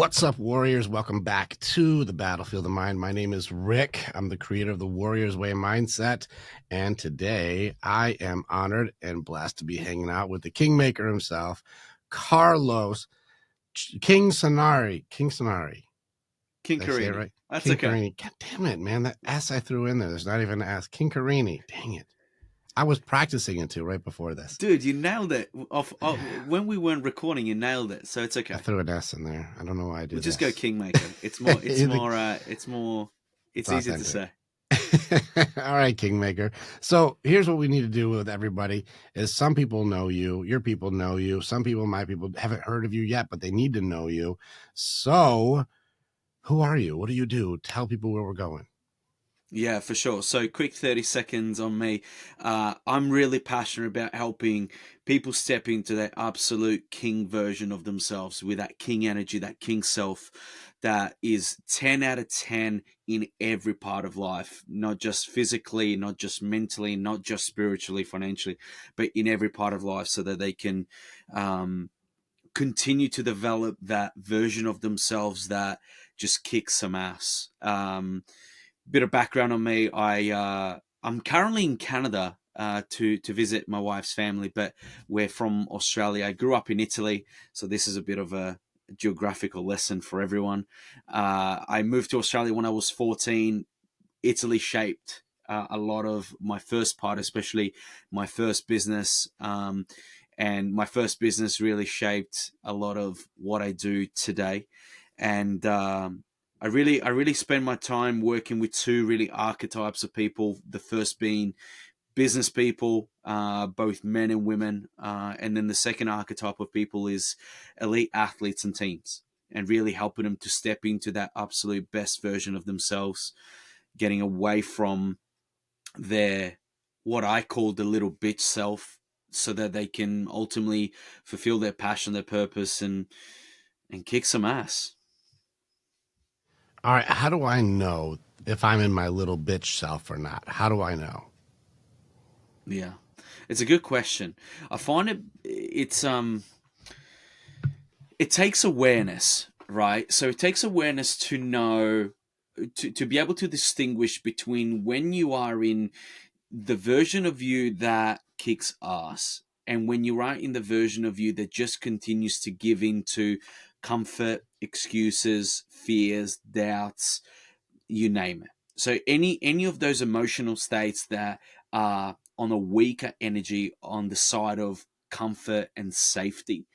What's up, Warriors? Welcome back to the Battlefield of Mind. My name is Rick. I'm the creator of the Warriors Way mindset. And today I am honored and blessed to be hanging out with the kingmaker himself, Carlos Chincarini. Did I say it Chincarini. right? That's Chincarini. okay. God damn it, man. That S I threw in there. There's not even an S. Chincarini. Dang it. I was practicing it too right before this. Dude, you nailed it. When we weren't recording, you nailed it. So it's I okay. threw an S in there. I don't know why I do We'll this. just go kingmaker. It's easier to say. All right, Kingmaker. So here's what we need to do with everybody is some people know you, your people know you, some people, my people haven't heard of you yet, but they need to know you. So who are you? What do you do? Tell people where we're going. Yeah, for sure. So, quick 30 seconds on me. I'm really passionate about helping people step into that absolute king version of themselves with that king energy, that king self that is 10 out of 10 in every part of life, not just physically, not just mentally, not just spiritually, financially, but in every part of life so that they can continue to develop that version of themselves that just kicks some ass. Bit of background on me: I'm currently in Canada to visit my wife's family, but we're from Australia. I grew up in Italy, so this is a bit of a geographical lesson for everyone. I moved to Australia when I was 14. Italy shaped a lot of my first part, especially my first business. And my first business really shaped a lot of what I do today. And I really spend my time working with two really archetypes of people. The first being business people, both men and women, and then the second archetype of people is elite athletes and teams, and really helping them to step into that absolute best version of themselves, getting away from their what I call the little bitch self, so that they can ultimately fulfill their passion, their purpose, and kick some ass. All right. How do I know if I'm in my little bitch self or not? How do I know? Yeah, it's a good question. I find it takes awareness, right? So it takes awareness to know, to be able to distinguish between when you are in the version of you that kicks ass and when you are in the version of you that just continues to give in to comfort, excuses, fears, doubts, you name it. So any of those emotional states that are on a weaker energy on the side of comfort and safety,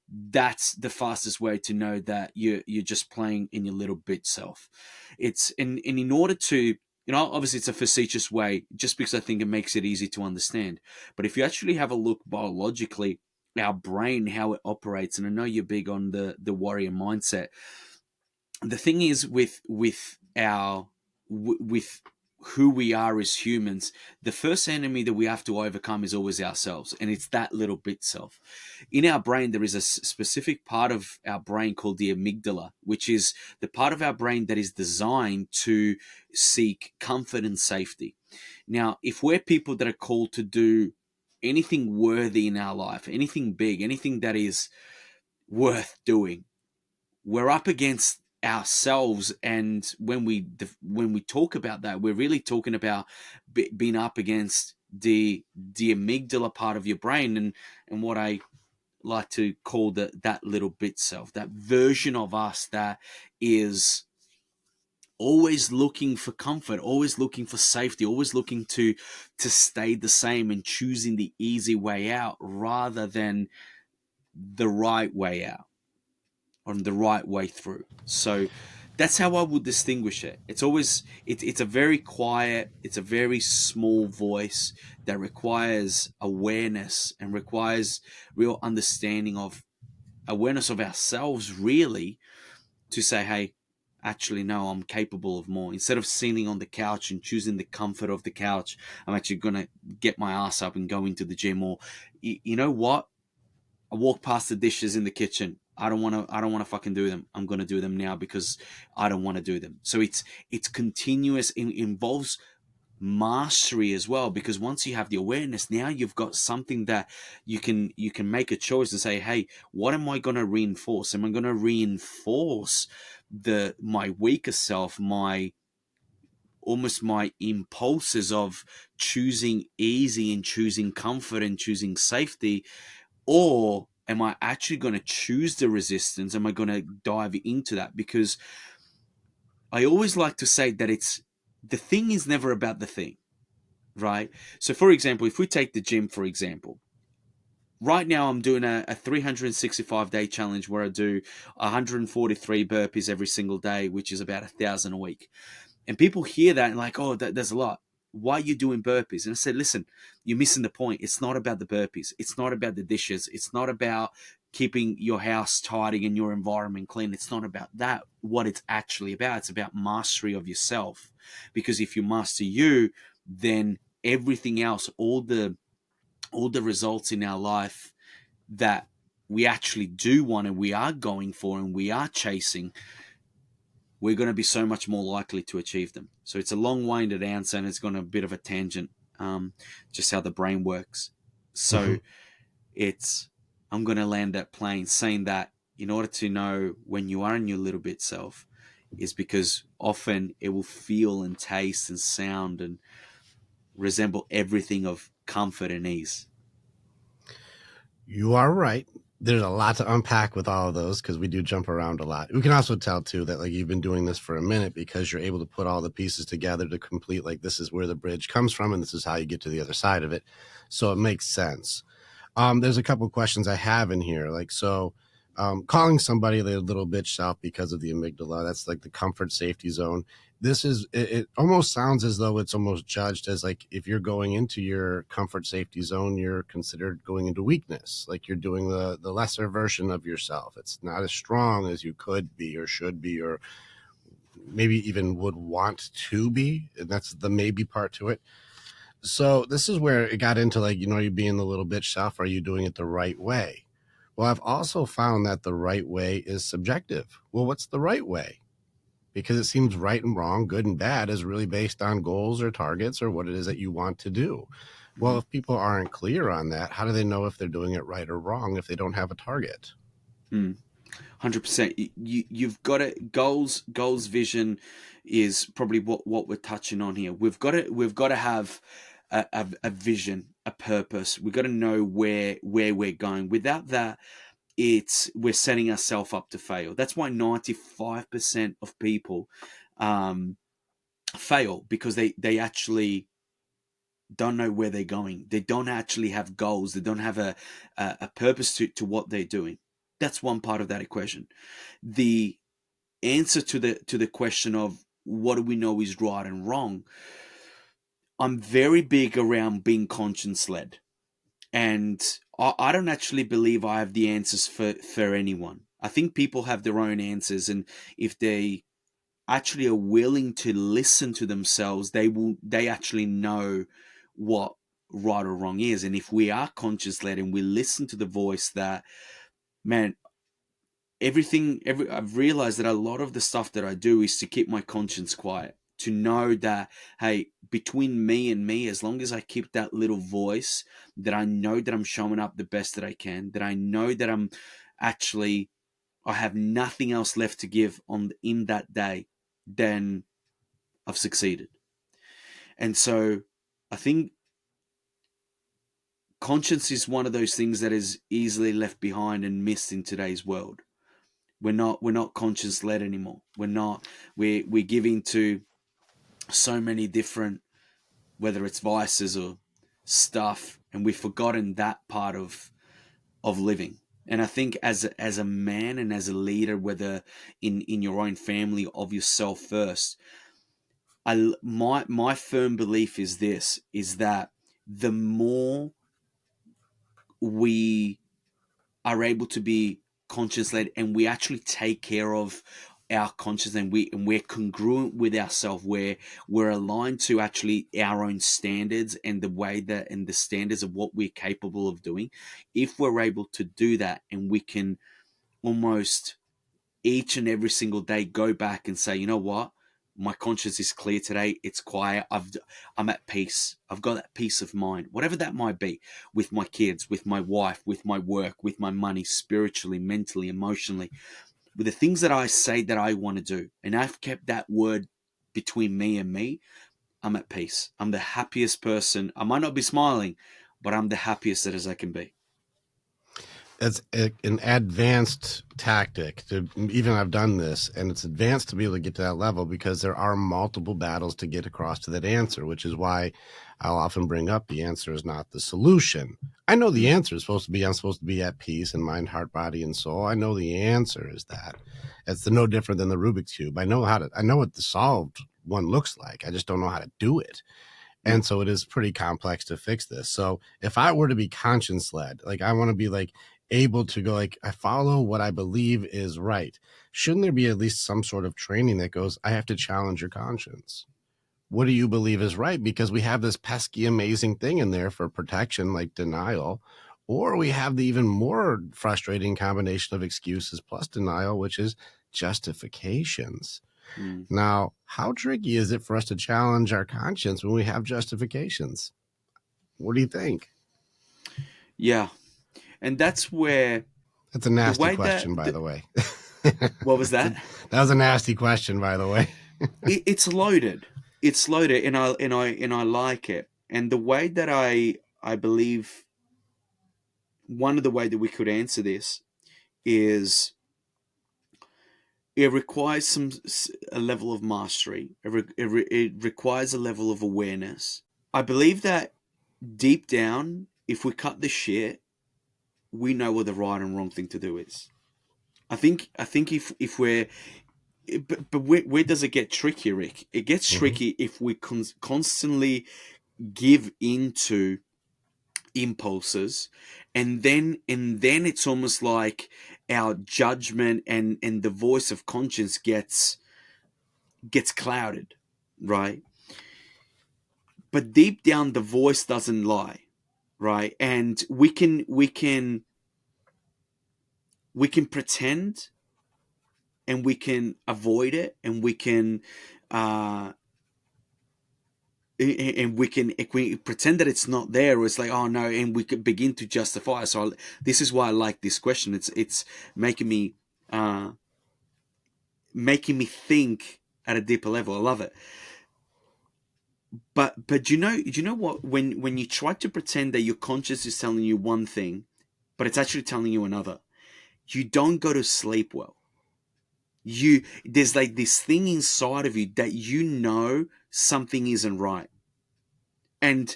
that's the fastest way to know that you're just playing in your little bit self. It's in order to, obviously it's a facetious way just because I think it makes it easy to understand. But if you actually have a look biologically, our brain, how it operates, and I know you're big on the warrior mindset. The thing is with who we are as humans, the first enemy that we have to overcome is always ourselves, and it's that little bit self. In our brain, there is a specific part of our brain called the amygdala, which is the part of our brain that is designed to seek comfort and safety. Now, if we're people that are called to do anything worthy in our life, anything big, anything that is worth doing, we're up against ourselves. And when we talk about that, we're really talking about being up against the amygdala part of your brain, and what I like to call that little bit self, that version of us that is always looking for comfort, always looking for safety, always looking to stay the same and choosing the easy way out rather than the right way out, on the right way through. So that's how I would distinguish it. It's a very quiet, it's a very small voice that requires awareness and requires real understanding of awareness of ourselves, really, to say, hey, actually no, I'm capable of more. Instead of sitting on the couch and choosing the comfort of the couch, I'm actually gonna get my ass up and go into the gym. Or you know what, I walk past the dishes in the kitchen. I don't want to. I don't want to fucking do them. I'm going to do them now because I don't want to do them. So it's continuous. It involves mastery as well, because once you have the awareness, now you've got something that you can make a choice to say, hey, what am I going to reinforce? Am I going to reinforce the my weaker self, my almost my impulses of choosing easy and choosing comfort and choosing safety, or am I actually going to choose the resistance? Am I going to dive into that? Because I always like to say that it's the thing is never about the thing, right? So, for example, if we take the gym, for example, right now I'm doing a 365-day challenge where I do 143 burpees every single day, which is about 1,000 a week. And people hear that and like, oh, that's a lot. Why are you doing burpees? And I said, listen, you're missing the point. It's not about the burpees. It's not about the dishes. It's not about keeping your house tidy and your environment clean. It's not about that. What it's actually about, it's about mastery of yourself. Because if you master you, then everything else, all the results in our life that we actually do want and we are going for and we are chasing, we're going to be so much more likely to achieve them. So it's a long-winded answer, and it's gone a bit of a tangent, just how the brain works. So Mhm. it's, I'm going to land that plane saying that in order to know when you are in your little bit self, is because often it will feel and taste and sound and resemble everything of comfort and ease. You are right. There's a lot to unpack with all of those because we do jump around a lot. We can also tell too that like you've been doing this for a minute because you're able to put all the pieces together to complete like this is where the bridge comes from and this is how you get to the other side of it. So it makes sense. There's a couple of questions I have in here. Like, so calling somebody their little bitch self because of the amygdala, that's like the comfort safety zone. It almost sounds as though it's almost judged as like if you're going into your comfort safety zone, you're considered going into weakness. Like you're doing the lesser version of yourself. It's not as strong as you could be or should be, or maybe even would want to be. And that's the maybe part to it. So this is where it got into like, you being the little bitch self. Are you doing it the right way? Well, I've also found that the right way is subjective. Well, what's the right way? Because it seems right and wrong, good and bad is really based on goals or targets or what it is that you want to do. Well, Mm-hmm. if people aren't clear on that, how do they know if they're doing it right or wrong if they don't have a target? 100%. You've got to goals vision is probably what we're touching on here. We've got to have a vision, a purpose. We've got to know where we're going. Without that, we're setting ourselves up to fail. That's why 95% of people um, fail, because they actually don't know where they're going. They don't actually have goals. They don't have a purpose to what they're doing. That's one part of that equation. The answer to the question of what do we know is right and wrong, I'm very big around being conscience led, and I don't actually believe I have the answers for anyone. I think people have their own answers, and if they actually are willing to listen to themselves, they actually know what right or wrong is. And if we are conscious led and we listen to the voice that, man, I've realized that a lot of the stuff that I do is to keep my conscience quiet, to know that, hey, between me and me, as long as I keep that little voice, that I know that I'm showing up the best that I can, that I know that actually I have nothing else left to give on in that day, then I've succeeded. And so I think conscience is one of those things that is easily left behind and missed in today's world. We're not conscience led anymore. We're giving to so many different, whether it's vices or stuff, and we've forgotten that part of living. And I think as a man and as a leader, whether in your own family, of yourself first, my firm belief is this: is that the more we are able to be conscious led and we actually take care of our conscience, and we're congruent with ourselves, where we're aligned to actually our own standards and the way that and the standards of what we're capable of doing. If we're able to do that, and we can almost each and every single day go back and say, you know what, My conscience is clear today. It's quiet. I'm at peace. I've got that peace of mind, whatever that might be, with my kids, with my wife, with my work, with my money, spiritually, mentally, emotionally, with the things that I say that I want to do. And I've kept that word between me and me. I'm at peace. I'm the happiest person. I might not be smiling, but I'm the happiest that as I can be. It's an advanced tactic to even I've done this, and it's advanced to be able to get to that level because there are multiple battles to get across to that answer, which is why I'll often bring up the answer is not the solution. I know the answer is supposed to be I'm supposed to be at peace in mind, heart, body, and soul. I know the answer is that. It's no different than the Rubik's Cube. I know what the solved one looks like. I just don't know how to do it. And so it is pretty complex to fix this. So if I were to be conscience led, like I want to be like able to go like I follow what I believe is right. Shouldn't there be at least some sort of training that goes, I have to challenge your conscience? What do you believe is right? Because we have this pesky, amazing thing in there for protection, like denial, or we have the even more frustrating combination of excuses plus denial, which is justifications. Now, how tricky is it for us to challenge our conscience when we have justifications? What do you think? Yeah. And that's where That's a the nasty way question, by the way. what was that? That was a nasty question, by the way. It's loaded. It's loaded, and I like it. And the way that I believe one of the way that we could answer this is it requires a level of mastery. It requires a level of awareness. I believe that deep down, if we cut the shit, we know what the right and wrong thing to do is. I think if we're but where does it get tricky, Rick? It gets tricky if we constantly give into impulses, and then it's almost like our judgment and the voice of conscience gets clouded, right? But deep down, the voice doesn't lie, right? And we can pretend, and we can avoid it, and we can uh and we pretend that it's not there, or it's like, oh no, and we could begin to justify. So this is why I like this question. It's uh making me think at a deeper level. I love it. But you know what, when you try to pretend that your conscience is telling you one thing, but it's actually telling you another, you don't go to sleep well. There's like this thing inside of you that something isn't right. And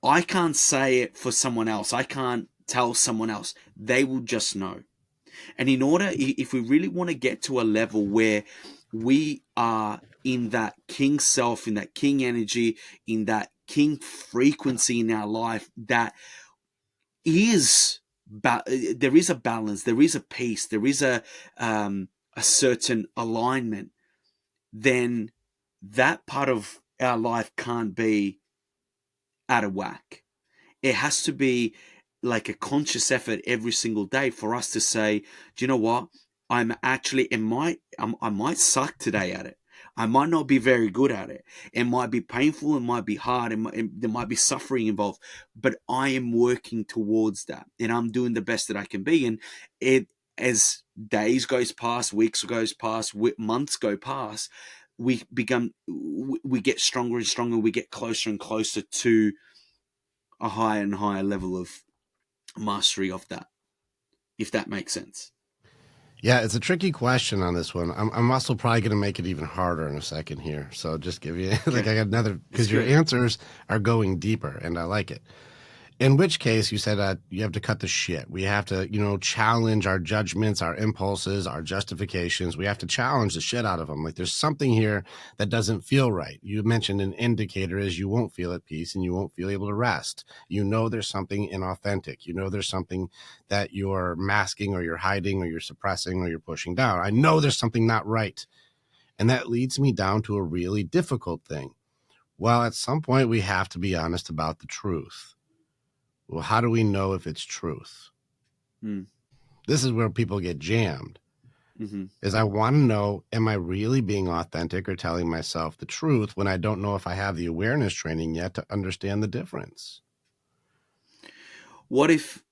I can't say it for someone else. I can't tell someone else. They will just know. And if we really want to get to a level where we are in that king self, in that king energy, in that king frequency in our life, that is, there is a balance, there is a peace, there is a certain alignment, then that part of our life can't be out of whack. It has to be like a conscious effort every single day for us to say, do you know what? I might suck today at it. I might not be very good at it. It might be painful. It might be hard. There might be suffering involved, but I am working towards that, and I'm doing the best that I can be. And as days goes past, weeks goes past, months go past, we get stronger and stronger. We get closer and closer to a higher and higher level of mastery of that, if that makes sense. Yeah, it's a tricky question on this one. I'm also probably going to make it even harder in a second here. So just give you like Okay. I got another It's because your good. answers are going deeper, and I like it. In which case, you said you have to cut the shit. We have to, challenge our judgments, our impulses, our justifications. We have to challenge the shit out of them. Like there's something here that doesn't feel right. You mentioned an indicator is you won't feel at peace and you won't feel able to rest. There's something inauthentic. There's something that you're masking or you're hiding or you're suppressing or you're pushing down. I know there's something not right. And that leads me down to a really difficult thing. Well, at some point, we have to be honest about the truth. Well, how do we know if it's truth? Mm. This is where people get jammed Mm-hmm. is I want to know, am I really being authentic or telling myself the truth when I don't know if I have the awareness training yet to understand the difference? What if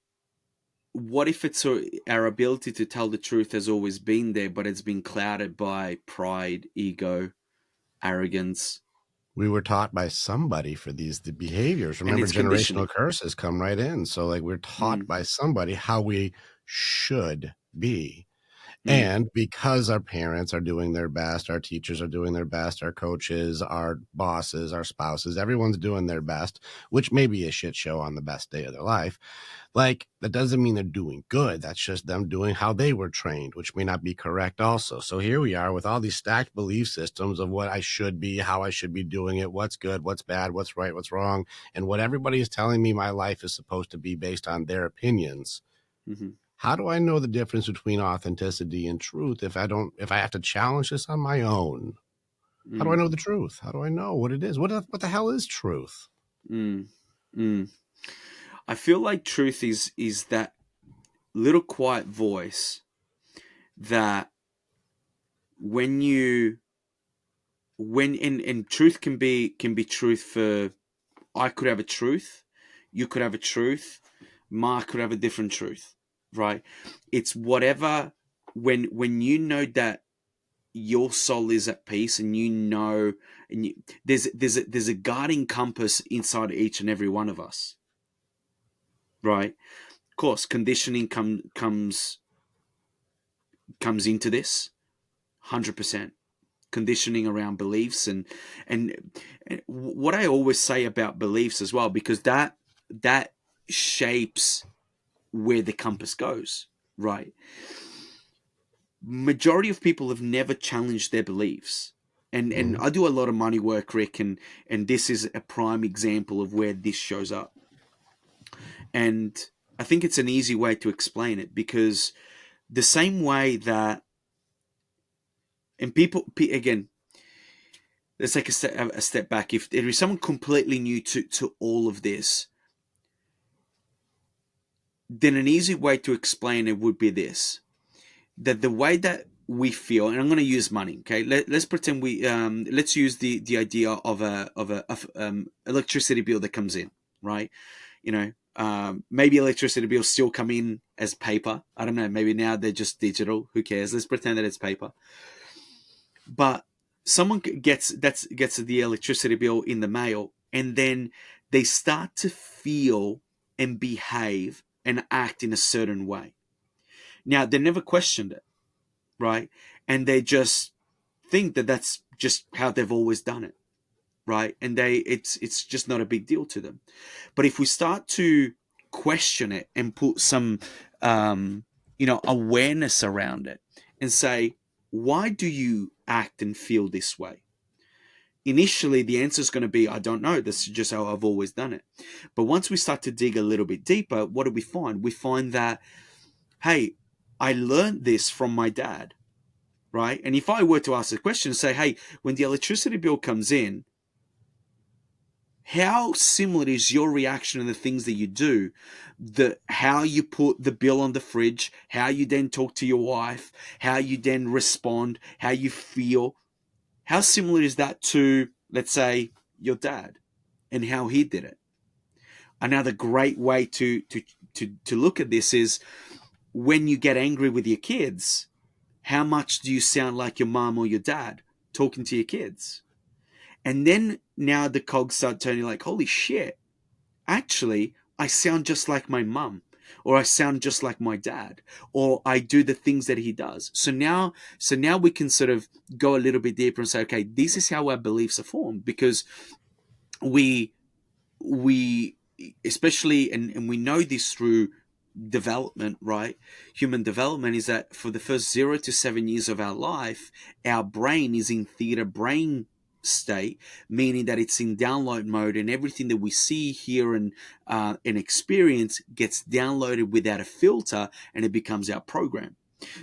it's our ability to tell the truth has always been there, but it's been clouded by pride, ego, arrogance, We were taught by somebody for these behaviors. and Remember, it's generational conditioning. curses come right in. So, like, we're taught Mm, by somebody how we should be. mm, And because our parents are doing their best, our teachers are doing their best, our coaches, our bosses, our spouses, everyone's doing their best, which may be a shit show on the best day of their life. Like, that doesn't mean they're doing good. That's just them doing how they were trained, which may not be correct also. So here we are with all these stacked belief systems of what I should be, how I should be doing it, what's good, what's bad, what's right, what's wrong, and what everybody is telling me my life is supposed to be based on their opinions. mm-hmm, How do I know the difference between authenticity and truth if I have to challenge this on my own? How do I mm, know the truth? How do I know what it is? What the hell is truth? mm, mm. I feel like truth is that little quiet voice that when you when and truth can be truth for I could have a truth, you could have a truth, Mark could have a different truth, right? It's whatever when you know that your soul is at peace and you know and you, there's a guiding compass inside each and every one of us, right? Of course, conditioning comes into this 100%. Conditioning around beliefs and what I always say about beliefs as well, because that shapes where the compass goes, right? Majority of people have never challenged their beliefs. And Mhm. I do a lot of money work, Rick, and this is a prime example of where this shows up. And I think it's an easy way to explain it, because the same way that and again, let's take a step back. If there is someone completely new to all of this, then an easy way to explain it would be this: that the way that we feel, and I'm going to use money. Okay, let's pretend let's use the idea of a electricity bill that comes in, right? You know, maybe electricity bills still come in as paper. I don't know. Maybe now they're just digital. Who cares? Let's pretend that it's paper. But someone gets the electricity bill in the mail, and then they start to feel and behave and act in a certain way. Now they never questioned it, right? And they just think that that's just how they've always done it, right? And it's just not a big deal to them. But if we start to question it and put some awareness around it and say, why do you act and feel this way? Initially, the answer is going to be, I don't know. This is just how I've always done it. But once we start to dig a little bit deeper, what do we find? We find that, hey, I learned this from my dad, right? And if I were to ask a question and say, hey, when the electricity bill comes in, how similar is your reaction and the things that you do, the how you put the bill on the fridge, how you then talk to your wife, how you then respond, how you feel? How similar is that to, let's say, your dad and how he did it? Another great way to look at this is when you get angry with your kids, how much do you sound like your mom or your dad talking to your kids? And then now the cogs start turning, like, holy shit, actually, I sound just like my mum, or I sound just like my dad, or I do the things that he does. So now we can sort of go a little bit deeper and say, okay, this is how our beliefs are formed, because we we especially and we know this through development, right? Human development is that for the first 0 to 7 years of our life, our brain is in theta brain state, meaning that it's in download mode, and everything that we see, hear, and experience gets downloaded without a filter, and it becomes our program.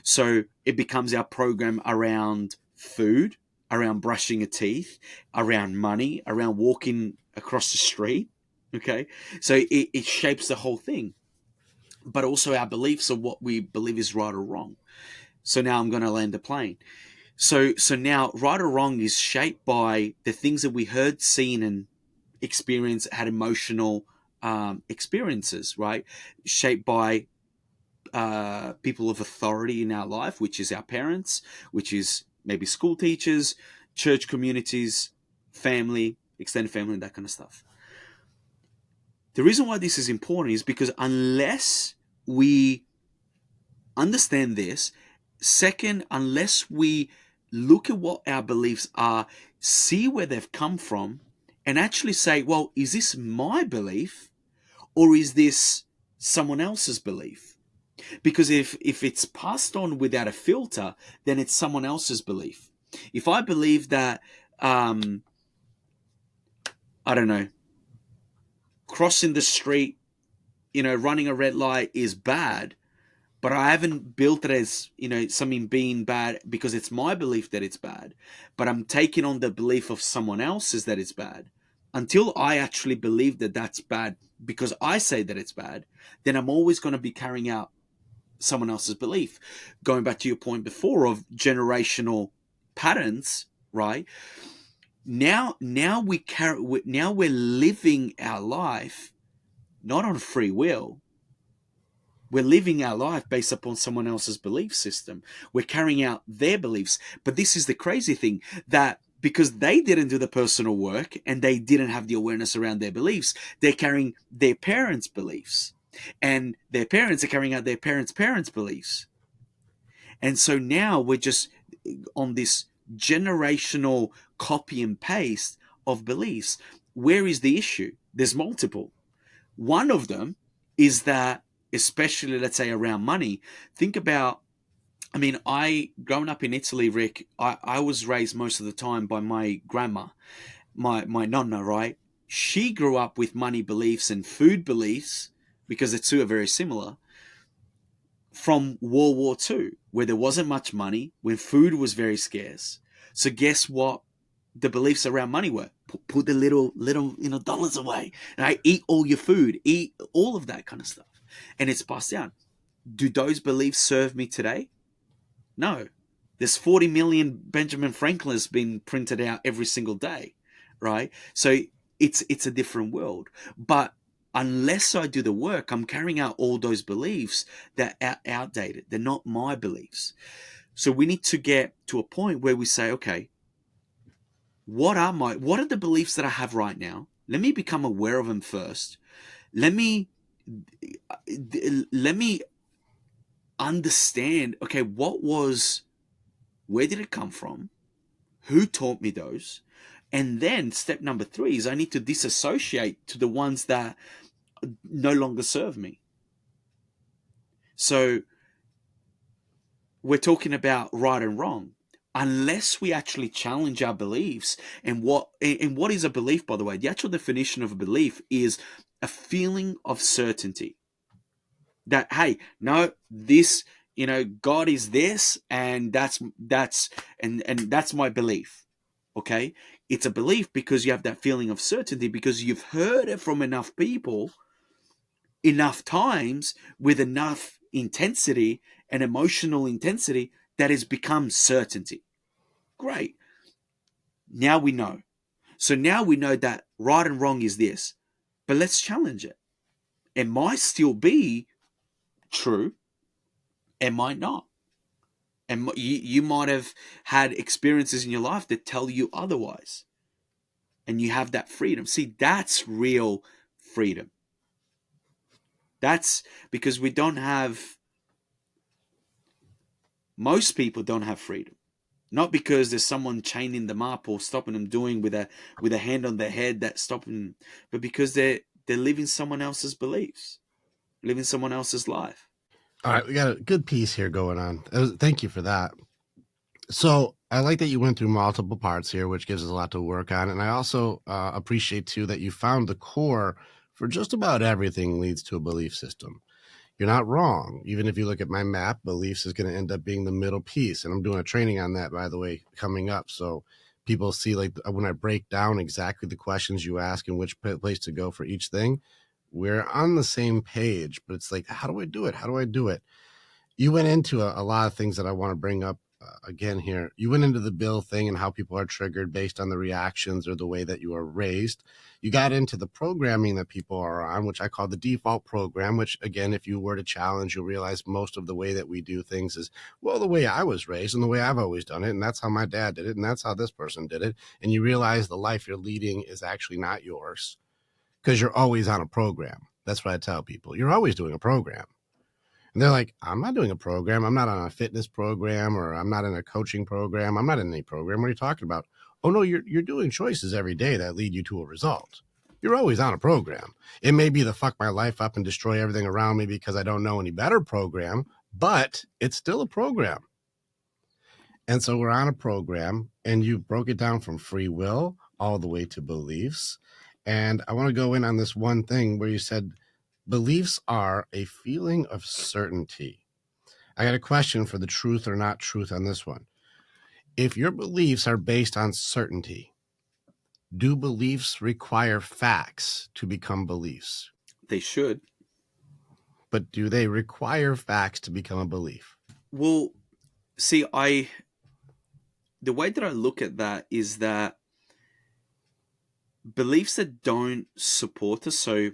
So it becomes our program around food, around brushing your teeth, around money, around walking across the street. Okay, so it shapes the whole thing, but also our beliefs of what we believe is right or wrong. So now I'm going to land a plane. So now right or wrong is shaped by the things that we heard, seen, and experienced, had emotional experiences, right? Shaped by people of authority in our life, which is our parents, which is maybe school teachers, church communities, family, extended family, and that kind of stuff. The reason why this is important is because unless we understand this, second, unless we look at what our beliefs are, see where they've come from, and actually say, well, is this my belief or is this someone else's belief? Because if it's passed on without a filter, then it's someone else's belief. If I believe that, I don't know, crossing the street, running a red light is bad, but I haven't built it as, something being bad because it's my belief that it's bad, but I'm taking on the belief of someone else's that it's bad. Until I actually believe that that's bad because I say that it's bad, then I'm always going to be carrying out someone else's belief. Going back to your point before of generational patterns, right? Now we're living our life not on free will. We're living our life based upon someone else's belief system. We're carrying out their beliefs. But this is the crazy thing, that because they didn't do the personal work and they didn't have the awareness around their beliefs, they're carrying their parents' beliefs. And their parents are carrying out their parents' beliefs. And so now we're just on this generational copy and paste of beliefs. Where is the issue? There's multiple. One of them is that, especially let's say around money, think about, growing up in Italy, Rick, I was raised most of the time by my grandma, my nonna, right? She grew up with money beliefs and food beliefs, because the two are very similar, from World War II, where there wasn't much money, when food was very scarce. So guess what the beliefs around money were? Put the little dollars away, right? Eat all your food, eat all of that kind of stuff, and it's passed down. Do those beliefs serve me today? No. There's 40 million Benjamin Franklin's been printed out every single day, right? So it's a different world. But unless I do the work, I'm carrying out all those beliefs that are outdated. They're not my beliefs. So we need to get to a point where we say, okay, what are the beliefs that I have right now? Let me become aware of them first. Let me understand, okay, where did it come from? Who taught me those? And then step number 3 is I need to disassociate to the ones that no longer serve me. So we're talking about right and wrong. Unless we actually challenge our beliefs, and what is a belief, by the way? The actual definition of a belief is a feeling of certainty. That, hey, no, this, God is this, and that's my belief. Okay? It's a belief because you have that feeling of certainty, because you've heard it from enough people, enough times, with enough intensity and emotional intensity, that has become certainty. Great. Now we know. So now we know that right and wrong is this. But let's challenge it. It might still be true. It might not. And you might have had experiences in your life that tell you otherwise. And you have that freedom. See, that's real freedom. That's because most people don't have freedom. Not because there's someone chaining them up or stopping them doing with a hand on their head that's stopping them, but because they're living someone else's beliefs, living someone else's life. All right, we got a good piece here going on. Thank you for that. So I like that you went through multiple parts here, which gives us a lot to work on. And I also appreciate, too, that you found the core for just about everything leads to a belief system. You're not wrong. Even if you look at my map, beliefs is going to end up being the middle piece. And I'm doing a training on that, by the way, coming up. So people see, like, when I break down exactly the questions you ask and which place to go for each thing, we're on the same page. But it's like, how do I do it? How do I do it? You went into a lot of things that I want to bring up again here. You went into the bill thing and how people are triggered based on the reactions or the way that you are raised. You got into the programming that people are on, which I call the default program, which again, if you were to challenge, you'll realize most of the way that we do things is, well, the way I was raised and the way I've always done it. And that's how my dad did it. And that's how this person did it. And you realize the life you're leading is actually not yours because you're always on a program. That's what I tell people. You're always doing a program. And they're like, I'm not doing a program. I'm not on a fitness program, or I'm not in a coaching program. I'm not in any program. What are you talking about? Oh, no, you're doing choices every day that lead you to a result. You're always on a program. It may be the fuck my life up and destroy everything around me because I don't know any better program, but it's still a program. And so we're on a program, and you broke it down from free will all the way to beliefs. And I want to go in on this one thing where you said, beliefs are a feeling of certainty. I got a question for the truth or not truth on this one. If your beliefs are based on certainty, do beliefs require facts to become beliefs? They should. But do they require facts to become a belief? Well, see, the way that I look at that is that beliefs that don't support us, so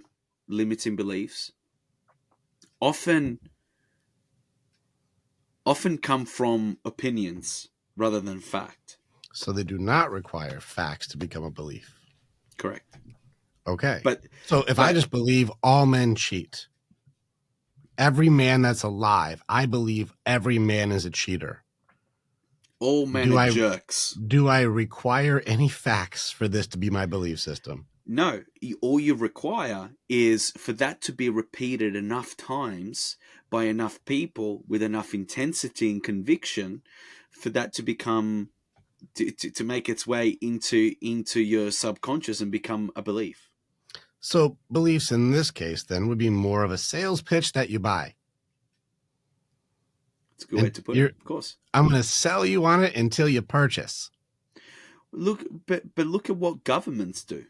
limiting beliefs, often come from opinions rather than fact. So they do not require facts to become a belief. Correct. Okay. But so if I just believe all men cheat, every man that's alive, I believe every man is a cheater. All men are jerks. Do I require any facts for this to be my belief system? No. All you require is for that to be repeated enough times by enough people with enough intensity and conviction for that to become, to make its way into your subconscious and become a belief. So beliefs in this case then would be more of a sales pitch that you buy. It's a good way to put it, of course. I'm going to sell you on it until you purchase. Look, but look at what governments do.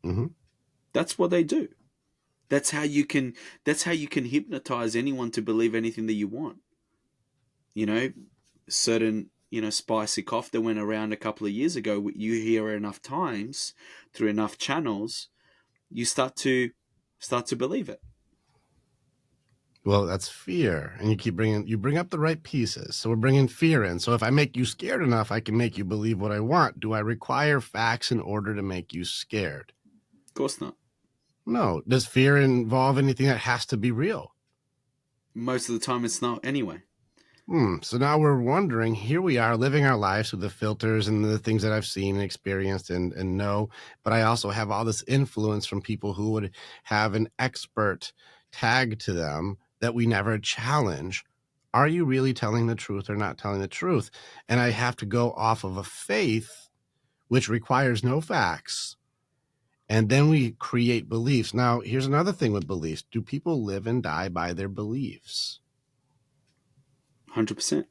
Mm-hmm. That's what they do. That's how you can hypnotize anyone to believe anything that you want. You know, certain, spicy cough that went around a couple of years ago, you hear enough times through enough channels, you start to believe it. Well, that's fear. And you bring up the right pieces. So we're bringing fear in. So if I make you scared enough, I can make you believe what I want. Do I require facts in order to make you scared? Of course not. No. Does fear involve anything that has to be real? Most of the time it's not anyway. So now we're wondering, here we are living our lives with the filters and the things that I've seen and experienced and know, but I also have all this influence from people who would have an expert tag to them that we never challenge. Are you really telling the truth or not telling the truth? And I have to go off of a faith, which requires no facts. And then we create beliefs. Now, here's another thing with beliefs. Do people live and die by their beliefs? 100%.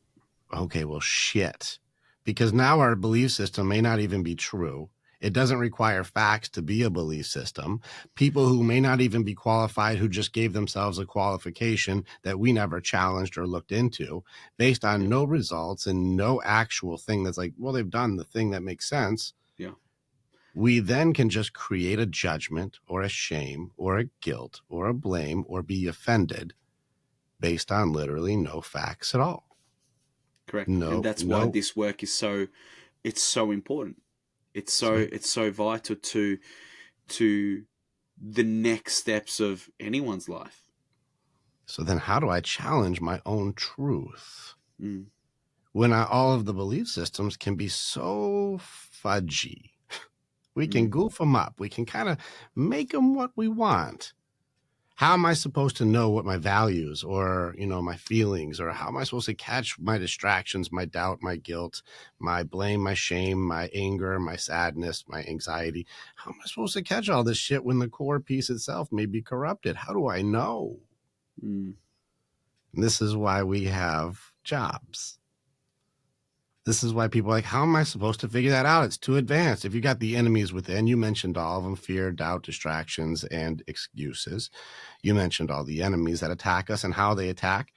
Okay, well, shit. Because now our belief system may not even be true. It doesn't require facts to be a belief system. People who may not even be qualified, who just gave themselves a qualification that we never challenged or looked into, based on no results and no actual thing that's like, well, they've done the thing that makes sense. Yeah. We then can just create a judgment or a shame or a guilt or a blame or be offended based on literally no facts at all. Correct. And that's why this work is so important. It's so vital to the next steps of anyone's life. So then how do I challenge my own truth? When all of the belief systems can be so fudgy. We can goof them up. We can kind of make them what we want. How am I supposed to know what my values or, my feelings, or how am I supposed to catch my distractions, my doubt, my guilt, my blame, my shame, my anger, my sadness, my anxiety? How am I supposed to catch all this shit when the core piece itself may be corrupted? How do I know? And this is why we have jobs. This is why people are like, how am I supposed to figure that out? It's too advanced. If you got the enemies within, you mentioned all of them: fear, doubt, distractions, and excuses. You mentioned all the enemies that attack us and how they attack.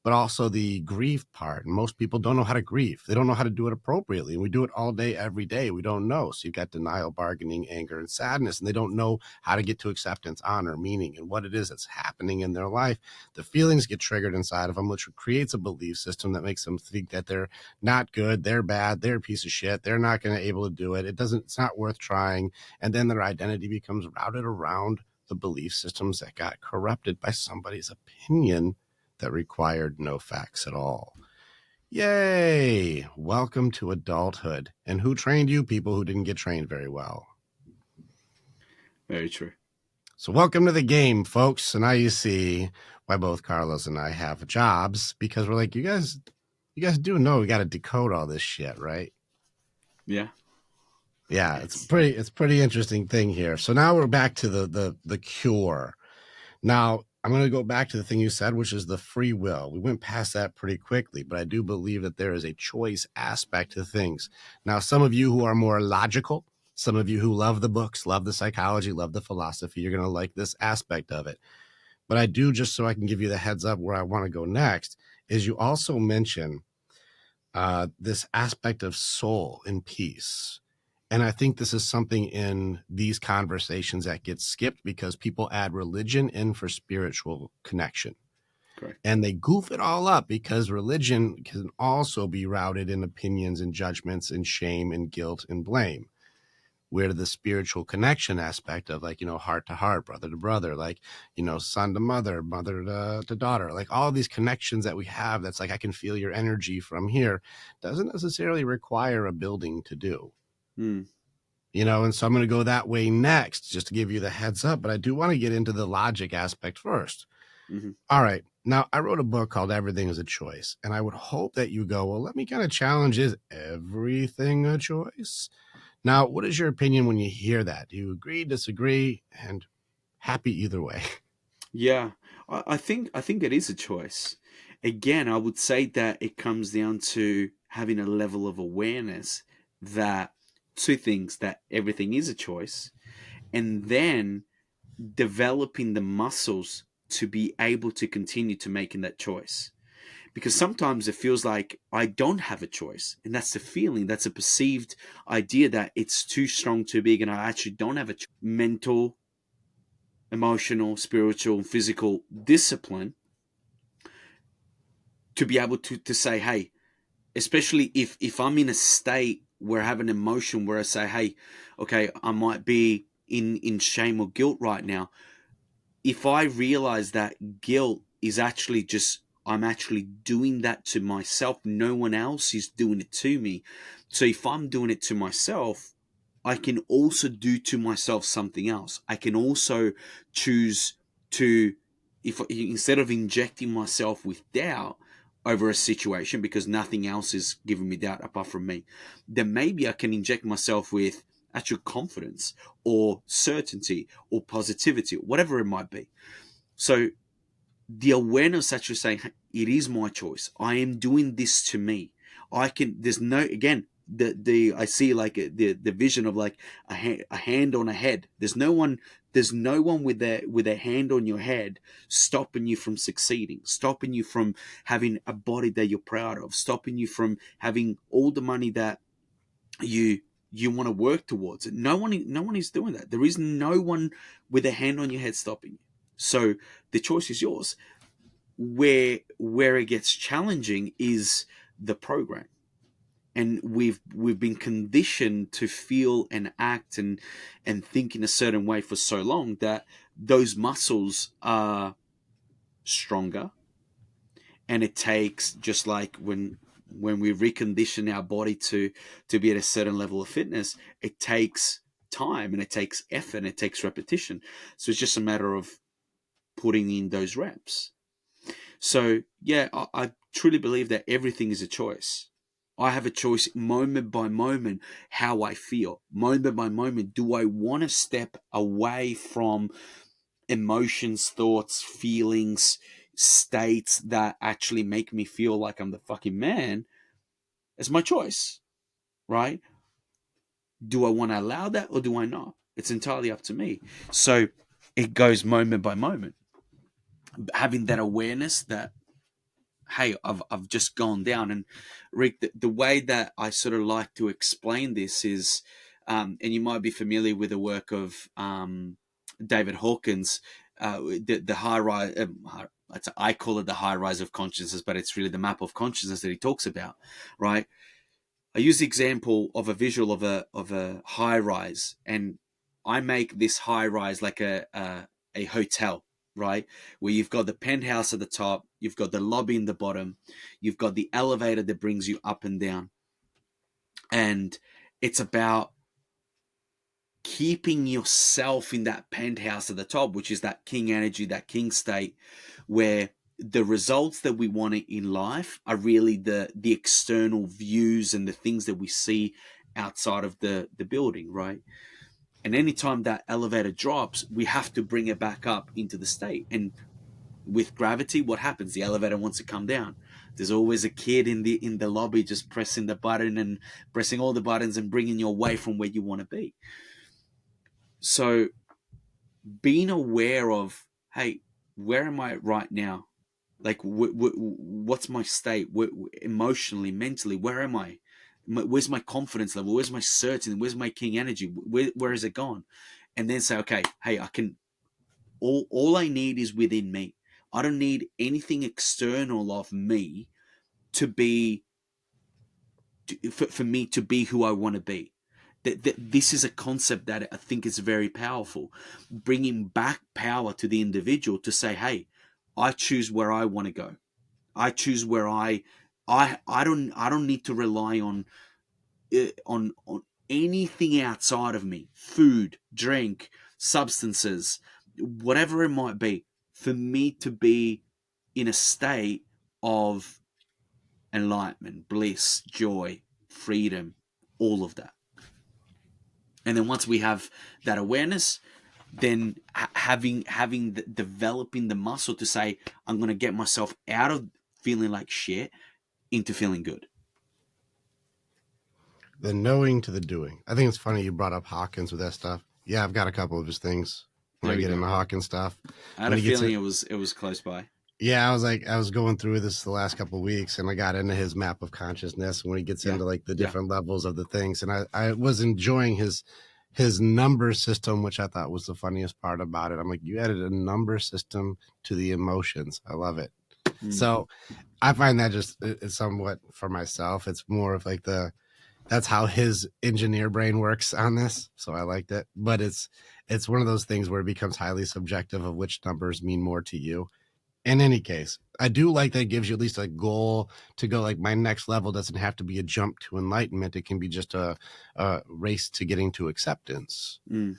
but also the grief part. And most people don't know how to grieve. They don't know how to do it appropriately. And we do it all day, every day. We don't know. So you've got denial, bargaining, anger, and sadness, and they don't know how to get to acceptance, honor, meaning, and what it is that's happening in their life. The feelings get triggered inside of them, which creates a belief system that makes them think that they're not good, they're bad, they're a piece of shit, they're not going to be able to do it. It's not worth trying. And then their identity becomes routed around the belief systems that got corrupted by somebody's opinion that required no facts at all. Yay! Welcome to adulthood. And who trained you? People who didn't get trained very well. Very true. So welcome to the game, folks. So now you see why both Carlos and I have jobs, because we're like, you guys do know we got to decode all this shit, right? Yeah. Yeah, it's pretty interesting thing here. So now we're back to the cure. Now, I'm going to go back to the thing you said, which is the free will. We went past that pretty quickly, but I do believe that there is a choice aspect to things. Now, some of you who are more logical, some of you who love the books, love the psychology, love the philosophy, you're going to like this aspect of it. But I do, just so I can give you the heads up where I want to go next, is you also mention this aspect of soul and peace. And I think this is something in these conversations that gets skipped because people add religion in for spiritual connection. Correct. And they goof it all up because religion can also be routed in opinions and judgments and shame and guilt and blame. Where the spiritual connection aspect of, like, heart to heart, brother to brother, like, son to mother, mother to daughter, like all these connections that we have, that's like, I can feel your energy from here, doesn't necessarily require a building to do. Mm. And so I'm going to go that way next, just to give you the heads up, but I do want to get into the logic aspect first. Mm-hmm. All right. Now, I wrote a book called Everything is a Choice, and I would hope that you go, well, let me kind of challenge, is everything a choice? Now, what is your opinion when you hear that? Do you agree, disagree, and happy either way? Yeah, I think it is a choice. Again, I would say that it comes down to having a level of awareness that two things, that everything is a choice, and then developing the muscles to be able to continue to making that choice. Because sometimes it feels like I don't have a choice, and that's the feeling, that's a perceived idea that it's too strong, too big, and I actually don't have a mental, emotional, spiritual, physical discipline to be able to say, hey, especially if I'm in a state where I have an emotion where I say, hey, okay, I might be in shame or guilt right now. If I realize that guilt is actually just, I'm actually doing that to myself, no one else is doing it to me. So if I'm doing it to myself, I can also do to myself something else. I can also choose to, if instead of injecting myself with doubt over a situation because nothing else is giving me doubt apart from me, then maybe I can inject myself with actual confidence or certainty or positivity, whatever it might be. So the awareness that you're saying, "Hey, it is my choice. I am doing this to me. I can." There's no, again, the I see like the vision of like a hand on a head. There's no one. There's no one with a hand on your head stopping you from succeeding, stopping you from having a body that you're proud of, stopping you from having all the money that you want to work towards it. No one is doing that. There is no one with a hand on your head stopping you. So the choice is yours. Where it gets challenging is the program, and we've been conditioned to feel and act and think in a certain way for so long that those muscles are stronger, and it takes, just like when we recondition our body to be at a certain level of fitness, it takes time and it takes effort and it takes repetition. So it's just a matter of putting in those reps. So yeah, I truly believe that everything is a choice. I have a choice moment by moment how I feel. Moment by moment, do I want to step away from emotions, thoughts, feelings, states that actually make me feel like I'm the fucking man? It's my choice, right? Do I want to allow that or do I not? It's entirely up to me. So it goes moment by moment. Having that awareness that, hey, I've just gone down. And Rick, the way that I sort of like to explain this is, and you might be familiar with the work of David Hawkins, the high rise. I call it the high rise of consciousness, but it's really the map of consciousness that he talks about, right? I use the example of a visual of a high rise, and I make this high rise like a hotel, right? Where you've got the penthouse at the top, you've got the lobby in the bottom, you've got the elevator that brings you up and down, and it's about keeping yourself in that penthouse at the top, which is that king energy, that king state, where the results that we want in life are really the external views and the things that we see outside of the building, right? And anytime that elevator drops, we have to bring it back up into the state. And with gravity, what happens? The elevator wants to come down. There's always a kid in the lobby just pressing the button and pressing all the buttons and bringing you away from where you want to be. So being aware of, hey, where am I right now? Like, what's my state? Emotionally, mentally, where am I? Where's my confidence level? Where's my certainty? Where's my king energy? Where is it gone? And then say, okay, hey, I can. All I need is within me. I don't need anything external of me to be for me to be who I want to be. This is a concept that I think is very powerful, bringing back power to the individual to say, hey, I choose where I want to go. I choose where I don't need to rely on anything outside of me, food, drink, substances, whatever it might be, for me to be in a state of enlightenment, bliss, joy, freedom, all of that. And then once we have that awareness, then developing the muscle to say, I'm going to get myself out of feeling like shit into feeling good. The knowing to the doing. I think it's funny you brought up Hawkins with that stuff. Yeah, I've got a couple of his things when There I we get go. into Hawkins stuff. I had When a he gets feeling it, it was close by. yeah, I was going through this the last couple of weeks, and I got into his map of consciousness. When he gets Yeah. into like the Yeah. different levels of the things, and I was enjoying his number system, which I thought was the funniest part about it. I'm like, you added a number system to the emotions. I love it. Mm. So I find that just it's somewhat for myself. It's more of like that's how his engineer brain works on this. So I liked it, but it's one of those things where it becomes highly subjective of which numbers mean more to you. In any case, I do like that it gives you at least a goal to go. Like, my next level doesn't have to be a jump to enlightenment. It can be just a race to getting to acceptance, Mm.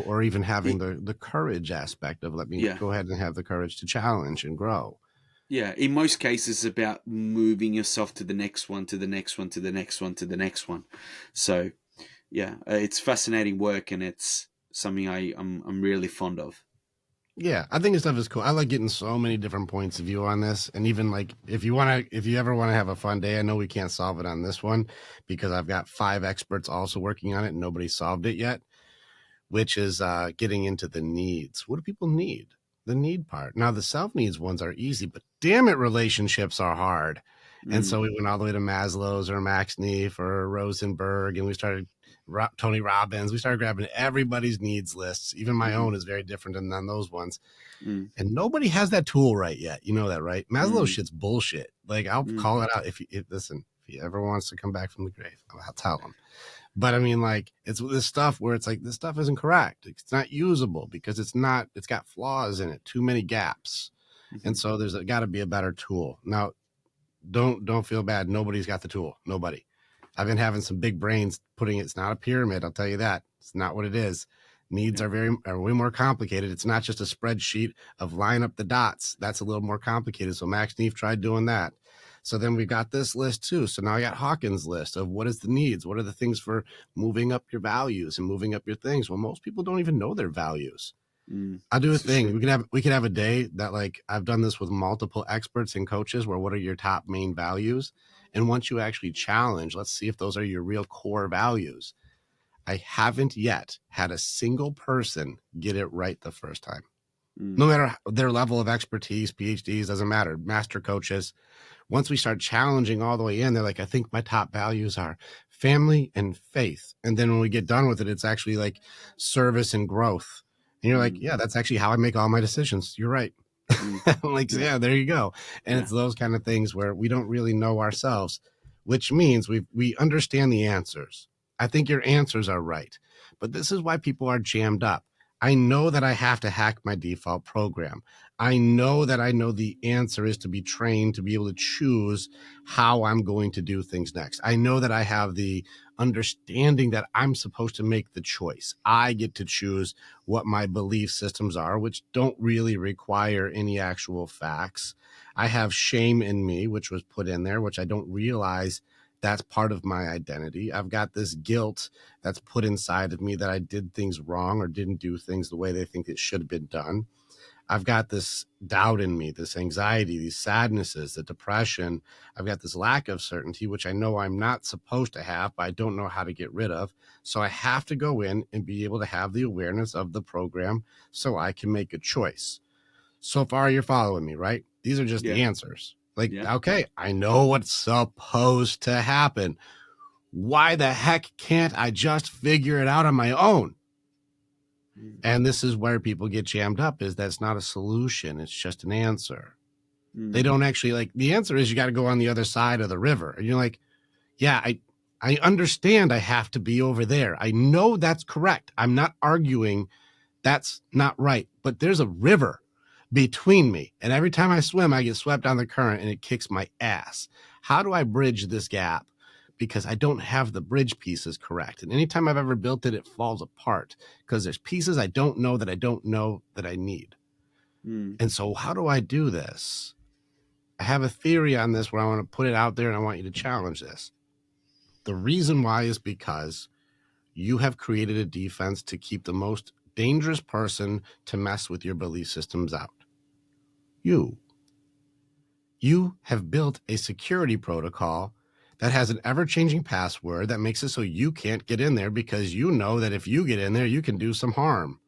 or even having the courage aspect of, let me Yeah. go ahead and have the courage to challenge and grow. Yeah. In most cases, it's about moving yourself to the next one, to the next one, to the next one, to the next one. So, yeah, it's fascinating work, and it's something I'm really fond of. Yeah, I think this stuff is cool. I like getting so many different points of view on this. And even like, if you ever want to have a fun day, I know we can't solve it on this one because I've got 5 experts also working on it and nobody solved it yet, which is getting into the needs. What do people need? The need part. Now, the self needs ones are easy, but damn it, relationships are hard. And Mm. so we went all the way to Maslow's or Max Neef or Rosenberg, and we started Tony Robbins. We started grabbing everybody's needs lists. Even my Mm-hmm. own is very different than those ones. Mm. And nobody has that tool right yet. You know that, right? Maslow Mm. shit's bullshit. Like, I'll Mm. call it out listen, if he ever wants to come back from the grave, I'll tell him. But I mean, like, it's this stuff where it's like, this stuff isn't correct. It's not usable because it's got flaws in it, too many gaps. Mm-hmm. And so there's got to be a better tool. Now, don't feel bad. Nobody's got the tool. Nobody. I've been having some big brains putting it's not a pyramid. I'll tell you that. It's not what it is. Needs Yeah. are way more complicated. It's not just a spreadsheet of line up the dots. That's a little more complicated. So Max Neef tried doing that. So then we got this list too. So now I got Hawkins' list of what is the needs, what are the things for moving up your values and moving up your things. Well, most people don't even know their values. Mm. I'll do a This is thing. true. We could have a day that, like, I've done this with multiple experts and coaches where what are your top main values? And once you actually challenge, let's see if those are your real core values. I haven't yet had a single person get it right the first time. Mm. No matter their level of expertise, PhDs, doesn't matter, master coaches. Once we start challenging all the way in, they're like, I think my top values are family and faith. And then when we get done with it, it's actually like service and growth. And you're like, Mm. yeah, that's actually how I make all my decisions. You're right. Mm. I'm like, Yeah. yeah, there you go. And Yeah. it's those kind of things where we don't really know ourselves, which means we understand the answers. I think your answers are right. But this is why people are jammed up. I know that I have to hack my default program. I know that I know the answer is to be trained to be able to choose how I'm going to do things next. I know that I have the understanding that I'm supposed to make the choice. I get to choose what my belief systems are, which don't really require any actual facts. I have shame in me, which was put in there, which I don't realize that's part of my identity. I've got this guilt that's put inside of me that I did things wrong or didn't do things the way they think it should have been done. I've got this doubt in me, this anxiety, these sadnesses, the depression. I've got this lack of certainty, which I know I'm not supposed to have, but I don't know how to get rid of. So I have to go in and be able to have the awareness of the program so I can make a choice. So far, you're following me, right? These are just Yeah. the answers. Like, Yeah. okay, I know what's supposed to happen. Why the heck can't I just figure it out on my own? Mm. And this is where people get jammed up, is that's not a solution. It's just an answer. They Mm. don't actually, like, the answer is you got to go on the other side of the river. And you're like, yeah, I understand I have to be over there. I know that's correct. I'm not arguing that's not right, but there's a river between me. And every time I swim, I get swept down the current and it kicks my ass. How do I bridge this gap? Because I don't have the bridge pieces correct. And anytime I've ever built it, it falls apart because there's pieces I don't know that I need. Mm. And so, how do I do this? I have a theory on this where I want to put it out there and I want you to challenge this. The reason why is because you have created a defense to keep the most dangerous person to mess with your belief systems out. You. You have built a security protocol that has an ever-changing password that makes it so you can't get in there because you know that if you get in there, you can do some harm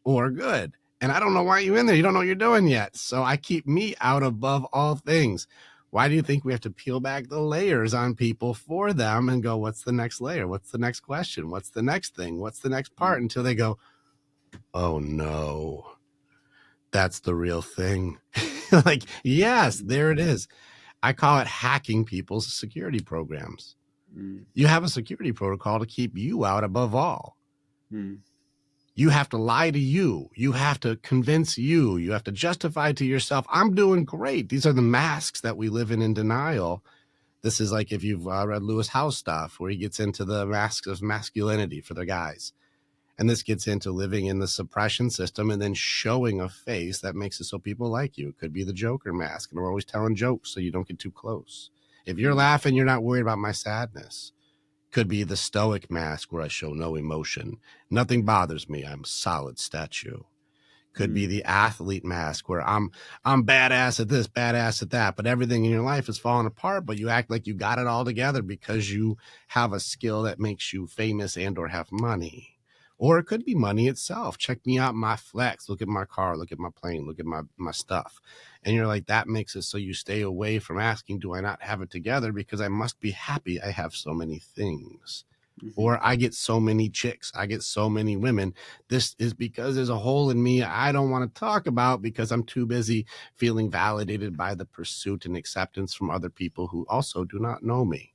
or good. And I don't know why you're in there. You don't know what you're doing yet. So I keep me out above all things. Why do you think we have to peel back the layers on people for them and go, what's the next layer? What's the next question? What's the next thing? What's the next part? Mm. Until they go, oh no, that's the real thing. Like, yes, there it is. I call it hacking people's security programs. Mm. You have a security protocol to keep you out above all. Mm. You have to lie to you. You have to convince you. You have to justify to yourself, I'm doing great. These are the masks that we live in denial. This is like if you've read Lewis Howes stuff where he gets into the masks of masculinity for the guys. And this gets into living in the suppression system and then showing a face that makes it so people like you. It could be the Joker mask. And we're always telling jokes so you don't get too close. If you're Mm. laughing, you're not worried about my sadness. Could be the stoic mask where I show no emotion. Nothing bothers me. I'm a solid statue. Could be Mm. the athlete mask where I'm badass at this, badass at that, but everything in your life is falling apart, but you act like you got it all together because you have a skill that makes you famous and or have money. Or it could be money itself. Check me out, my flex. Look at my car. Look at my plane. Look at my stuff. And you're like, that makes it so you stay away from asking, do I not have it together? Because I must be happy I have so many things. Mhm. Or I get so many chicks. I get so many women. This is because there's a hole in me I don't want to talk about because I'm too busy feeling validated by the pursuit and acceptance from other people who also do not know me.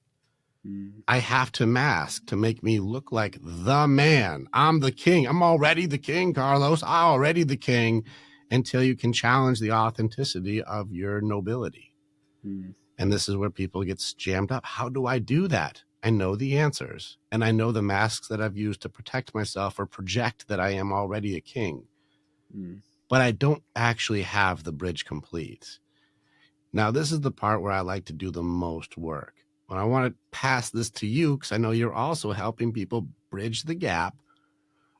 Mm. I have to mask to make me look like the man. I'm the king. I'm already the king, Carlos. I'm already the king until you can challenge the authenticity of your nobility. Mm. And this is where people get jammed up. How do I do that? I know the answers and I know the masks that I've used to protect myself or project that I am already a king, Mm. but I don't actually have the bridge complete. Now, this is the part where I like to do the most work. When I want to pass this to you, because I know you're also helping people bridge the gap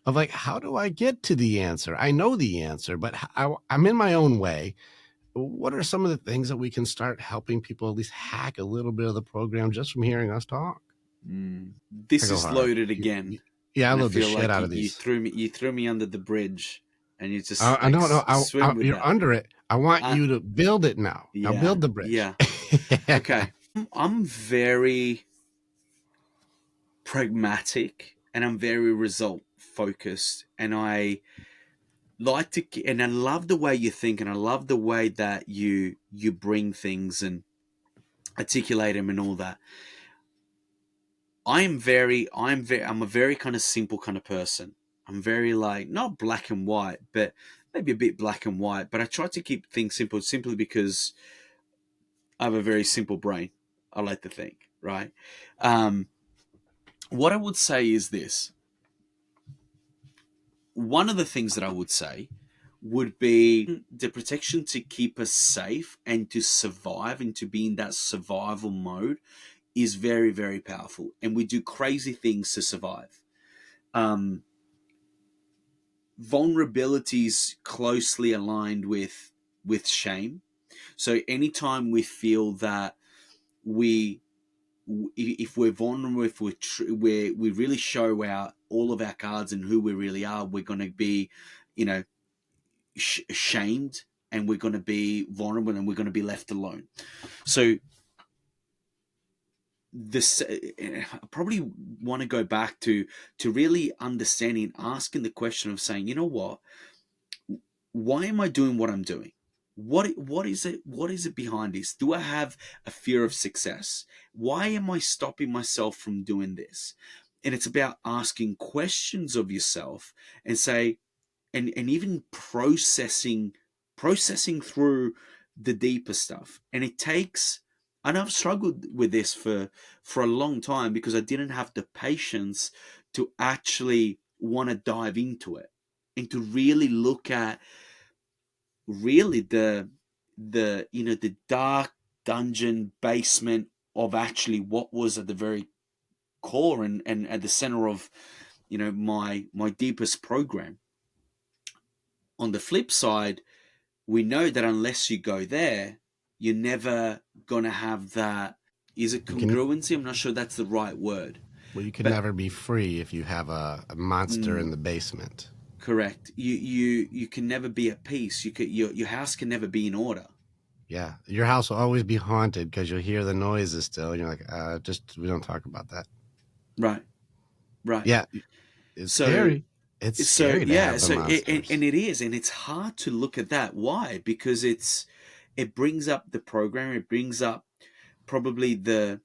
of like, how do I get to the answer? I know the answer, but I'm in my own way. What are some of the things that we can start helping people at least hack a little bit of the program just from hearing us talk? Mm. I This go is hard. loaded again, Yeah, I and I load the feel shit like out you, of you these. threw me you threw me under the bridge. and you just I like don't know. swim with You're that. under it. I want Uh, you to build it now. Now yeah, build the bridge. yeah. Okay. I'm very pragmatic and I'm very result focused, and I like to, and I love the way you think, and I love the way that you bring things and articulate them and all that. I'm a very kind of simple kind of person. I'm very like not black and white, but maybe a bit black and white. But I try to keep things simple, simply because I have a very simple brain. I like to think, right? Um, what I would say is this: one of the things that I would say would be the protection to keep us safe and to survive and to be in that survival mode is very, very powerful. And we do crazy things to survive. Um, vulnerabilities closely aligned with shame. So anytime we feel that we, if we're vulnerable, if we really show out all of our cards and who we really are, we're going to be, you know, shamed, and we're going to be vulnerable, and we're going to be left alone. So this, I probably want to go back to really understanding, asking the question of saying, you know what, why am I doing what I'm doing? What is it? What is it behind this? Do I have a fear of success? Why am I stopping myself from doing this? And it's about asking questions of yourself and say, and even processing through the deeper stuff. And it takes, and I've struggled with this for a long time, because I didn't have the patience to actually want to dive into it and to really look at really the dark dungeon basement of actually what was at the very core and at the center of my deepest program. On the flip side, we know that unless you go there, you're never gonna have that. Is it You can congruency? I'm not sure that's the right word, well, you can but never be free if you have a monster in mm, the basement. correct. You can never be at peace. Your house can never be in order. Yeah, your house will always be haunted because you'll hear the noises still. And you're like, just we don't talk about that. Right, right. Yeah, it's So scary. It's so scary to yeah. have the So monsters. and it is, and it's hard to look at that. Why? Because it brings up the program. It brings up probably the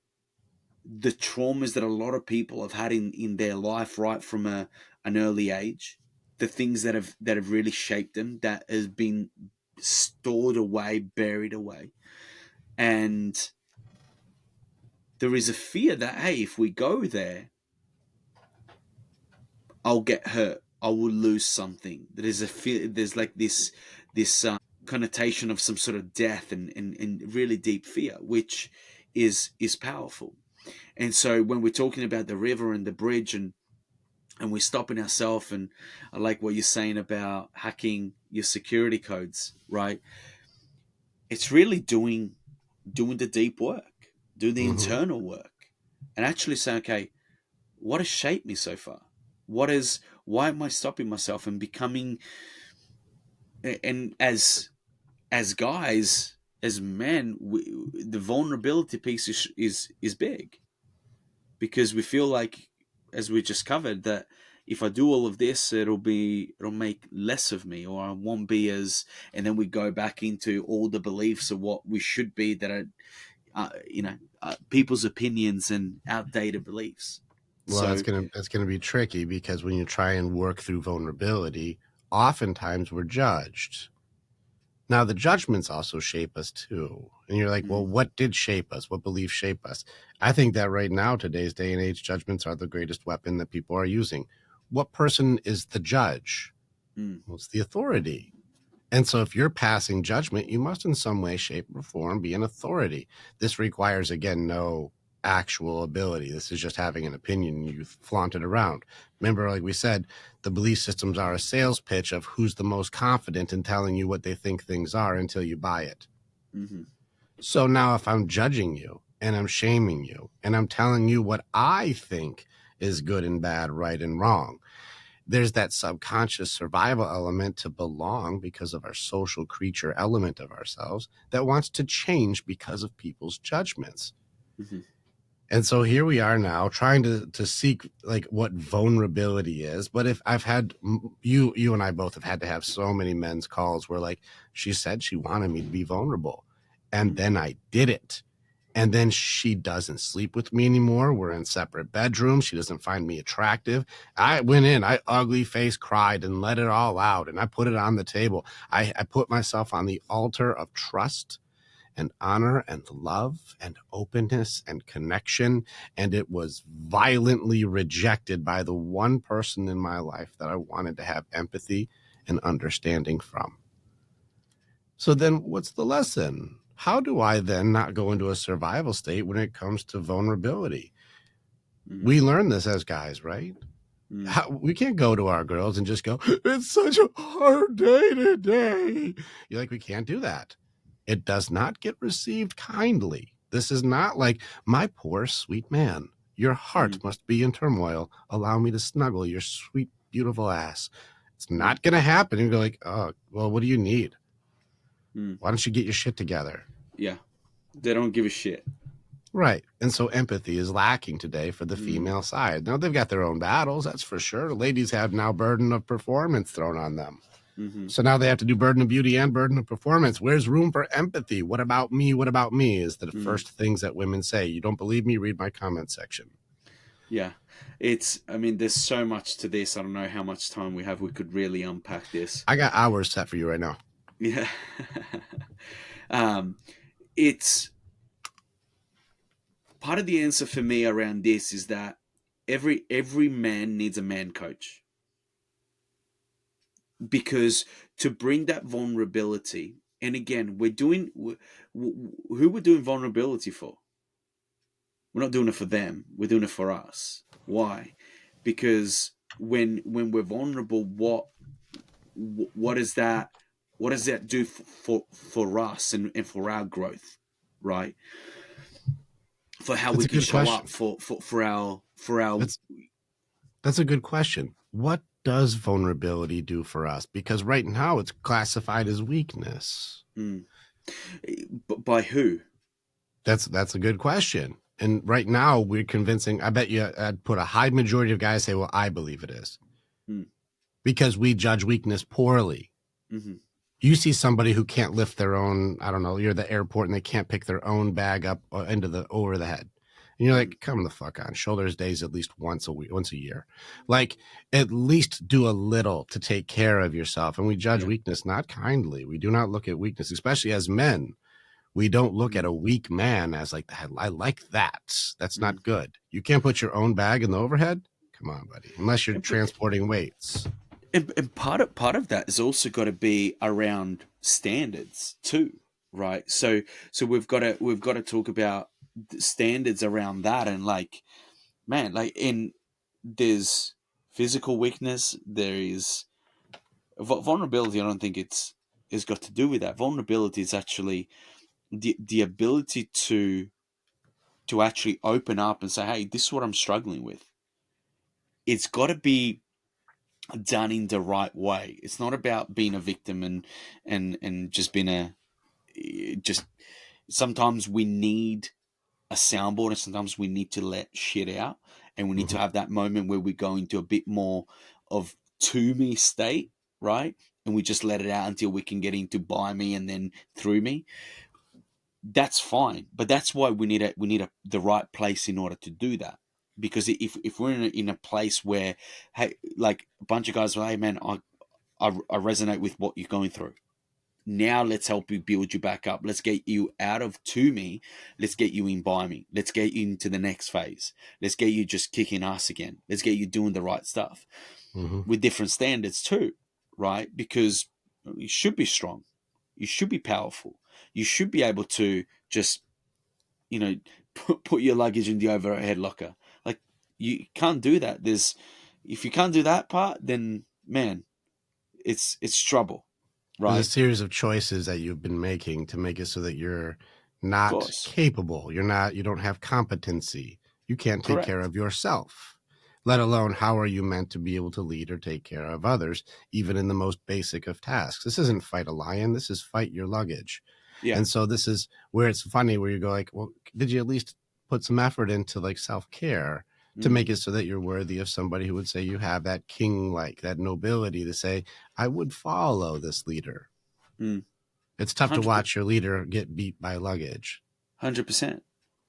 traumas that a lot of people have had in their life right from an early age, the things that have really shaped them, that has been stored away, buried away. And there is a fear that, hey, if we go there, I'll get hurt, I will lose something. There's a fear, there's like this connotation of some sort of death, and really deep fear, which is powerful. And so when we're talking about the river and the bridge, and we're stopping ourselves, and I like what you're saying about hacking your security codes, right? It's really doing the deep work, doing the Hmm. internal work, and actually saying, okay, what has shaped me so far? Why am I stopping myself and becoming, and as guys, as men, the vulnerability piece is big, because we feel like, as we just covered, that if I do all of this, it'll make less of me, or I won't be as. And then we go back into all the beliefs of what we should be, that are, people's opinions and outdated beliefs. Well, So, that's gonna be tricky because when you try and work through vulnerability, oftentimes we're judged. Now, the judgments also shape us too. And you're like, well, mm, what did shape us? What beliefs shape us? I think that right now, today's day and age, judgments are the greatest weapon that people are using. What person is the judge? mm, Well, it's the authority. And so, if you're passing judgment, you must, in some way, shape, or form, be an authority. This requires, again, no actual ability. This is just having an opinion. You flaunt it around. Remember, like we said, the belief systems are a sales pitch of who's the most confident in telling you what they think things are until you buy it. mm-hmm, So now, if I'm judging you and I'm shaming you and I'm telling you what I think is good and bad, right and wrong, there's that subconscious survival element to belong because of our social creature element of ourselves that wants to change because of people's judgments. Mm-hmm. And so here we are now trying to seek like what vulnerability is. But if I've had you and I both have had to have so many men's calls where like she said she wanted me to be vulnerable, and then I did it. And then she doesn't sleep with me anymore. We're in separate bedrooms. She doesn't find me attractive. I went in, I ugly face cried and let it all out. And I put it on the table. I put myself on the altar of trust and honor and love and openness and connection. And it was violently rejected by the one person in my life that I wanted to have empathy and understanding from. So then what's the lesson? How do I then not go into a survival state when it comes to vulnerability? We learn this as guys, right? We can't go to our girls and just go, it's such a hard day today. You're like, we can't do that. It does not get received kindly. This is not like, my poor sweet man, your heart must be in turmoil. Allow me to snuggle your sweet, beautiful ass. It's not going to happen. And you're like, oh, well, what do you need? Why don't you get your shit together? Yeah. They don't give a shit. Right. And so empathy is lacking today for the female side. Now, they've got their own battles, that's for sure. Ladies have now burden of performance thrown on them. So now they have to do burden of beauty and burden of performance. Where's room for empathy? What about me? What about me? Is the first things that women say. You don't believe me? Read my comment section. Yeah. There's so much to this. I don't know how much time we have. We could really unpack this. I got hours set for you right now. Yeah. It's part of the answer for me around this is that every man needs a man coach. Because to bring that vulnerability, and again, who we're doing vulnerability for? We're not doing it for them. We're doing it for us. Why? Because when we're vulnerable, what does that do for us and for our growth, right? For how we can show up for our That's a good question. What does vulnerability do for us? Because right now it's classified as weakness. But by who? That's a good question. And right now we're convincing, I bet you I'd put a high majority of guys say, well, I believe it is. Because we judge weakness poorly. You see somebody who can't lift their own, I don't know, you're at the airport and they can't pick their own bag up over the head. And you're like, come the fuck on. Shoulders days at least once a year. Like, at least do a little to take care of yourself. And we judge weakness not kindly. We do not look at weakness, especially as men. We don't look at a weak man as like, I like that. That's not good. You can't put your own bag in the overhead? Come on, buddy. Unless you're transporting weights. And part of that has also got to be around standards too, right? So we've got to talk about standards around that, and like, man, like there's physical weakness, there is vulnerability. I don't think it's got to do with that. Vulnerability is actually the ability to actually open up and say, hey, this is what I'm struggling with. It's got to be done in the right way. It's not about being a victim and just being just sometimes we need a soundboard, and sometimes we need to let shit out, and we need to have that moment where we go into a bit more of to me state, right? And we just let it out until we can get into by me and then through me. That's fine, but that's why we need the right place in order to do that. Because if we're in a place where, hey, like a bunch of guys are, hey man, I resonate with what you're going through. Now let's help you build you back up. Let's get you out of to me. Let's get you in by me. Let's get you into the next phase. Let's get you just kicking ass again. Let's get you doing the right stuff with different standards too, right? Because you should be strong. You should be powerful. You should be able to just, put your luggage in the overhead locker. Like, you can't do that. If you can't do that part, then man, it's trouble, There's a right? series of choices that you've been making to make it so that you're Of not course. capable. You don't have competency. You can't take care Correct. of yourself. let alone how are you meant to be able to lead or take care of others, even in the most basic of tasks. This isn't fight a lion, this is fight your luggage. Yeah. And so this is where it's funny, where you go like, well, did you at least put some effort into like self-care to make Mm, it so that you're worthy of somebody who would say you have that king, like that nobility to say, I would follow this leader. mm. It's tough to 100%. watch your leader get beat by luggage. 100%.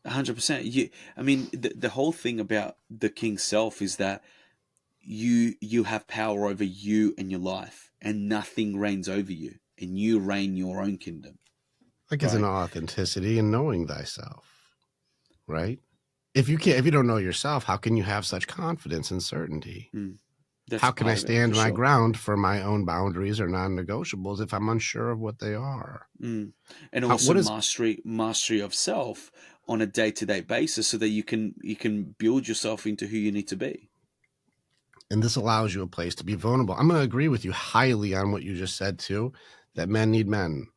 100%. I mean, the whole thing about the king self is that you have power over you and your life, and nothing reigns over you, and you reign your own kingdom, Like it's an right? authenticity in knowing thyself, right? If you don't know yourself, how can you have such confidence and certainty? Mm. That's How a can I part of it, for stand my sure. ground for my own boundaries or non-negotiables if I'm unsure of what they are? Mm. And How also what is mastery of self on a day-to-day basis, so that you can build yourself into who you need to be. and this allows you a place to be vulnerable. I'm going to agree with you highly on what you just said too, that men need men.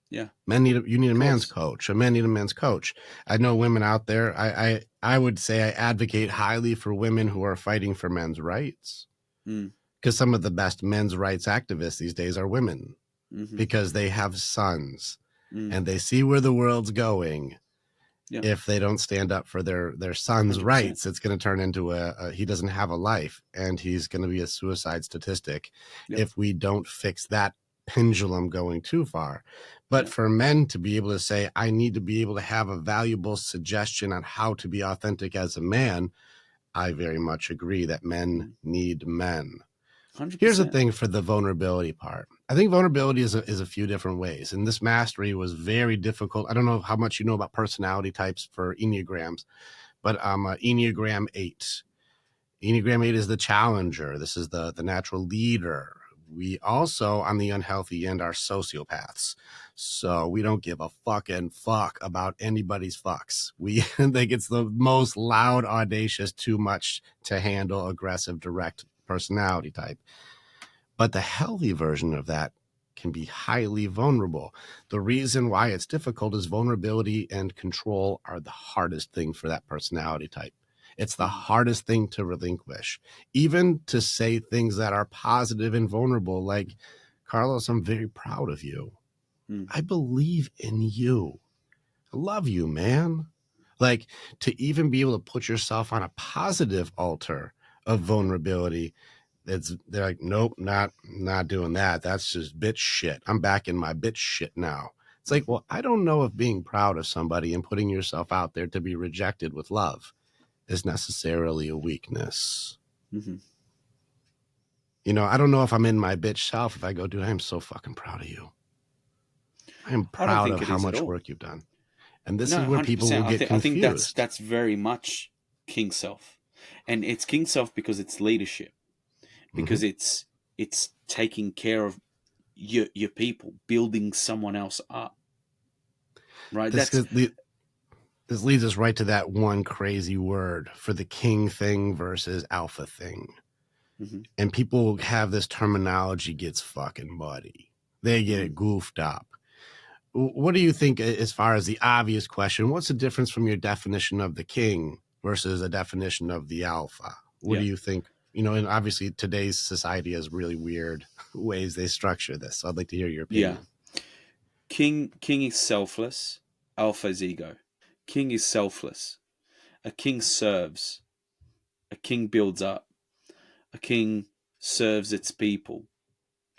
Yeah, You need a of man's course. coach. A man need a man's coach. I know women out there. I would say I advocate highly for women who are fighting for men's rights, Mm. because some of the best men's rights activists these days are women, Hmm. because they have sons Mm. and they see where the world's going. Yeah, If they don't stand up for their son's 100%. rights, it's going to turn into he doesn't have a life and he's going to be a suicide statistic Yep. if we don't fix that pendulum going too far. But Yep. for men to be able to say, I need to be able to have a valuable suggestion on how to be authentic as a man, I very much agree that men Mm. need men. Here's the 100%. thing for the vulnerability part. I think vulnerability is a few different ways. And this mastery was very difficult. I don't know how much you know about personality types for Enneagrams, but I'm Enneagram 8. Enneagram 8 is the challenger. This is the natural leader. We also, on the unhealthy end, are sociopaths. So we don't give a fucking fuck about anybody's fucks. We think it's the most loud, audacious, too much to handle, aggressive, direct personality type. But the healthy version of that can be highly vulnerable. The reason why it's difficult is vulnerability and control are the hardest thing for that personality type. It's the Hmm. hardest thing to relinquish, even to say things that are positive and vulnerable, like, Carlos, I'm very proud of you. Mm. I believe in you. I love you, man. Like, to even be able to put yourself on a positive altar of vulnerability, they're like, nope, not doing that. That's just bitch shit. I'm back in my bitch shit now. It's like, Hmm. well, I don't know if being proud of somebody and putting yourself out there to be rejected with love is necessarily a weakness. Hmm. I don't know if I'm in my bitch self if I go, dude, I am so fucking proud of you. I am I don't proud think of it how is at much all. work you've done. And this No, is where people will 100%. get I think that's confused. that's very much king self, and it's king self because it's leadership, Mm-hmm. because it's taking care of your people, building someone else up, right? This That's this leads us right to that one crazy word for the king thing versus alpha thing. hmm And people have this terminology gets fucking muddy. They get it mm. goofed up. What do you think, as far as the obvious question? What's the difference from your definition of the king versus a definition of the alpha? What do Yeah, you think? And obviously today's society has really weird ways they structure this. So I'd like to hear your yeah. opinion. King is selfless. Alpha is ego. King is selfless. A king serves. A king builds up. A king serves its people.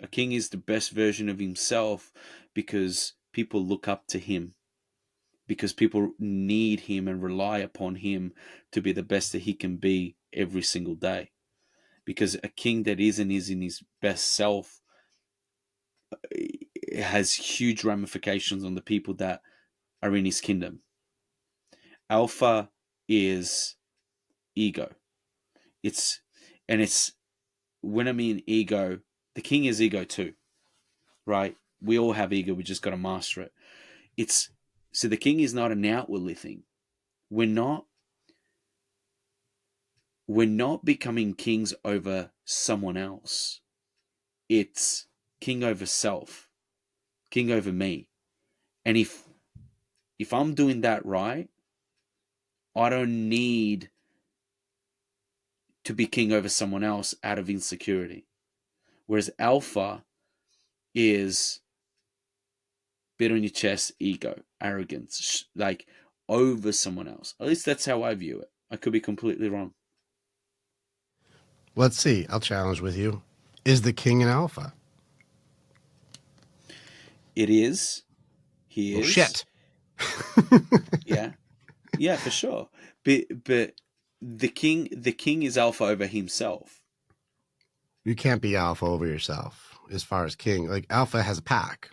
A king is the best version of himself because people look up to him, because people need him and rely upon him to be the best that he can be every single day. Because a king that is in his best self has huge ramifications on the people that are in his kingdom. Alpha is ego. It's and it's when I mean ego, the king is ego too, right? We all have ego, we just got to master it. It's so the king is not an outwardly thing. We're not we're not becoming kings over someone else. It's king over self, king over me. And if I'm doing that right, I don't need to be king over someone else out of insecurity. Whereas alpha is bit on your chest, ego, arrogance, like over someone else. At least that's how I view it. I could be completely wrong. Let's see. I'll challenge with you. Is the king an alpha? It is. He Well, is. shit. Yeah. Yeah, for sure. But the king is alpha over himself. You can't be alpha over yourself as far as king. Like alpha has a pack.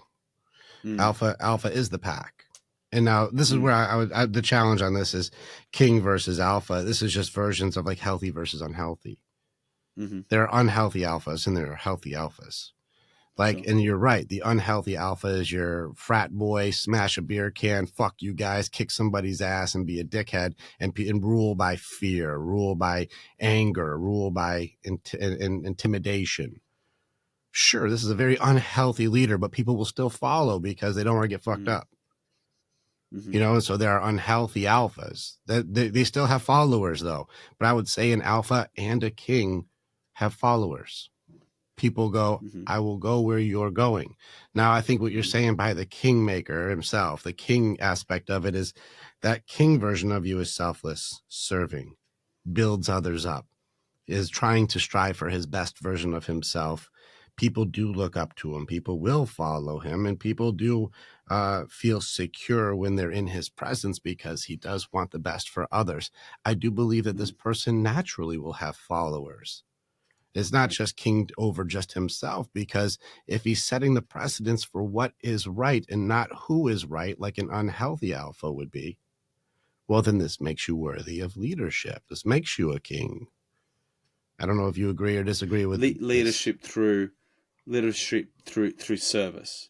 Mm, Alpha is the pack. And now this is mm, where the challenge on this is king versus alpha. This is just versions of like healthy versus unhealthy. mm-hmm. There are unhealthy alphas and there are healthy alphas. Like, Sure. and you're right. The unhealthy alpha is your frat boy, smash a beer can, fuck you guys, kick somebody's ass and be a dickhead and rule by fear, rule by anger, rule by intimidation. Sure, this is a very unhealthy leader, but people will still follow because they don't want to get fucked Mm, up. mm-hmm. You know, and so there are unhealthy alphas. They still have followers though. But I would say an alpha and a king have followers. People go, Mm-hmm. I will go where you're going. Now, I think what you're Mm, saying by the kingmaker himself, the king aspect of it is that king version of you is selfless, serving, builds others up, is trying to strive for his best version of himself. People do look up to him. People will follow him, and people do feel secure when they're in his presence because he does want the best for others. I do believe that this mm, person naturally will have followers. It's not right. just king over just himself, because if he's setting the precedence for what is right and not who is right, like an unhealthy alpha would be, well, then this makes you worthy of leadership. This makes you a king. I don't know if you agree or disagree with this. Leadership through leadership through service.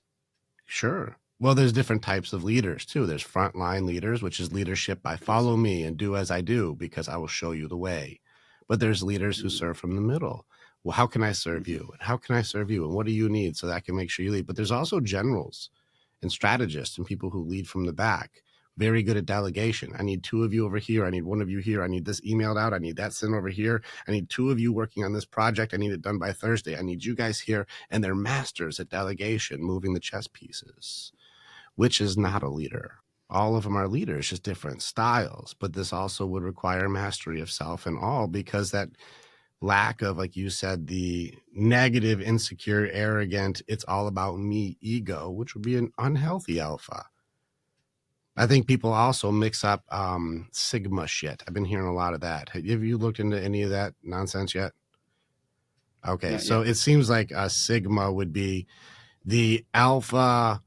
Sure. Well, there's different types of leaders too. There's frontline leaders, which is leadership by Yes. follow me and do as I do because I will show you the way. But there's leaders who Mm, serve from the middle. Well, how can I serve mm-hmm. you? And how can I serve you? And what do you need so that I can make sure you lead? But there's also generals and strategists and people who lead from the back. Very good at delegation. I need two of you over here. I need one of you here. I need this emailed out. I need that sent over here. I need two of you working on this project. I need it done by Thursday. I need you guys here. And they're masters at delegation, moving the chess pieces, which is not Mm-hmm. a leader. All of them are leaders, just different styles. But this also would require mastery of self and all, because that lack of, like you said, the negative, insecure, arrogant, it's all about me ego, which would be an unhealthy alpha. I think people also mix up Sigma shit. I've been hearing a lot of that. Have you looked into any of that nonsense yet? Okay, Not so yet. it seems like a Sigma would be the alpha,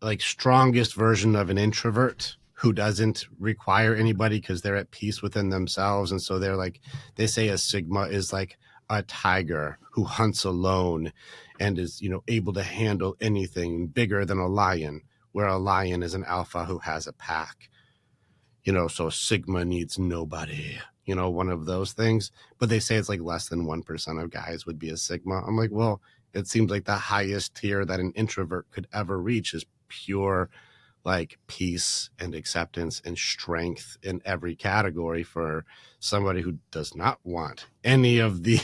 like strongest version of an introvert who doesn't require anybody because they're at peace within themselves. And so they're like, they say a Sigma is like a tiger who hunts alone and is, you know, able to handle anything bigger than a lion, where a lion is an alpha who has a pack. You know, so Sigma needs nobody, you know, one of those things. But they say it's like less than 1% of guys would be a Sigma. I'm like, well, it seems like the highest tier that an introvert could ever reach is pure like peace and acceptance and strength in every category for somebody who does not want any of the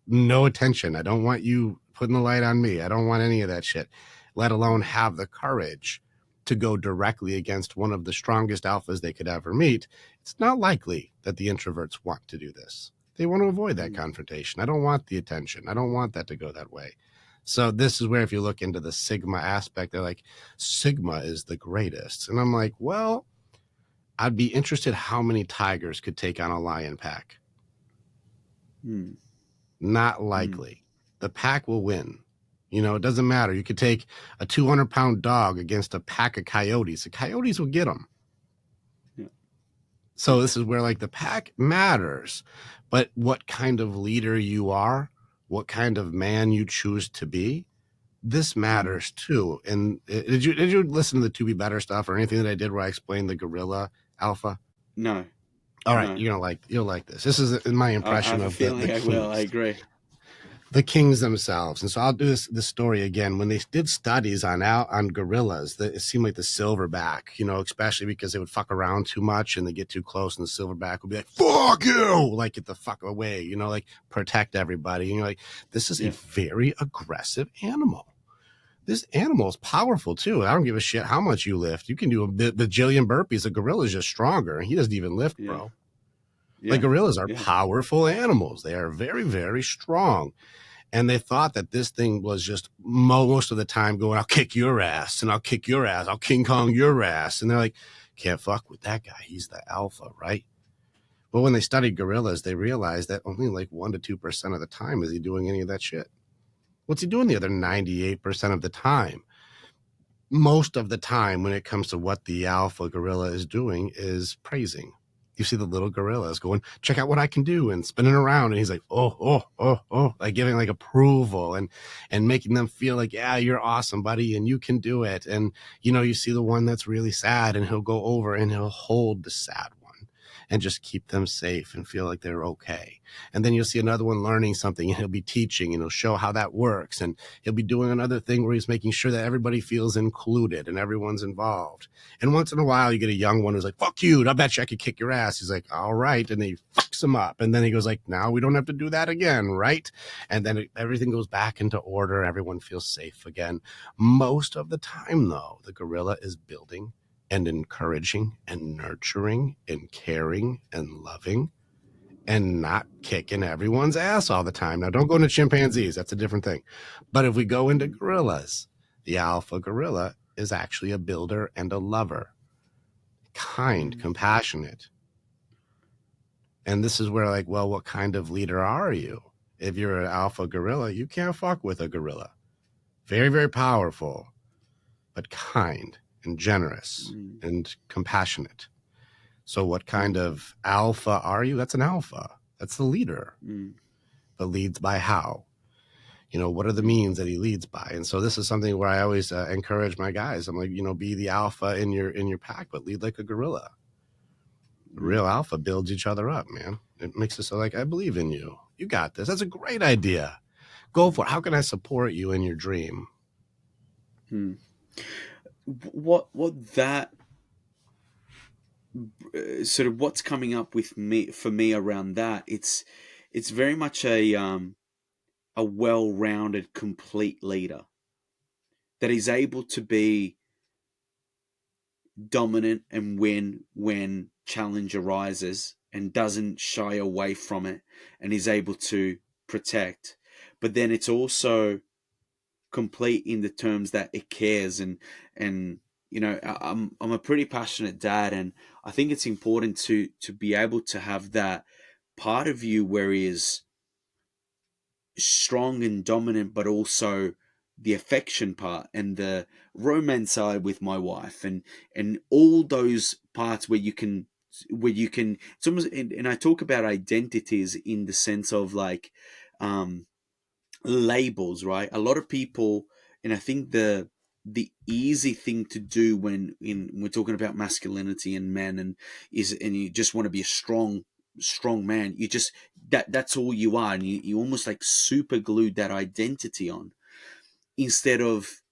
no attention. I don't want you putting the light on me. I don't want any of that shit, let alone have the courage to go directly against one of the strongest alphas they could ever meet. It's not likely that the introverts want to do this. They want to avoid that Mm, confrontation. I don't want the attention. I don't want that to go that way. So this is where, if you look into the Sigma aspect, they're like, Sigma is the greatest. And I'm like, well, I'd be interested how many tigers could take on a lion pack. mm, Not mm. likely. The pack will win. You know, it doesn't matter. You could take a 200-pound dog against a pack of coyotes. The coyotes will get them. Yeah. So this is where like the pack matters, but what kind of leader you are, what kind of man you choose to be, this Mm. matters too. And did you listen to the To Be Better stuff or anything that I did where I explained the gorilla alpha? No. All right, No. you'll like this. This is my I impression have a of the feeling I will. I kings. agree. the kings themselves. And so I'll do this story again. When they did studies on gorillas, it seemed like the silverback, especially because they would fuck around too much and they get too close, and the silverback would be like, "Fuck you!" Like, get the fuck away, like protect everybody. And you're like, this is a Yeah. very aggressive animal. This animal is powerful too. I don't give a shit how much you lift. You can do a bajillion burpees. A gorilla is just stronger, and he doesn't even lift, Yeah. bro. Like, Yeah. gorillas are Yeah. powerful animals. They are very, very strong. And they thought that this thing was just most of the time going, "I'll kick your ass, and I'll kick your ass. I'll King Kong your ass." And they're like, can't fuck with that guy. He's the alpha, right? But when they studied gorillas, they realized that only like 1% to 2% of the time is he doing any of that shit. What's he doing the other 98% of the time? Most of the time, when it comes to what the alpha gorilla is doing, is praising. You see the little gorillas going, "Check out what I can do," and spinning around, and he's like, "Oh, oh, oh, oh," like giving like approval and making them feel like, "Yeah, you're awesome, buddy, and you can do it." And you see the one that's really sad, and he'll go over and he'll hold the sad one and just keep them safe and feel like they're okay. And then you'll see another one learning something, and he'll be teaching, and he'll show how that works, and he'll be doing another thing where he's making sure that everybody feels included and everyone's involved. And once in a while, you get a young one who's like, "Fuck you, I bet you I could kick your ass." He's like, "All right." And he fucks him up. And then he goes like, "Now we don't have to do that again, right?" And then everything goes back into order. Everyone feels safe again. Most of the time, though, the gorilla is building and encouraging and nurturing and caring and loving and not kicking everyone's ass all the time. Now, don't go into chimpanzees. That's a different thing. But if we go into gorillas, the alpha gorilla is actually a builder and a lover, kind, Mm. compassionate. And this is where, like, well, what kind of leader are you? If you're an alpha gorilla, you can't fuck with a gorilla. Very, very powerful, but kind and generous Mm. and compassionate. So what kind Mm. of alpha are you? That's an alpha. That's the leader. Mm. But leads by how? What are the Mm. means that he leads by? And so this is something where I always encourage my guys. I'm like, be the alpha in your pack, but lead like a gorilla. The Mm. real alpha builds each other up, man. It makes it so like, I believe in you. You got this. That's a great idea. Go for it. How can I support you in your dream? Mm. What that sort of what's coming up with me for me around that, it's very much a well-rounded complete leader that is able to be dominant and win when challenge arises and doesn't shy away from it and is able to protect, but then it's also complete in the terms that it cares. And I'm a pretty passionate dad, and I think it's important to be able to have that part of you where he is strong and dominant, but also the affection part and the romance side with my wife, and all those parts where you can it's almost, and I talk about identities in the sense of like um labels, right? A lot of people, and I think the easy thing to do when we're talking about masculinity and men, and you just want to be a strong man, you just that's all you are, and you almost like super glued that identity on, instead of,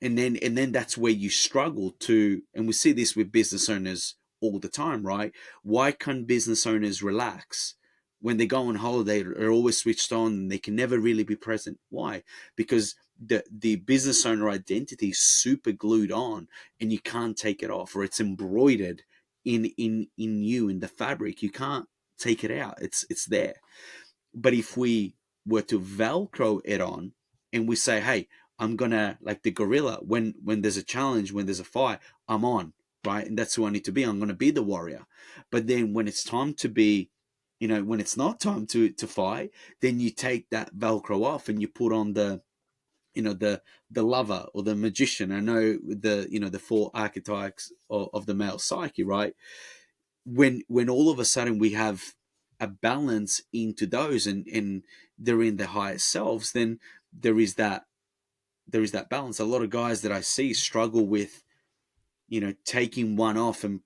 and then that's where you struggle to, and we see this with business owners all the time, right? Why can't business owners relax when they go on holiday? They're always switched on and they can never really be present. Why? Because the business owner identity is super glued on, and you can't take it off, or it's embroidered in you, in the fabric. You can't take it out. It's there. But if we were to Velcro it on, and we say, "Hey, I'm gonna, like the gorilla, when there's a challenge, when there's a fight, I'm on, right? And that's who I need to be. I'm gonna be the warrior." But then when it's time to be, when it's not time to fight, then you take that Velcro off and you put on the lover or the magician. I know the four archetypes of the male psyche, right? When all of a sudden we have a balance into those, and they're in their highest selves, then there is that there is that balance. A lot of guys that I see struggle with taking one off and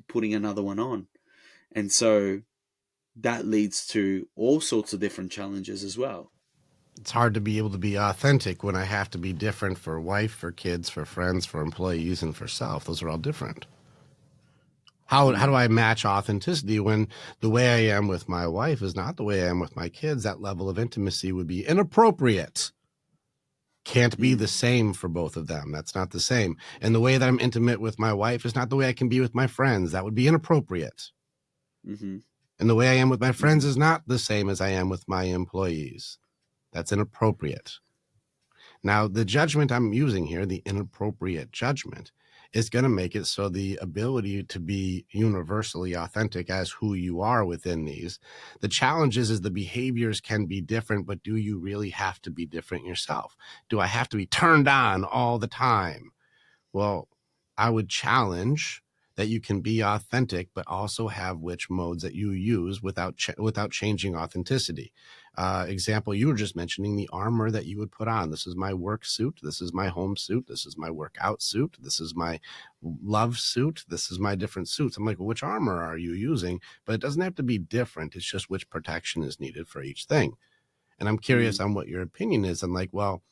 putting another one on, and so that leads to all sorts of different challenges as well. It's hard to be able to be authentic when I have to be different for wife, for kids, for friends, for employees, and for self. Those are all different. How do Mm, I match authenticity when the way I am with my wife is not the way I am with my kids? That level of intimacy would be inappropriate. Can't be mm, the same for both of them. That's not the same. And the way that I'm intimate with my wife is not the way I can be with my friends. That would be inappropriate. mm-hmm, And the way I am with my mm-hmm, friends is not the same as I am with my employees. That's inappropriate. Now, the judgment I'm using here, the inappropriate judgment, is going to make it so the ability to be universally authentic as who you are within these. The challenge is the behaviors can be different, but do you really have to be different yourself? Do I have to be turned on all the time? Well, I would challenge that you can be authentic, but also have which modes that you use without changing authenticity. Example, you were just mentioning the armor that you would put on. This is my work suit. This is my home suit. This is my workout suit. This is my love suit. This is my different suits. I'm like, well, which armor are you using? But it doesn't have to be different. It's just which protection is needed for each thing. And I'm curious mm, on what your opinion is. I'm like, well,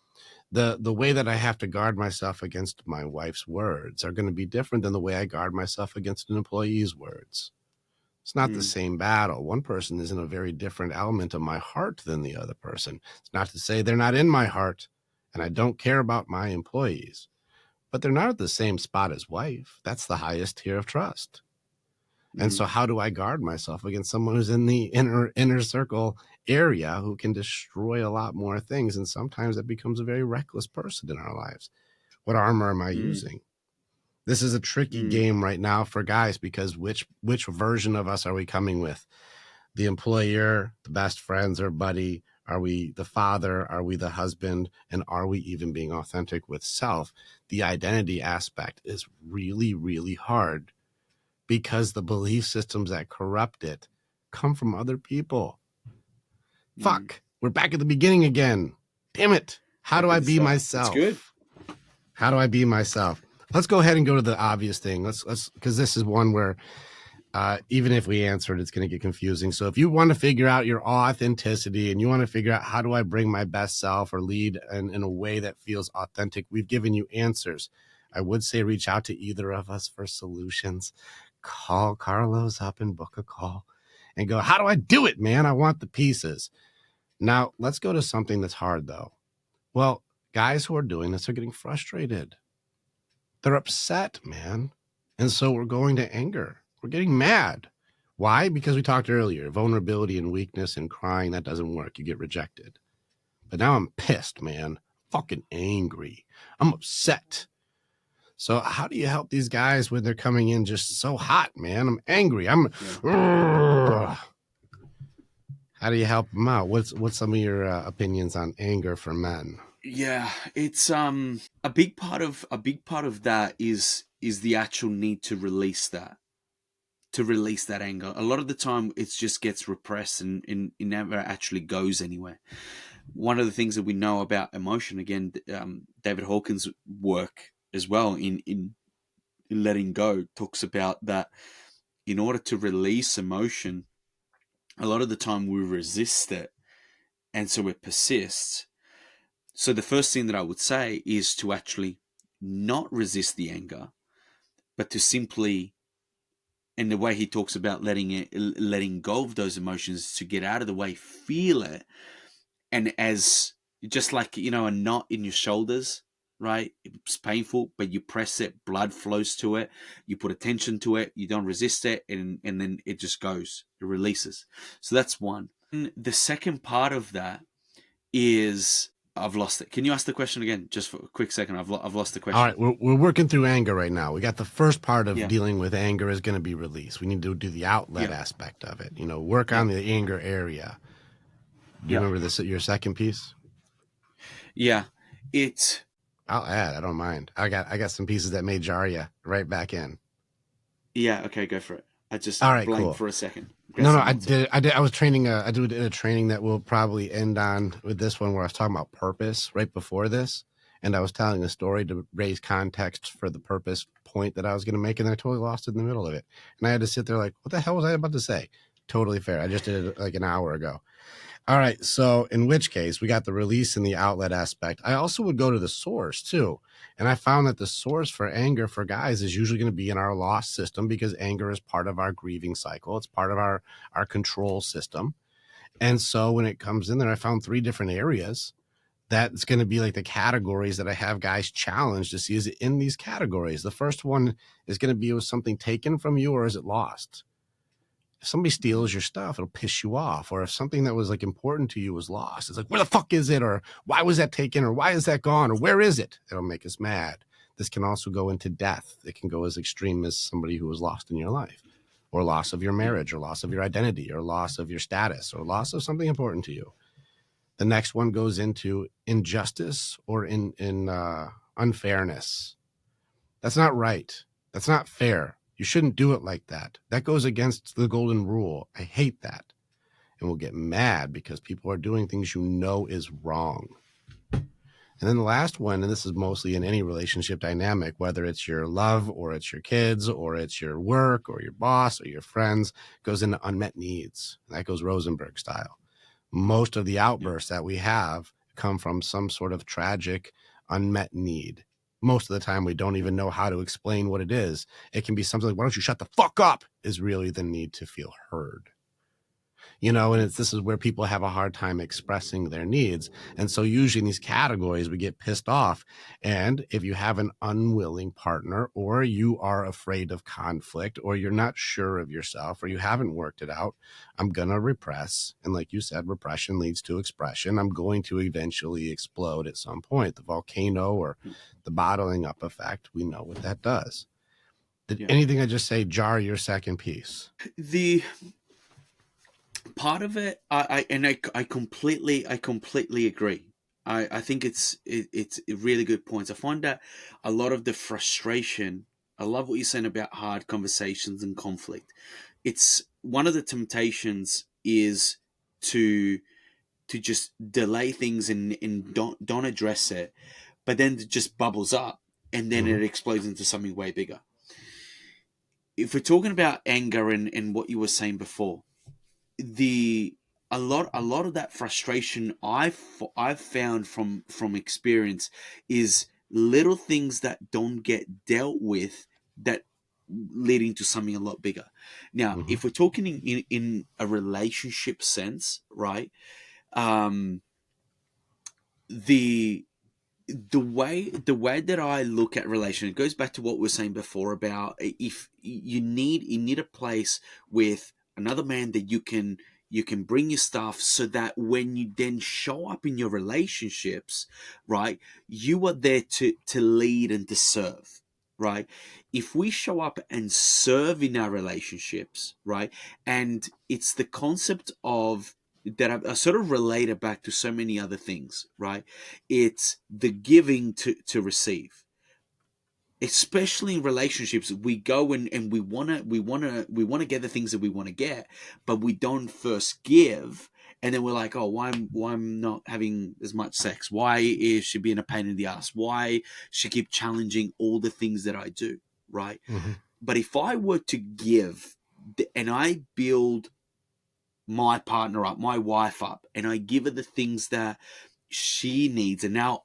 the way that I have to guard myself against my wife's words are going to be different than the way I guard myself against an employee's words. It's not the mm, same battle. One person is in a very different element of my heart than the other person. It's not to say they're not in my heart and I don't care about my employees, but they're not at the same spot as wife. That's the highest tier of trust. And mm, so how do I guard myself against someone who's in the inner circle area who can destroy a lot more things? And sometimes it becomes a very reckless person in our lives. What armor am I mm, using? This is a tricky mm, game right now for guys because which version of us are we coming with? The employer, the best friends or buddy? Are we the father? Are we the husband? And are we even being authentic with self? The identity aspect is really, really hard because the belief systems that corrupt it come from other people. mm. Fuck, we're back at the beginning again. Damn it. How do Back I at the be start. It's good. myself? How do I be myself? Let's go ahead and go to the obvious thing. Let's because this is one where even if we answer it, it's going to get confusing. So if you want to figure out your authenticity and you want to figure out how do I bring my best self or lead in a way that feels authentic, we've given you answers. I would say reach out to either of us for solutions. Call Carlos up and book a call and go, how do I do it, man? I want the pieces. Now, let's go to something that's hard, though. Well, guys who are doing this are getting frustrated. They're upset, man. And so we're going to anger. We're getting mad. Why? Because we talked earlier, vulnerability and weakness and crying, that doesn't work. You get rejected. But now I'm pissed, man. Fucking angry. I'm upset. So how do you help these guys when they're coming in just so hot, man? I'm angry. Yeah. How do you help them out? What's some of your opinions on anger for men? Yeah, it's a big part of that is the actual need to release that anger. A lot of the time it just gets repressed and it never actually goes anywhere. One of the things that we know about emotion, again, David Hawkins' work as well in letting go, talks about that in order to release emotion, a lot of the time we resist it, and so it persists. So the first thing that I would say is to actually not resist the anger, but to simply, and the way he talks about letting go of those emotions, to get out of the way, feel it, and as just like a knot in your shoulders, right? It's painful, but you press it, blood flows to it, you put attention to it, you don't resist it, and then it just goes, it releases. So that's one. And the second part of that is, I've lost it. Can you ask the question again, just for a quick second? I've lost the All question. right, we're working through anger right now. We got the first part of Yeah, dealing with anger is going to be release. We need to do the outlet yeah, aspect of it. Work yeah, on the anger area. Do you yeah, remember this? Your second piece? yeah. It I'll add. I don't mind. I got some pieces that may jar you right back in. Yeah, okay, go for it. I All just right, blanked cool. for a second. Get No, some I notes up. did. I was training. I did a training that will probably end on with this one where I was talking about purpose right before this, and I was telling a story to raise context for the purpose point that I was going to make, and then I totally lost it in the middle of it, and I had to sit there like, what the hell was I about to say? Totally fair. I just did it like an hour ago. All right. So, in which case, we got the release and the outlet aspect. I also would go to the source too. And I found that the source for anger for guys is usually going to be in our loss system, because anger is part of our grieving cycle. It's part of our control system. And so when it comes in there, I found 3 different areas that's going to be like the categories that I have guys challenge to see, is it in these categories? The first one is going to be, was something taken from you or is it lost? If somebody steals your stuff, it'll piss you off. Or if something that was like important to you was lost, it's like, where the fuck is it? Or why was that taken? Or why is that gone? Or where is it? It'll make us mad. This can also go into death. It can go as extreme as somebody who was lost in your life, or loss of your Yeah. marriage, or loss of your identity, or loss of your status, or loss of something important to you. The next one goes into injustice or in unfairness. That's not right. That's not fair. You shouldn't do it like that. That goes against the golden rule. I hate that. And we'll get mad because people are doing things you know is wrong. And then the last one, and this is mostly in any relationship dynamic, whether it's your love or it's your kids or it's your work or your boss or your friends, goes into unmet needs. And that goes Rosenberg style. Most of the outbursts that we have come from some sort of tragic unmet need. Most of the time, we don't even know how to explain what it is. It can be something like, why don't you shut the fuck up, is really the need to feel heard. And this is where people have a hard time expressing their needs. And so usually in these categories, we get pissed off. And if you have an unwilling partner, or you are afraid of conflict, or you're not sure of yourself, or you haven't worked it out, I'm going to repress. And like you said, repression leads to expression. I'm going to eventually explode at some point. The volcano or the bottling up effect, we know what that does. Did anything I just say jar your second piece? The part of it, I completely agree. I think it's really good points. I find that a lot of the frustration. I love what you're saying about hard conversations and conflict. It's one of the temptations is to just delay things and don't address it, but then it just bubbles up and then it explodes into something way bigger. If we're talking about anger and what you were saying before, a lot of that frustration I've found from experience is little things that don't get dealt with that leading to something a lot bigger. Now, if we're talking in a relationship sense, right? The way that I look at relation, it goes back to what we were saying before about if you need a place with another man that you can bring your stuff, so that when you then show up in your relationships, right, you are there to lead and to serve, right? If we show up and serve in our relationships, right, and it's the concept of that I sort of relate it back to so many other things, right? It's the giving to receive. Especially in relationships, we go and we wanna get the things that we want to get, but we don't first give, and then we're like, oh, why I'm not having as much sex? Why is she being a pain in the ass? Why she keep challenging all the things that I do, right? But if I were to give and I build my partner up, my wife up, and I give her the things that she needs, and now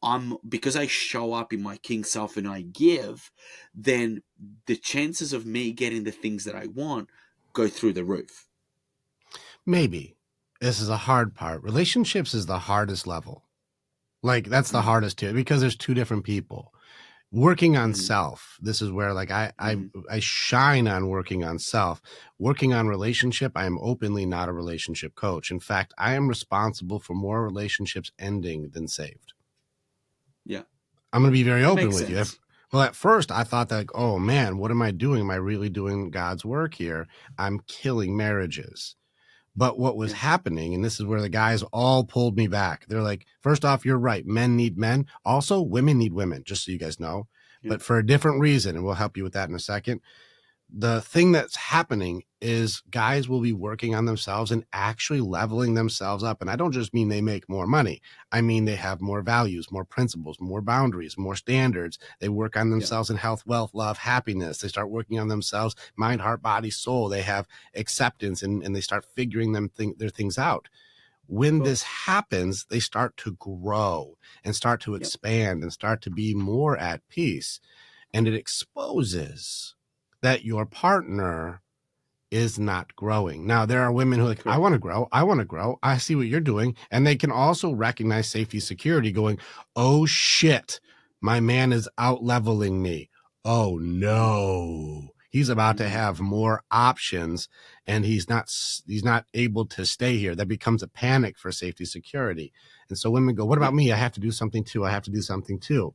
because I show up in my king self and I give, then the chances of me getting the things that I want go through the roof. Maybe. This is a hard part. Relationships is the hardest level. Like, that's the hardest too, because there's 2 different people. Working on self. This is where like I shine on working on self. Working on relationship, I am openly not a relationship coach. In fact, I am responsible for more relationships ending than saved. Yeah. I'm going to be very That open makes with sense. you. Well, at first I thought that, like, oh man, what am I doing? Am I really doing God's work here? I'm killing marriages. But what was happening, and this is where the guys all pulled me back. They're like, first off, you're right. Men need men. Also, women need women, just so you guys know. Yeah. But for a different reason, and we'll help you with that in a second. the thing that's happening is guys will be working on themselves and actually leveling themselves up. And I don't just mean they make more money. I mean they have more values, more principles, more boundaries, more standards. They work on Yeah, themselves in health, wealth, love, happiness. They start working on themselves, mind, heart, body, soul. They have acceptance, and they start figuring their things out. of When this course. happens, they start to grow and start to Yep. expand and start to be more at peace. And it exposes that your partner is not growing. Now, there are women who are like, I Correct. want to grow. I want to grow. I see what you're doing. And they can also recognize safety, security, going, oh shit, my man is out leveling me. Oh Mm-hmm. no. He's about to Mm-hmm. have more options and he's not able to stay here. That becomes a panic for safety, security. And so women go, what about Yep. me? I have to do something too. I have to do something too.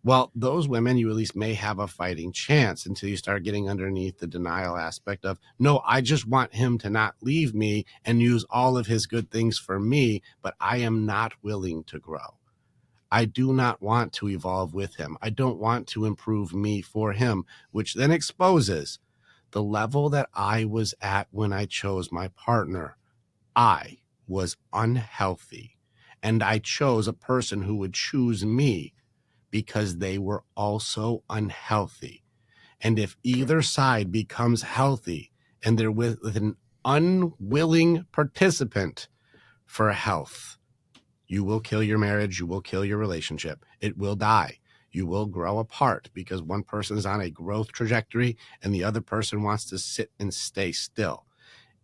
Well, those women, you at least may have a fighting chance until you start getting underneath the denial aspect of, no, I just want him to not leave me and use all of his good things for me, but I am not willing to grow. I do not want to evolve with him. I don't want to improve me for him, which then exposes the level that I was at when I chose my partner. I was unhealthy, and I chose a person who would choose me because they were also unhealthy. And if either Correct. side becomes healthy and they're with an unwilling participant for health, you will kill your marriage, you will kill your relationship. It will die. You will grow apart because one person is on a growth trajectory and the other person wants to sit and stay still.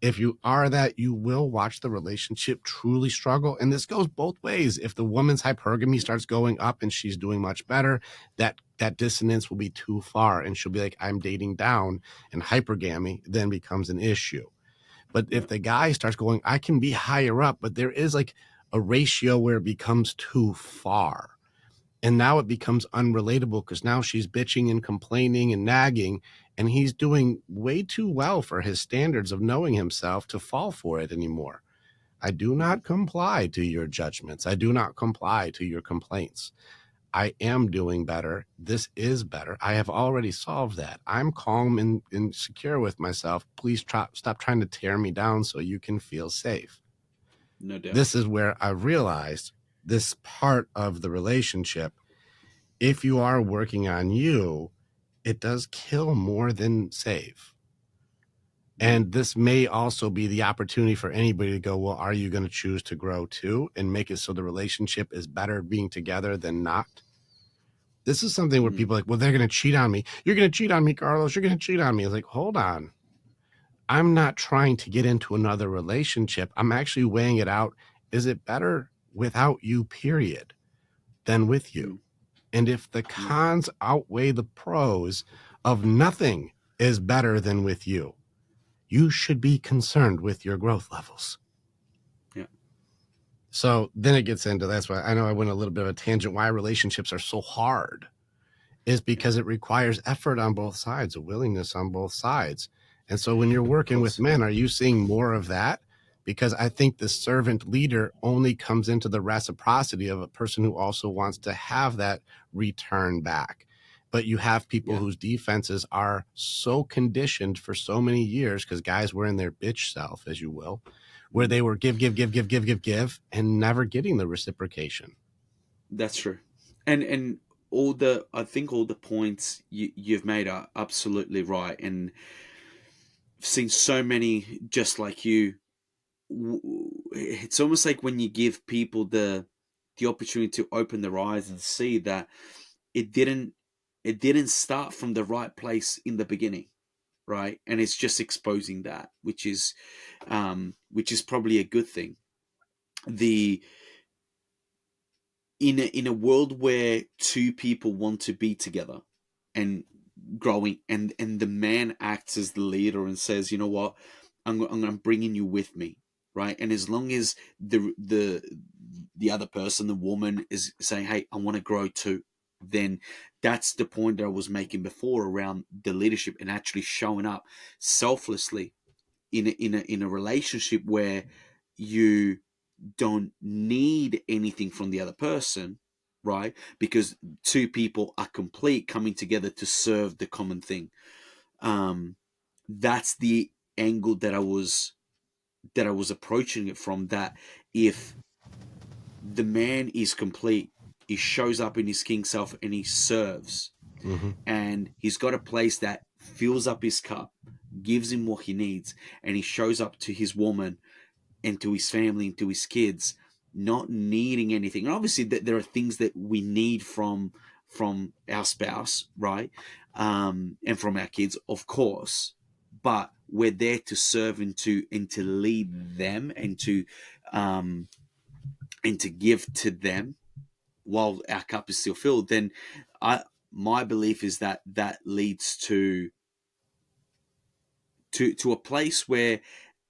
If you are that, you will watch the relationship truly struggle. And this goes both ways. If the woman's hypergamy starts going up and she's doing much better, that dissonance will be too far. And she'll be like, I'm dating down, and hypergamy then becomes an issue. But if Yep. the guy starts going, I can be higher up, but there is like a ratio where it becomes too far. And now it becomes unrelatable because now she's bitching and complaining and nagging, and he's doing way too well for his standards of knowing himself to fall for it anymore. I do Mm-hmm. not comply to your judgments. I do not comply to your complaints. I am doing better. This is better. I have already solved that. I'm calm and secure with myself. Please stop trying to tear me down so you can feel safe. No doubt. This is where I realized this part of the relationship, if you are working on you, it does kill more than save. Mm-hmm. And this may also be the opportunity for anybody to go, well, are you going to choose to grow too and make it so the relationship is better being together than not? This is something where Mm-hmm. people are like, well, they're going to cheat on me. You're going to cheat on me, Carlos. You're going to cheat on me. It's like, hold on. I'm not trying to get into another relationship. I'm actually weighing it out. Is it better without you, period, than with you? And if the Mm-hmm. cons outweigh the pros of nothing is better than with you should be concerned with your growth levels. Yeah. So then it gets into, that's why I know I went a little bit of a tangent, why relationships are so hard is Yeah. because it requires effort on both sides, a willingness on both sides. And so when you're Of working with course. men, are you seeing more of that? Because I think the servant leader only comes into the reciprocity of a person who also wants to have that return back. But you have people Yeah. whose defenses are so conditioned for so many years because guys were in their bitch self, as you will, where Mm-hmm. they were give, and never getting the reciprocation. That's true. And all the I think all the points you've made are absolutely right. And I've seen so many just like you. It's almost like when you give people the opportunity to open their eyes and see that it didn't it didn't start from the right place in the beginning, right? And it's just exposing that, which is probably a good thing. The in a world where two people want to be together and growing, and the man acts as the leader and says, you know what, I'm bringing you with me, right? And as long as the other person, the woman, is saying, hey, I want to grow too, then that's the point that I was making before around the leadership and actually showing up selflessly in a relationship where you don't need anything from the other person, right? Because two people are complete, coming together to serve the common thing. um, that's the angle that I was approaching it from. That if the man is complete, he shows up in his king self and he serves, Hmm. and he's got a place that fills up his cup, gives him what he needs, and he shows up to his woman and to his family and to his kids, not needing anything. And obviously, there are things that we need from our spouse, right, and from our kids, of course. But we're there to serve and to lead them um, and to give to them while our cup is still filled. Then, I my belief is that that leads to a place where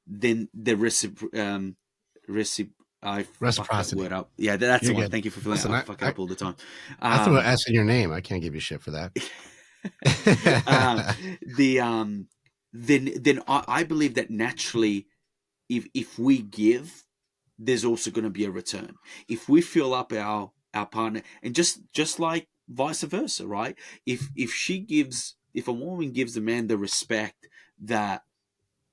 then the recip I fuck that Reciprocity. word up. Yeah, that's the You're one. good. Thank you for filling it. Listen, I fuck it up all the time. I threw an Um, S in your name. I can't give you shit for that. uh, the then I believe that naturally, if we give, there's also going to be a return. If we fill up our partner, and just like vice versa, right? If a woman gives a man the respect that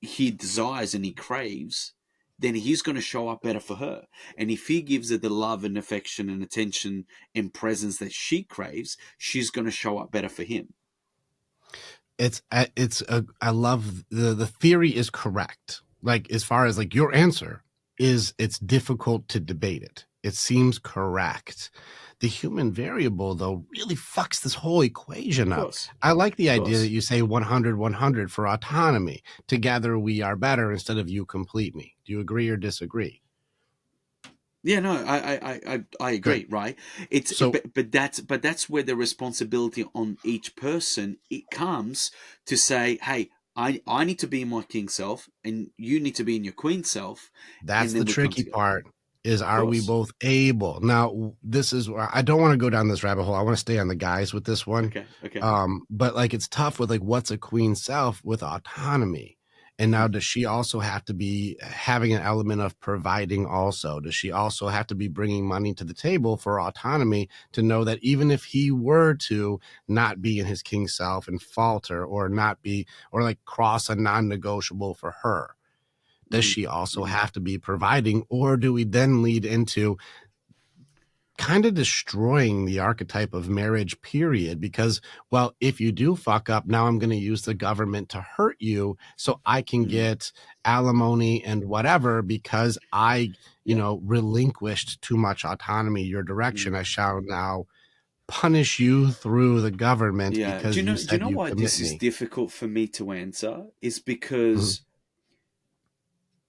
he desires and he craves, then he's going to show up better for her. And if he gives her the love and affection and attention and presence that she craves, she's going to show up better for him. I love the theory is correct. Like as far as like your answer is, it's difficult to debate it. It seems correct. The human variable though really fucks this whole equation Of up. course, I like the of idea that course. you say 100-100 for autonomy. Together we are better instead of you complete me. Do you agree or disagree? Yeah, no, I Good. agree, right? It's So but that's where the responsibility on each person it comes to say, hey, I need to be in my king self, and you need to be in your queen self, that's and the then we come tricky together. part, is Of are we course. both able? Now, this is where I don't want to go down this rabbit hole. I want to stay on the guys with this one. Okay. Okay. But like it's tough with like what's a queen self with autonomy. And now Mm, does she also have to be having an element of providing also? Does she also have to be bringing money to the table for autonomy to know that even if he were to not be in his king self and falter or not be or like cross a non-negotiable for her, does mm, she also mm, have to be providing, or do we then lead into kind of destroying the archetype of marriage period? Because, well, if you do fuck up, now I'm going to use the government to hurt you so I can mm. get alimony and whatever because I, Yeah. relinquished too much autonomy your Mm. direction. I shall now punish you through the government Yeah. because you Do you said know you why commit this is me. difficult for me to answer? Is Mhm. because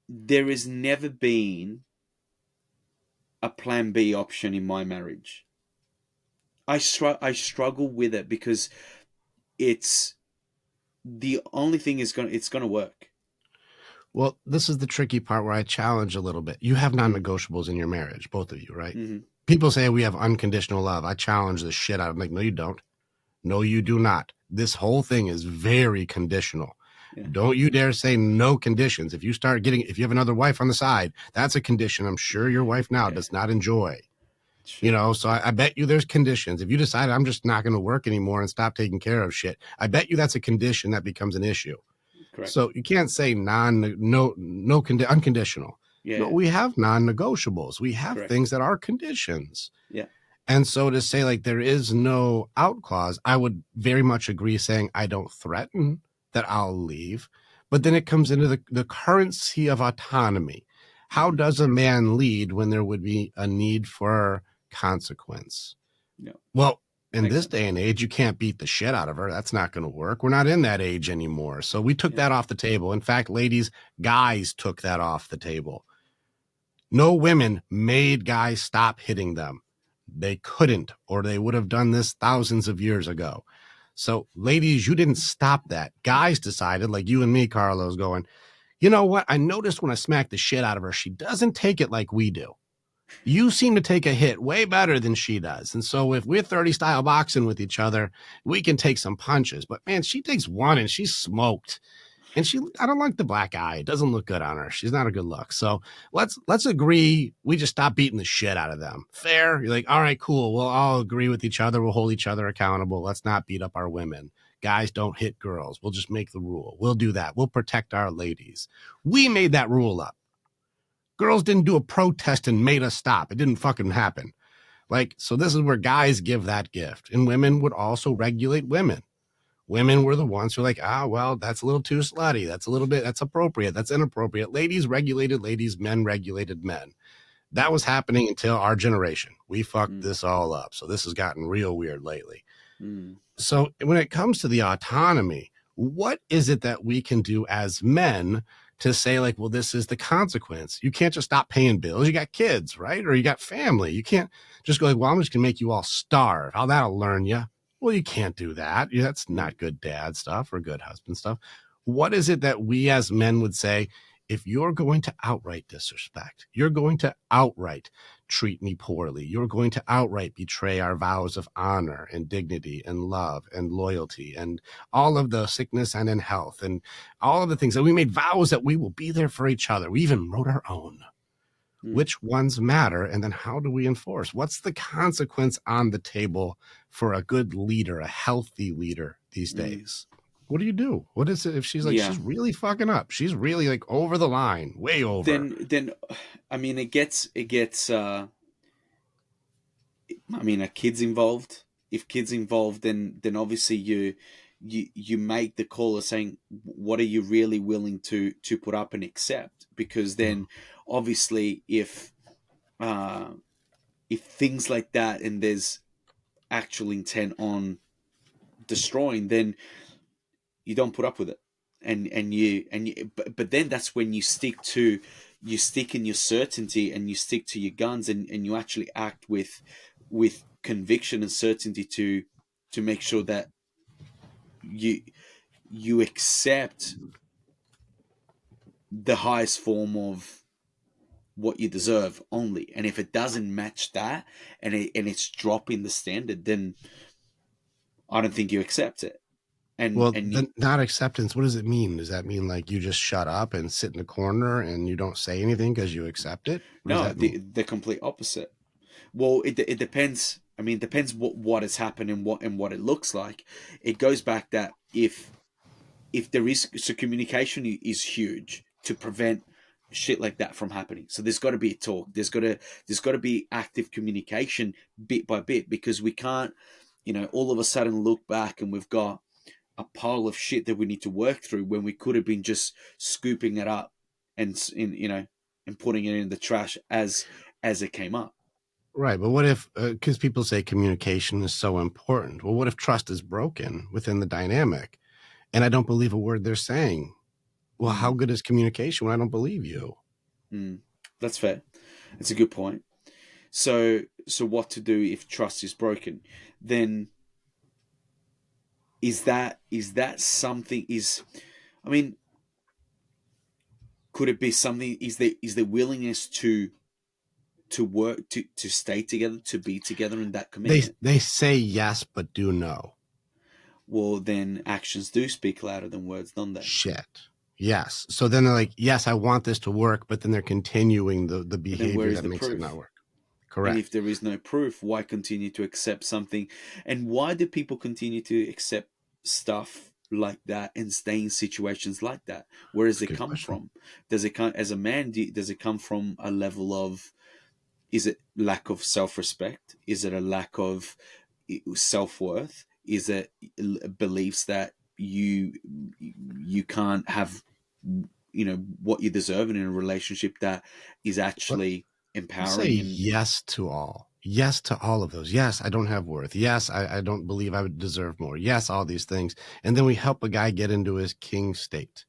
there has never been a plan B option in my marriage. I struggle with it because it's the only thing is going to it's going to work. Well, this is the tricky part where I challenge a little bit. You have Mm, non-negotiables in your marriage, both of you, right? mm, People say we have unconditional love. I challenge the shit out of them. Like, no, you don't. No, you do not. This whole thing is very conditional. yeah. Don't you dare say no conditions. If you have another wife on the side, that's a condition I'm sure your wife now Yeah. does not enjoy. True. So I bet you there's conditions. If you decide I'm just not going to work anymore and stop taking care of shit, I bet you that's a condition that becomes an issue. Correct. So you can't say unconditional. No, Yeah. we have non-negotiables. We have Correct. things that are conditions. Yeah. And so to say like there is no out clause, I would very much agree saying I don't threaten that I'll leave. But then it comes into the currency of autonomy. How Mm, does a man lead when there would be a need for consequence? yeah. Well, in Makes this sense. day and age, you can't beat the shit out of her. That's not going to work. We're not in that age anymore. So we took Yeah. that off the table. In fact, ladies, guys took that off the table. No women made guys stop hitting them. They couldn't, or they would have done this thousands of years ago. So, ladies, you didn't stop that. Guys decided, like you and me, Carlos, going, you know what? I noticed when I smack the shit out of her, she doesn't take it like we do. You seem to take a hit way better than she does. And so if we're 30 style boxing with each other, we can take some punches. But man, she takes one and she's smoked. And I don't like the black eye. It doesn't look good on her. She's not a good look. So let's agree. We just stop beating the shit out of them. Fair. You're like, all right, cool. We'll all agree with each other. We'll hold each other accountable. Let's not beat up our women. guys don't hit girls. We'll just make the rule. We'll do that. We'll protect our ladies. We made that rule up. Girls didn't do a protest and made us stop. It didn't fucking happen. Like, so this is where guys give that gift, and women would also regulate women. Women were the ones who were like, well, that's a little too slutty. That's a little bit, that's appropriate. That's inappropriate. Ladies regulated ladies, men regulated men. That was happening until our generation. We fucked this all up. So this has gotten real weird lately. So when it comes to the autonomy, what is it that we can do as men to say, like, well, this is the consequence? You can't just stop paying bills. You got kids, right? Or you got family. You can't just go like, well, I'm just going to make you all starve. How that'll learn you. Well, you can't do that. That's not good dad stuff or good husband stuff. What is it that we as men would say, if you're going to outright disrespect, you're going to outright treat me poorly, you're going to outright betray our vows of honor and dignity and love and loyalty and all of the sickness and in health and all of the things that we made vows that we will be there for each other. We even wrote our own. Which ones matter? And then how do we enforce? What's the consequence on the table for a good leader, a healthy leader these days? What do you do? What is it if she's like, she's really fucking up? She's really like over the line, way over. Then, I mean, it gets, I mean, are kids involved? If kids involved, then obviously you make the call of saying, what are you really willing to put up and accept? Because then obviously if things like that and there's actual intent on destroying, then you don't put up with it, but then that's when you stick in your certainty and you stick to your guns and you actually act with conviction and certainty to make sure that you accept the highest form of what you deserve only. And if it doesn't match that and it's dropping the standard, then I don't think you accept it. Not acceptance, what does it mean? Does that mean like you just shut up and sit in a corner and you don't say anything because you accept it? No, the complete opposite. Well, it depends. I mean, it depends what has happened and what it looks like. It goes back that if there is, so communication is huge to prevent shit like that from happening. So there's got to be a talk. There's got to be active communication bit by bit, because we can't, all of a sudden look back and we've got a pile of shit that we need to work through when we could have been just scooping it up and putting it in the trash as it came up. Right. But what if, because people say communication is so important. Well, what if trust is broken within the dynamic and I don't believe a word they're saying? Well, how good is communication when I don't believe you? That's fair. It's a good point. So what to do if trust is broken? Then is that something, I mean, could it be something, is the willingness to work, to stay together, to be together in that commitment? They say yes, but do no. Well, then actions do speak louder than words, don't they? Shit. Yes. So then they're like, yes, I want this to work, but then they're continuing the behavior that makes it not work. Correct. And if there is no proof, why continue to accept something? And why do people continue to accept stuff like that and stay in situations like that? Where does it come from? Does it come, as a man, does it come from a level of, is it lack of self-respect? Is it a lack of self-worth? Is it beliefs that you can't have, what you deserve in a relationship that is actually empowering? Say yes to all. Yes to all of those. Yes, I don't have worth. Yes, I don't believe I would deserve more. Yes, all these things. And then we help a guy get into his king state.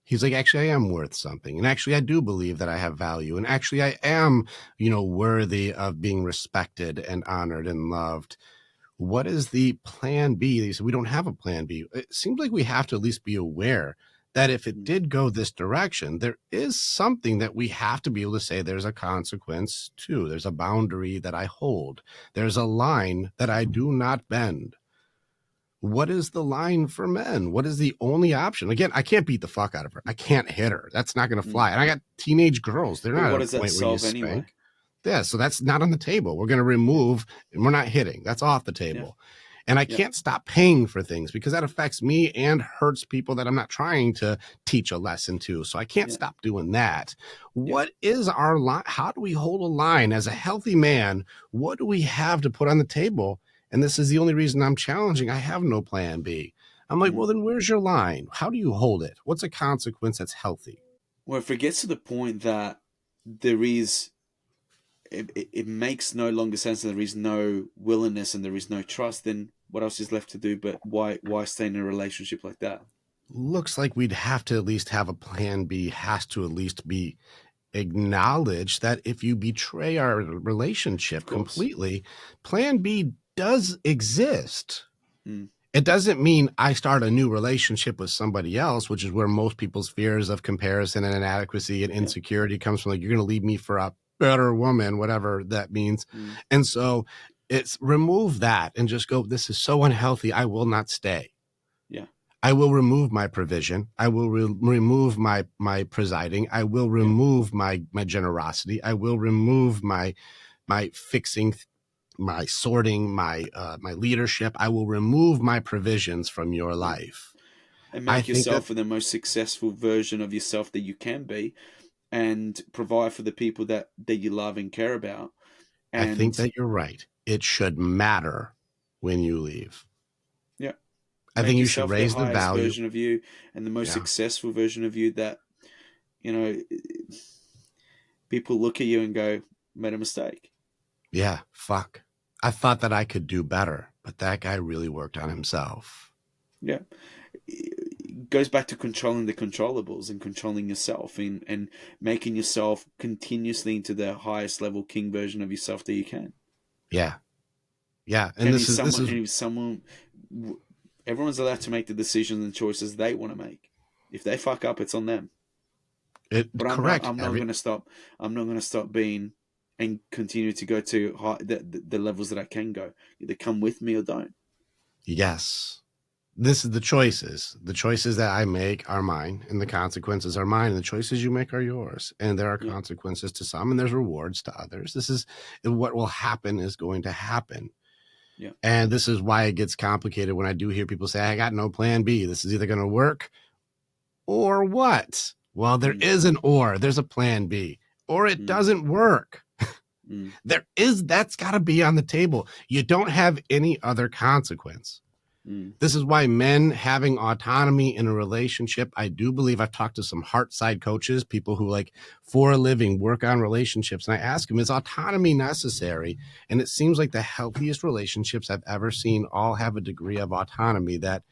He's like, actually, I am worth something. And actually, I do believe that I have value. And actually, I am, worthy of being respected and honored and loved. What is the plan B? They said, we don't have a plan B. It seems like we have to at least be aware that if it did go this direction, there is something that we have to be able to say there's a consequence to. There's a boundary that I hold. There's a line that I do not bend. What is the line for men? What is the only option? Again, I can't beat the fuck out of her. I can't hit her. That's not going to fly. And I got teenage girls. They're not at a point where you spank. Anyway? Yeah, so that's not on the table. We're going to remove, and we're not hitting. That's off the table. Yeah. And I Yep. can't stop paying for things because that affects me and hurts people that I'm not trying to teach a lesson to. So I can't Yep. stop doing that. Yep. What is our line? How do we hold a line as a healthy man? What do we have to put on the table? And this is the only reason I'm challenging. I have no plan B. I'm like, Mm. well, then where's your line? How do you hold it? What's a consequence that's healthy? Well, if it gets to the point that there is, it makes no longer sense, and there is no willingness, and there is no trust, then what else is left to do? But why stay in a relationship like that? Looks like we'd have to at least have a plan B, has to at least be acknowledged that if you betray our Of relationship course. completely, plan B does exist. Mm. It doesn't mean I start a new relationship with somebody else, which is where most people's fears of comparison and inadequacy and Yeah. insecurity comes from. Like, you're going to leave me for a better woman, whatever that means. Mm. And so it's remove that and just go, this is so unhealthy. I will not stay. Yeah. I will remove my provision. I will remove my presiding. I will Yeah. remove my generosity. I will remove my fixing, my sorting, my leadership. I will remove my provisions from your Yeah. life. And I make think that yourself the most successful version of yourself that you can be, and provide for the people that you love and care about. I think And that you're right. It should matter when you leave. yeah, I make think you should yourself the raise the highest value. version of you and the most Yeah. successful version of you that, you know, people look at you and go, made a mistake. Yeah. Fuck. I thought that I could do better, but that guy really worked on himself. Yeah. It goes back to controlling the controllables and controlling yourself, and making yourself continuously into the highest level king version of yourself that you can. Yeah. Yeah. And And this is if someone, everyone's allowed to make the decisions and choices they want to make. If they fuck up, it's on them. it But correct. I'm not going to stop. I'm not going to stop being and continue to go to the levels that I can go. Either come with me or don't. Yes. This is the choices. The choices that I make are mine, and the consequences are mine, and the choices you make are yours. And there are Yeah. consequences to some, and there's rewards to others. This is what will happen is going to happen. Yeah. And this is why it gets complicated when I do hear people say, I got no plan B. This is either going to work or what? Well, there Mm, is an or, there's a plan B, or it mm, doesn't work. mm, That's got to be on the table. You don't have any other consequence. mm, This is why men having autonomy in a relationship, I do believe I've talked to some heart side coaches, people who like for a living work on relationships. And I ask them, is autonomy necessary? And it seems like the healthiest relationships I've ever seen all have a degree of autonomy that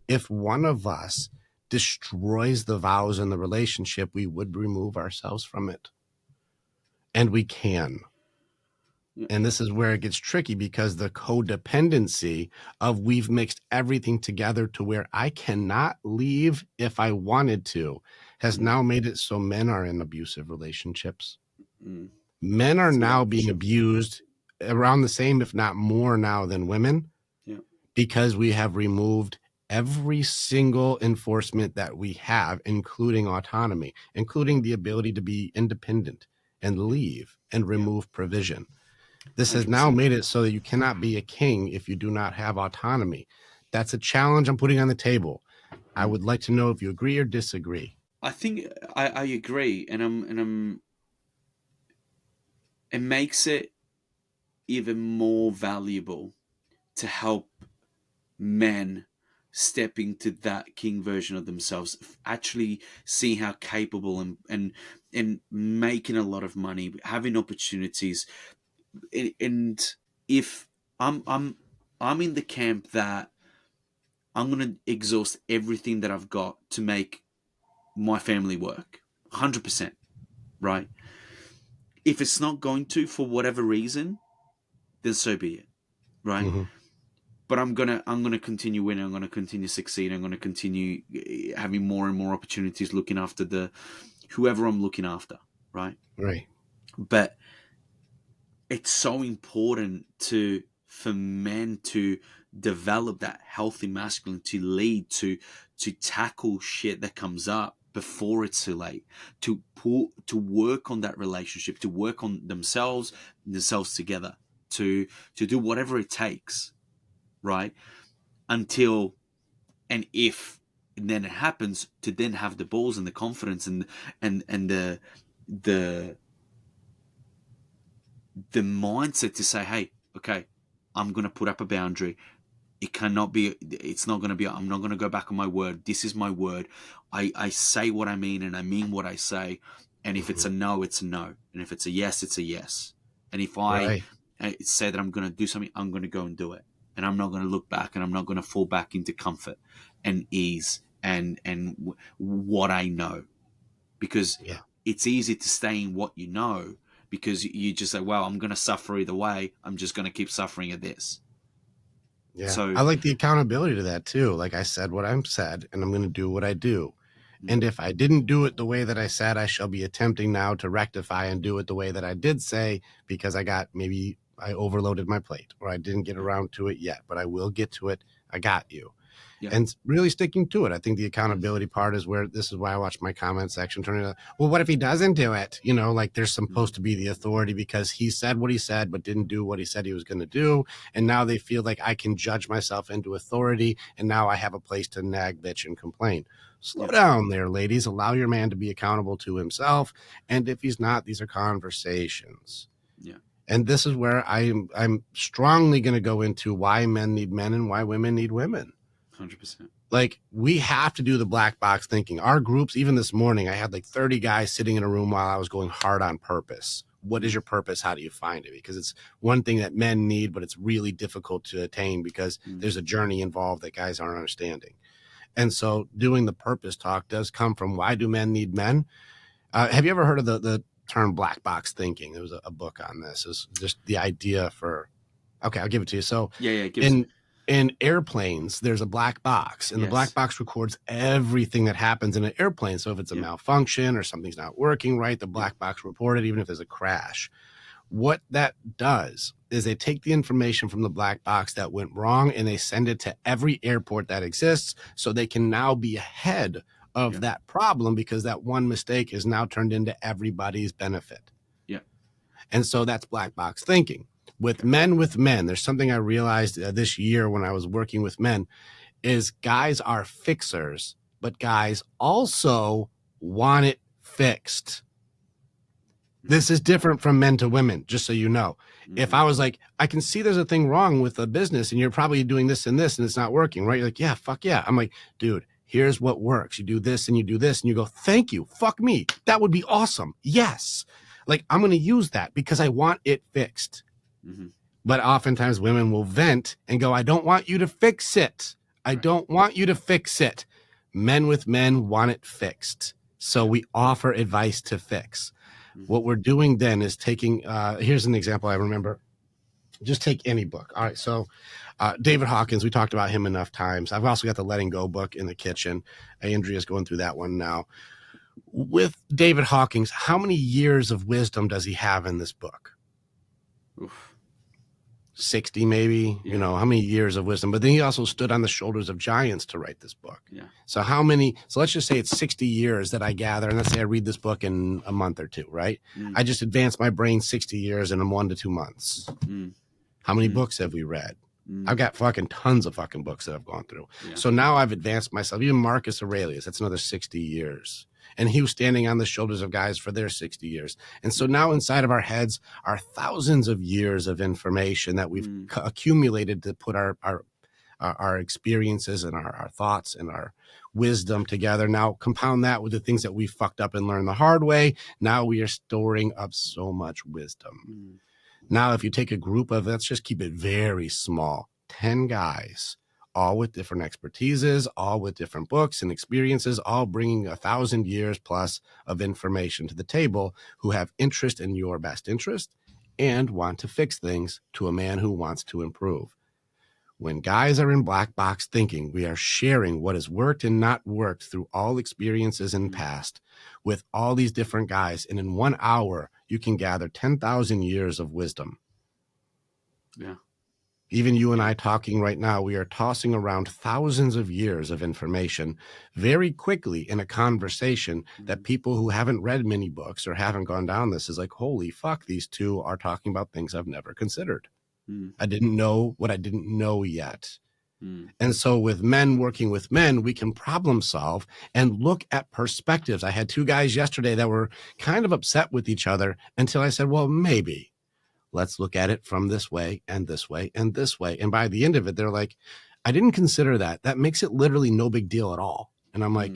if one of us destroys the vows in the relationship, we would remove ourselves from it. And we can. yeah, And this is where it gets tricky because the codependency of we've mixed everything together to where I cannot leave if I wanted to has mm, now made it so men are in abusive relationships. mm. Men are Yeah, now for being sure. abused around the same, if not more now than women, Yeah. because we have removed every single enforcement that we have, including autonomy, including the ability to be independent and leave and Yeah. remove provision. This has now 100%. made it so that you cannot be a king if you do not have autonomy. That's a challenge I'm putting on the table. I Mm. would like to know if you agree or disagree. I think I agree, and it makes it even more valuable to help men step into that king version of themselves, actually see how capable and making a lot of money, having opportunities, and if I'm in the camp that I'm gonna exhaust everything that I've got to make my family work, 100%, right? If it's not going to for whatever reason, then so be it, right? Mm-hmm. But I'm gonna continue winning. I'm gonna continue succeeding. I'm gonna continue having more and more opportunities, looking after the whoever I'm looking after, right? Right. But it's so important to for men to develop that healthy masculine, to lead, to tackle shit that comes up before it's too late, to work on that relationship, to work on themselves together, to do whatever it takes, right? Until and if and then it happens, to then have the balls and the confidence and the the mindset to say, hey, okay, I'm going to put up a boundary. It cannot be, it's not going to be, I'm not going to go back on my word. This is my word. I say what I mean and I mean what I say. And if it's Mhm. a no, it's a no. And if it's a yes, it's a yes. And if Right. I say that I'm going to do something, I'm going to go and do it. And I'm not going to look back, and I'm not going to fall back into comfort and ease and what I know, because Yeah. it's easy to stay in what you know, because you just say, well, I'm going to suffer either way. I'm just going to keep suffering at this. Yeah. So, I like the accountability to that too. Like I said what I'm said, and I'm going to do what I do. mm, And if I didn't do it the way that I said, I shall be attempting now to rectify and do it the way that I did say, because maybe I overloaded my plate or I didn't get yeah, around to it yet, but I will get to it. I got you. yeah, And really sticking to it. I think the mm, accountability part is where this is why I watch my comment section turn into, well, what if he doesn't do it? Like there's mm, supposed to be the authority because he said what he said, but didn't do what he said he was going to do. And now they feel like I can judge myself into authority. And now I have a place to nag, bitch, and complain. Slow yeah, down there, ladies. Allow your man to be accountable to himself. And if he's not, these are conversations. yeah, And this is where I'm strongly going to go into why men need men and why women need women. 100%. Like we have to do the black box thinking. Our groups, even this morning, I had like 30 guys sitting in a room while I was going hard on purpose. What is Mm, your purpose? How do you find it? Because it's one thing that men need, but it's really difficult to attain because mm, there's a journey involved that guys aren't understanding. And so doing the purpose talk does come from why do men need men? Have you ever heard of the term black box thinking? There was a book on this. It's just the idea for, okay, I'll give it to you. So yeah, yeah, give us, in airplanes, there's a black box, and the black yes, box records everything that happens in an airplane. So if it's a yeah, malfunction or something's not working right, the yeah, black box reported, even if there's a crash. What that does is they take the information from the black box that went wrong and they send it to every airport that exists so they can now be ahead of yeah, that problem because that one mistake is now turned into everybody's benefit. yeah, And so that's black box thinking. okay, With men, there's something I realized this year when I was working with men is guys are fixers, but guys also want it fixed. mm, This is different from men to women, just so you know. If mm-hmm, I was like, I can see there's a thing wrong with the business and you're probably doing this and this and it's not working, right? You're like, yeah, fuck yeah. I'm like, dude, here's what works. You do this and you do this and you go, thank you. Fuck me. That would be awesome. Yes. Like I'm going to use that because I want it fixed. mm-hmm, But oftentimes women will vent and go, I don't want you to fix it. I right, don't want you to fix it. Men with men want it fixed. So yeah, we offer advice to fix. mm-hmm, What we're doing then is taking, here's an example I remember. Just take any book. All right. So David Hawkins, we talked about him enough times. I've also got the Letting Go book in the kitchen. Andrea's going through that one now. With David Hawkins, how many years of wisdom does he have in this book? oof, 60 maybe, yeah, how many years of wisdom. But then he also stood on the shoulders of giants to write this book. yeah, So let's just say it's 60 years that I gather, and let's say I read this book in a month or two, right? mm, I just advance my brain 60 years in 1 to 2 months. mm, How many mm, books have we read? mm, I've got fucking tons of fucking books that I've gone through. yeah, So now I've advanced myself. Even Marcus Aurelius, that's another 60 years. And he was standing on the shoulders of guys for their 60 years. And so now inside of our heads are thousands of years of information that we've mm, accumulated to put our experiences and our thoughts and our wisdom together. Now compound that with the things that we fucked up and learned the hard way. Now we are storing up so much wisdom. mm, Now, if you take a group of, let's just keep it very small, 10 guys, all with different expertises, all with different books and experiences, all bringing 1,000 years plus of information to the table, who have interest in your best interest and want to fix things to a man who wants to improve. When guys are in black box thinking, we are sharing what has worked and not worked through all experiences in the mm, past with all these different guys. And in 1 hour, you can gather 10,000 years of wisdom. yeah, Even you and yeah, I talking right now, we are tossing around thousands of years of information very quickly in a conversation that mm, people who haven't read many books or haven't gone down this is like, holy fuck, these two are talking about things I've never considered. Mm. I didn't know what I didn't know yet. Mm. And so with men working with men, we can problem solve and look at perspectives. I had two guys yesterday that were kind of upset with each other until I said, well, maybe let's look at it from this way and this way and this way. And by the end of it, they're like, I didn't consider that. That makes it literally no big deal at all. And I'm like,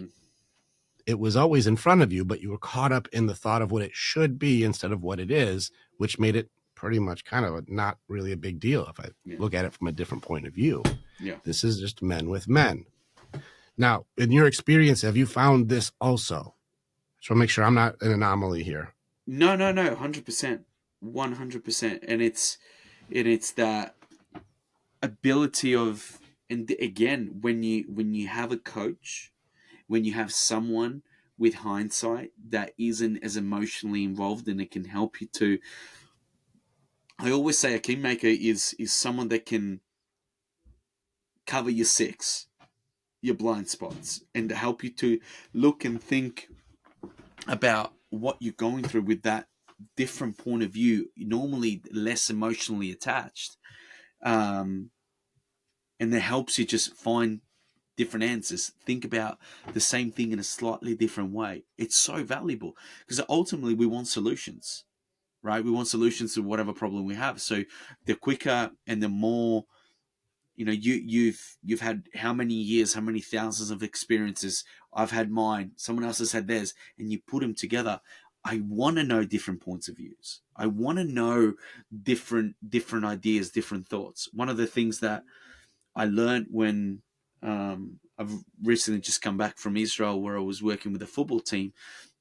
it was always in front of you, but you were caught up in the thought of what it should be instead of what it is, which made it pretty much kind of not really a big deal if I look at it from a different point of view. Yeah. This is just men with men. Now, in your experience, have you found this also? So make sure I'm not an anomaly here. No, 100%. 100%. And it's that ability of, and again, when you have a coach, when you have someone with hindsight that isn't as emotionally involved, and it can help you to, I always say a kingmaker is someone that can cover your six, your blind spots, and to help you to look and think about what you're going through with that different point of view, normally less emotionally attached, and that helps you just find different answers, think about the same thing in a slightly different way. It's so valuable because ultimately we want solutions, right? We want solutions to whatever problem we have. So the quicker and the more, you've had how many years, how many thousands of experiences. I've had mine, someone else has had theirs, and you put them together. I want to know different points of views. I want to know different ideas, different thoughts. One of the things that I learned when I've recently just come back from Israel, where I was working with a football team,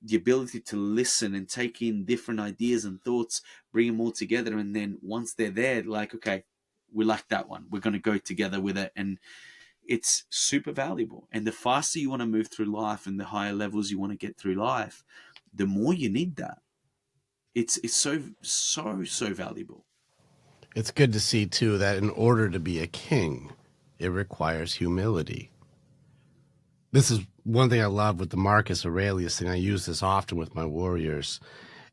the ability to listen and take in different ideas and thoughts, bring them all together, and then once they're there, like, okay, we like that one, we're going to go together with it. And it's super valuable. And the faster you want to move through life and the higher levels you want to get through life, the more you need that. It's so valuable. It's good to see, too, that in order to be a king, it requires humility. This is one thing I love with the Marcus Aurelius thing. I use this often with my warriors.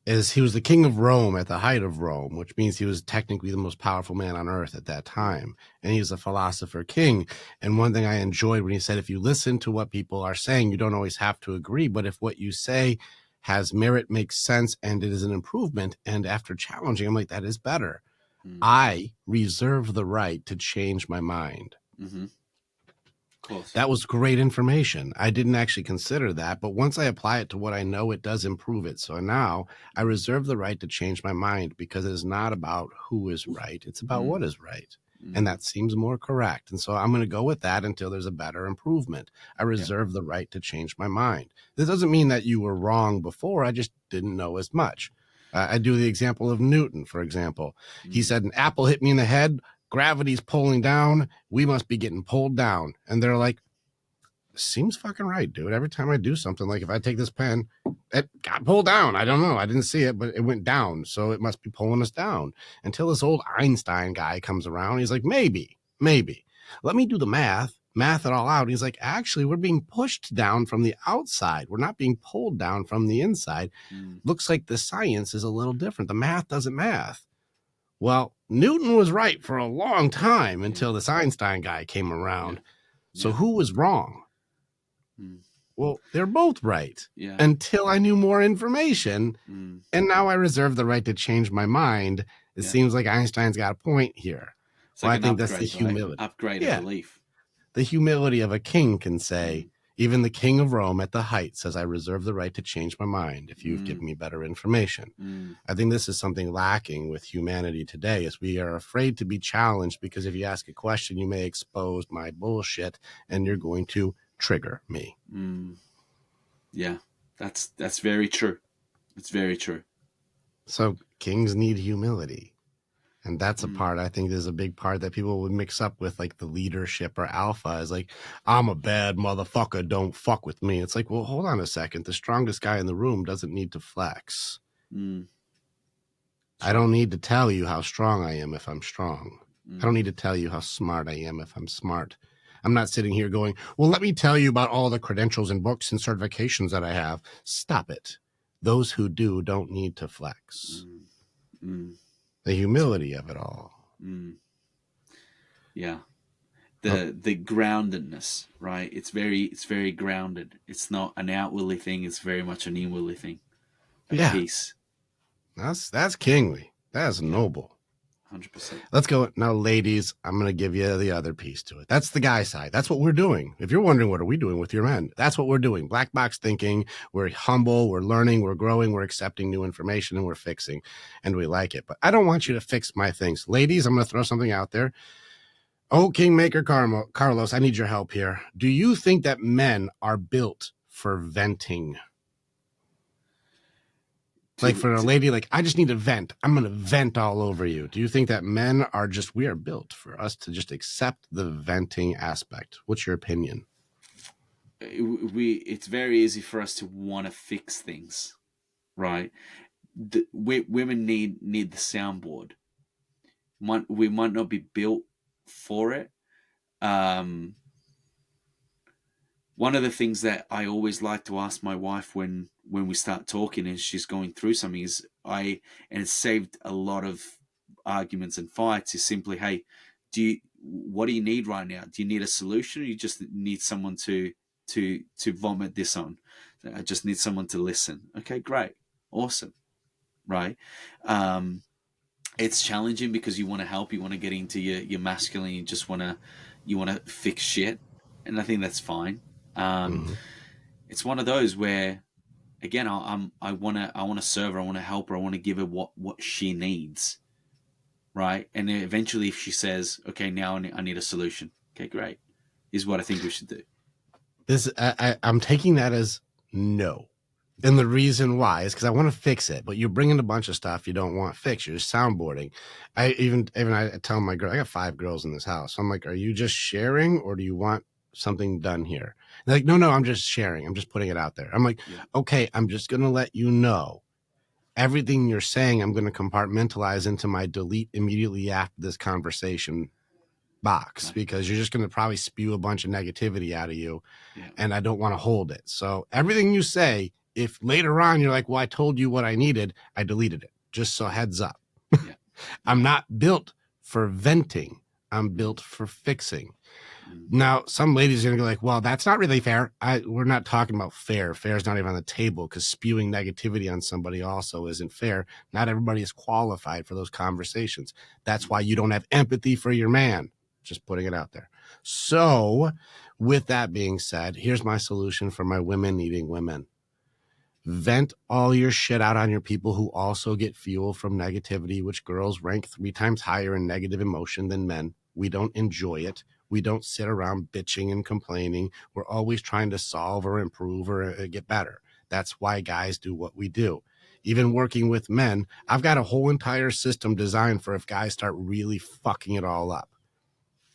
Is he was the king of Rome at the height of Rome, which means he was technically the most powerful man on earth at that time. And he was a philosopher king. And one thing I enjoyed when he said, if you listen to what people are saying, you don't always have to agree. But if what you say has merit, makes sense, and it is an improvement, and after challenging, I'm like, that is better. I reserve the right to change my mind. Mm-hmm. Close. That was great information. I didn't actually consider that, but once I apply it to what I know, it does improve it. So now I reserve the right to change my mind because it is not about who is right. It's about what is right. And that seems more correct. And so I'm going to go with that until there's a better improvement. I reserve the right to change my mind. This doesn't mean that you were wrong before. I just didn't know as much. I do the example of Newton, for example. He said, an apple hit me in the head. Gravity's pulling down. We must be getting pulled down. And they're like, seems fucking right, dude. Every time I do something, like if I take this pen, it got pulled down. I don't know. I didn't see it, but it went down. So it must be pulling us down. Until this old Einstein guy comes around. He's like, maybe. Let me do the math it all out. He's like, actually, we're being pushed down from the outside. We're not being pulled down from the inside. Looks like the science is a little different. The math doesn't math. Well, Newton was right for a long time until this Einstein guy came around. So who was wrong? Well, they're both right until I knew more information. And now I reserve the right to change my mind. It seems like Einstein's got a point here. It's like I think that's the humility. Right? Upgrade of belief. The humility of a king can say, even the king of Rome at the height says, I reserve the right to change my mind if you've given me better information. I think this is something lacking with humanity today, is we are afraid to be challenged because if you ask a question, you may expose my bullshit and you're going to trigger me. Yeah, that's very true. It's very true. So kings need humility. And that's a part, I think there's a big part that people would mix up with like the leadership or alpha is like, I'm a bad motherfucker, don't fuck with me. It's like, well, hold on a second. The strongest guy in the room doesn't need to flex. I don't need to tell you how strong I am if I'm strong. I don't need to tell you how smart I am if I'm smart. I'm not sitting here going, well, let me tell you about all the credentials and books and certifications that I have. Stop it. Those who do don't need to flex. The humility of it all. Mm, yeah. Oh, The groundedness, right? It's very grounded. It's not an outwardly thing. It's very much an inwardly thing. That yeah, peace. that's kingly. That's Yeah, noble. 100%. Let's go now, ladies. I'm going to give you the other piece to it. That's the guy side. That's what we're doing. If you're wondering, what are we doing with your men? That's what we're doing. Black box thinking. We're humble. We're learning. We're growing. We're accepting new information and we're fixing. And we like it. But I don't want you to fix my things. Ladies, I'm going to throw something out there. Oh, Kingmaker Carlos, I need your help here. Do you think that men are built for venting? Like To, for a to lady, like, I just need to vent. I'm going to vent all over you. Do you think that men are just, we are built for us to just accept the venting aspect? What's your opinion? it's very easy for us to want to fix things, right? Women need the soundboard. We might not be built for it. Um, One of the things that I always like to ask my wife when we start talking and she's going through something is and it's saved a lot of arguments and fights, is simply, hey, what do you need right now? Do you need a solution, or you just need someone to vomit this on? I just need someone to listen. Okay, great, awesome, right? Um, it's challenging because you want to help, you want to get into your masculine, you want to fix shit, and I think that's fine. Um, Mm-hmm. it's one of those where, again, I want to serve her, I want to help her, I want to give her what she needs, right? And then eventually, if she says, "Okay, now I need a solution," okay, great, is what I think we should do. I'm taking that as no. And the reason why is because I want to fix it, but you're bringing a bunch of stuff you don't want fixed. You're soundboarding. I tell my girl, I got 5 girls in this house. I'm like, are you just sharing or do you want something done here? They're like, no, I'm just sharing. I'm just putting it out there. I'm like, Yeah, okay, I'm just going to let you know everything you're saying. I'm going to compartmentalize into my delete immediately after this conversation box okay, because you're just going to probably spew a bunch of negativity out of you yeah, and I don't want to hold it. So everything you say, if later on you're like, well, I told you what I needed, I deleted it. Just so heads up. yeah, I'm yeah, not built for venting. I'm mm, built for fixing. mm, Now, some ladies are gonna go like, well, that's not really fair. We're not talking about fair. Fair is not even on the table because spewing negativity on somebody also isn't fair. Not everybody is qualified for those conversations. That's mm, why you don't have empathy for your man. Just putting it out there. So, with that being said, here's my solution for my women needing women. Vent all your shit out on your people who also get fuel from negativity, which girls rank 3 times higher in negative emotion than men. We don't enjoy it. We don't sit around bitching and complaining. We're always trying to solve or improve or get better. That's why guys do what we do. Even working with men, I've got a whole entire system designed for if guys start really fucking it all up.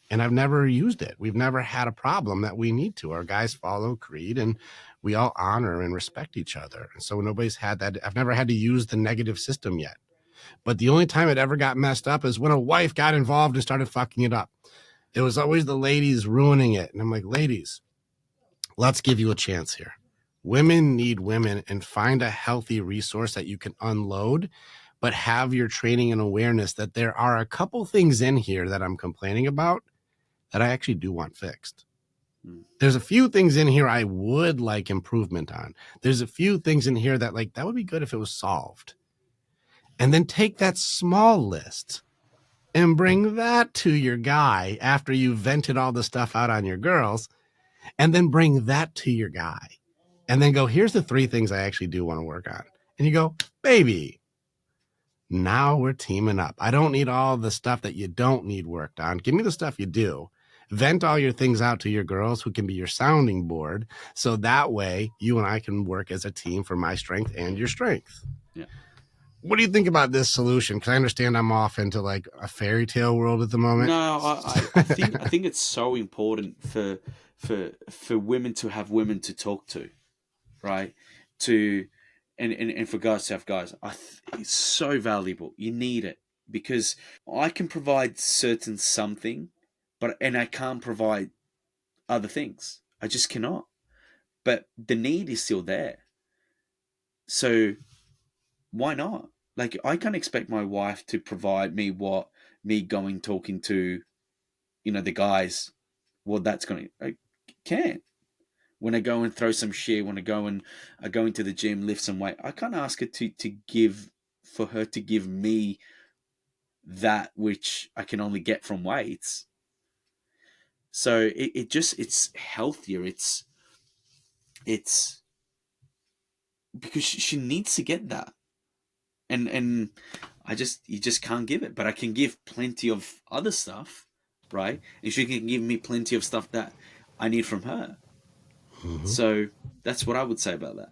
And I've never used it. We've never had a problem that we need to. Our guys follow creed and we all honor and respect each other. And so nobody's had that. I've never had to use the negative system yet. But the only time it ever got messed up is when a wife got involved and started fucking it up. It was always the ladies ruining it. And I'm like, ladies, let's give you a chance here. Women need women, and find a healthy resource that you can unload, but have your training and awareness that there are a couple things in here that I'm complaining about that I actually do want fixed. mm, There's a few things in here I would like improvement on. There's a few things in here that, like, that would be good if it was solved. And then take that small list and bring that to your guy after you've vented all the stuff out on your girls, and then bring that to your guy. And then go, here's the 3 things I actually do want to work on. And you go, baby, now we're teaming up. I don't need all the stuff that you don't need worked on. Give me the stuff you do. Vent all your things out to your girls who can be your sounding board. So that way you and I can work as a team for my strength and your strength. yeah. What do you think about this solution? Because I understand I'm off into like a fairy tale world at the moment. No, I think it's so important for women to have women to talk to, right? To and for guys to have guys. It's so valuable. You need it because I can provide certain something, and I can't provide other things. I just cannot. But the need is still there. So why not? Like, I can't expect my wife to provide me what me going talking to, the guys. Well, that's going to, I can't. When I go and throw some shit, when I go into the gym, lift some weight, I can't ask her to give, for her to give me that which I can only get from weights. So it's healthier. It's because she needs to get that. And you just can't give it, but I can give plenty of other stuff, right? And she can give me plenty of stuff that I need from her. Mm-hmm. So that's what I would say about that.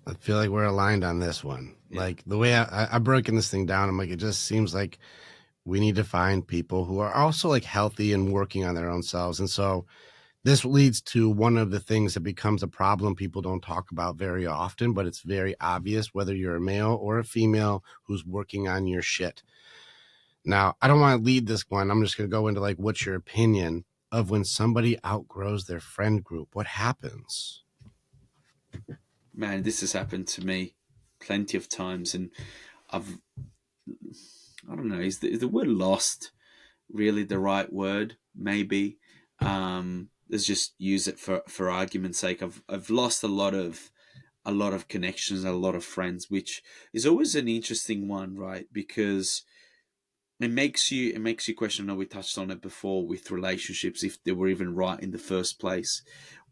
I feel like we're aligned on this one. Yeah. Like the way I'm breaking this thing down, I'm like, it just seems like we need to find people who are also like healthy and working on their own selves. And so this leads to one of the things that becomes a problem people don't talk about very often, but it's very obvious whether you're a male or a female who's working on your shit. Now, I don't want to lead this one. I'm just going to go into like, what's your opinion of when somebody outgrows their friend group? What happens? Man, this has happened to me plenty of times, and I've I don't know, is the word lost really the right word? Maybe. Let's just use it for argument's sake. I've lost a lot of connections, a lot of friends, which is always an interesting one, right? Because it makes you question. I know we touched on it before with relationships, if they were even right in the first place,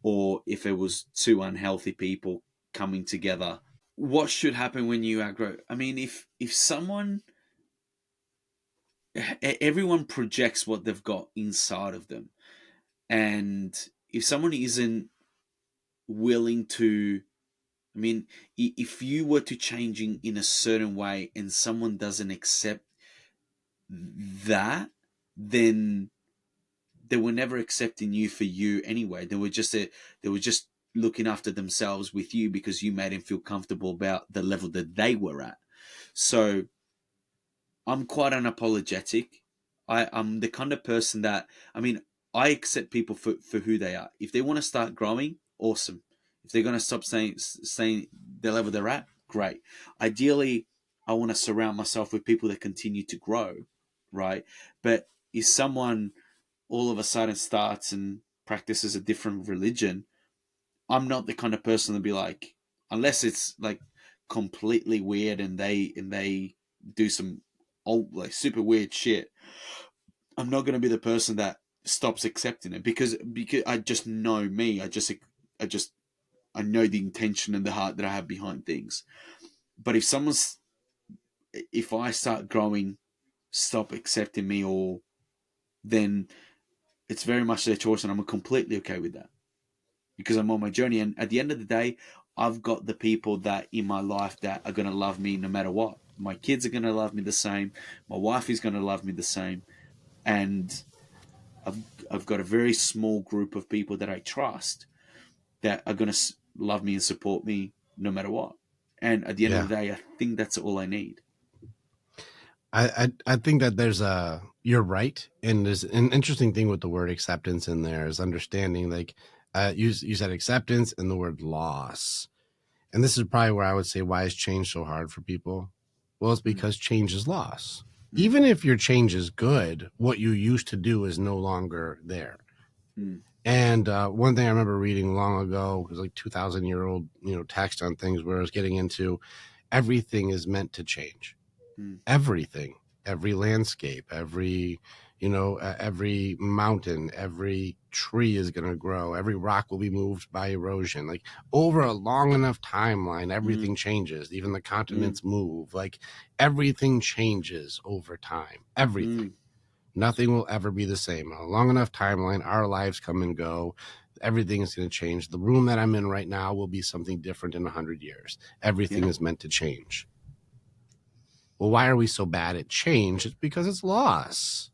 or if it was two unhealthy people coming together. What should happen when you outgrow? I mean, if someone, everyone projects what they've got inside of them, and if someone isn't willing to, I mean, if you were to changing in a certain way and someone doesn't accept that, then they were never accepting you for you anyway. They were just looking after themselves with you because you made them feel comfortable about the level that they were at. So I'm quite unapologetic. I'm the kind of person that, I mean, I accept people for who they are. If they want to start growing, awesome. If they're going to stop saying the level they're at, great. Ideally, I want to surround myself with people that continue to grow, right? But if someone all of a sudden starts and practices a different religion, I'm not the kind of person to be like, unless it's like completely weird and they do some old like super weird shit. I'm not going to be the person that stops accepting it because I just know me. I just I know the intention and the heart that I have behind things. But if I start growing, stop accepting me, or then it's very much their choice, and I'm completely okay with that because I'm on my journey. And at the end of the day, I've got the people that in my life that are going to love me no matter what. My kids are going to love me the same. My wife is going to love me the same. And I've, I've got a very small group of people that I trust that are going to love me and support me no matter what. And at the end of Yeah. the day, I think that's all I need. I think that you're right. And there's an interesting thing with the word acceptance in there is understanding like, you said acceptance and the word loss. And this is probably where I would say, why is change so hard for people? Well, it's Mm, because change is loss. mm, Even if your change is good, what you used to do is no longer there. mm, And one thing I remember reading long ago was like 2,000-year-old, text on things where I was getting into everything is meant to change. mm, Everything, every landscape, every mountain, every tree is going to grow, every rock will be moved by erosion. Like over a long enough timeline, mm, everything changes. Even the mm, continents move. Like everything changes over time. Everything. mm. Nothing will ever be the same. On a long enough timeline, our lives come and go. Everything is going to change. The room that I'm in right now will be something different in 100 years. Everything Yeah, is meant to change. Well, why are we so bad at change? It's because it's loss.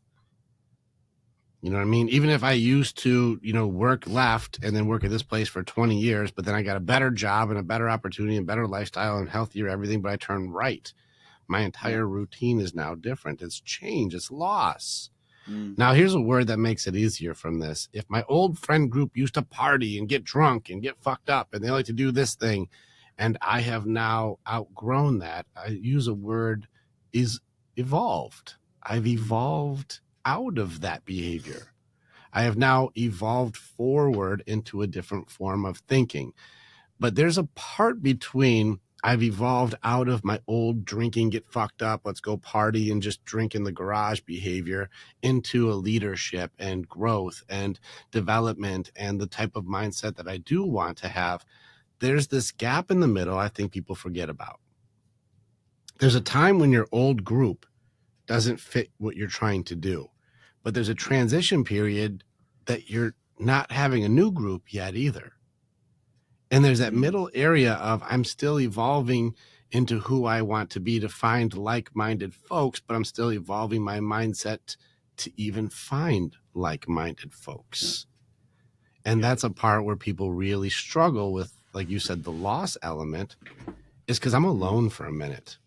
You know what I mean? Even if I used to, work left and then work at this place for 20 years, but then I got a better job and a better opportunity and better lifestyle and healthier everything, but I turned right. My yeah. entire routine is now different. It's change. It's loss. Mm, Now, here's a word that makes it easier from this. If my old friend group used to party and get drunk and get fucked up and they like to do this thing, and I have now outgrown that, I use a word is evolved. I've evolved out of that behavior. I have now evolved forward into a different form of thinking. But there's a part between I've evolved out of my old drinking, get fucked up, let's go party and just drink in the garage behavior into a leadership and growth and development and the type of mindset that I do want to have. There's this gap in the middle I think people forget about. There's a time when your old group doesn't fit what you're trying to do, but there's a transition period that you're not having a new group yet either. And there's that middle area of I'm still evolving into who I want to be to find like-minded folks, but I'm still evolving my mindset to even find like-minded folks. And that's a part where people really struggle with, like you said, the loss element is because I'm alone for a minute.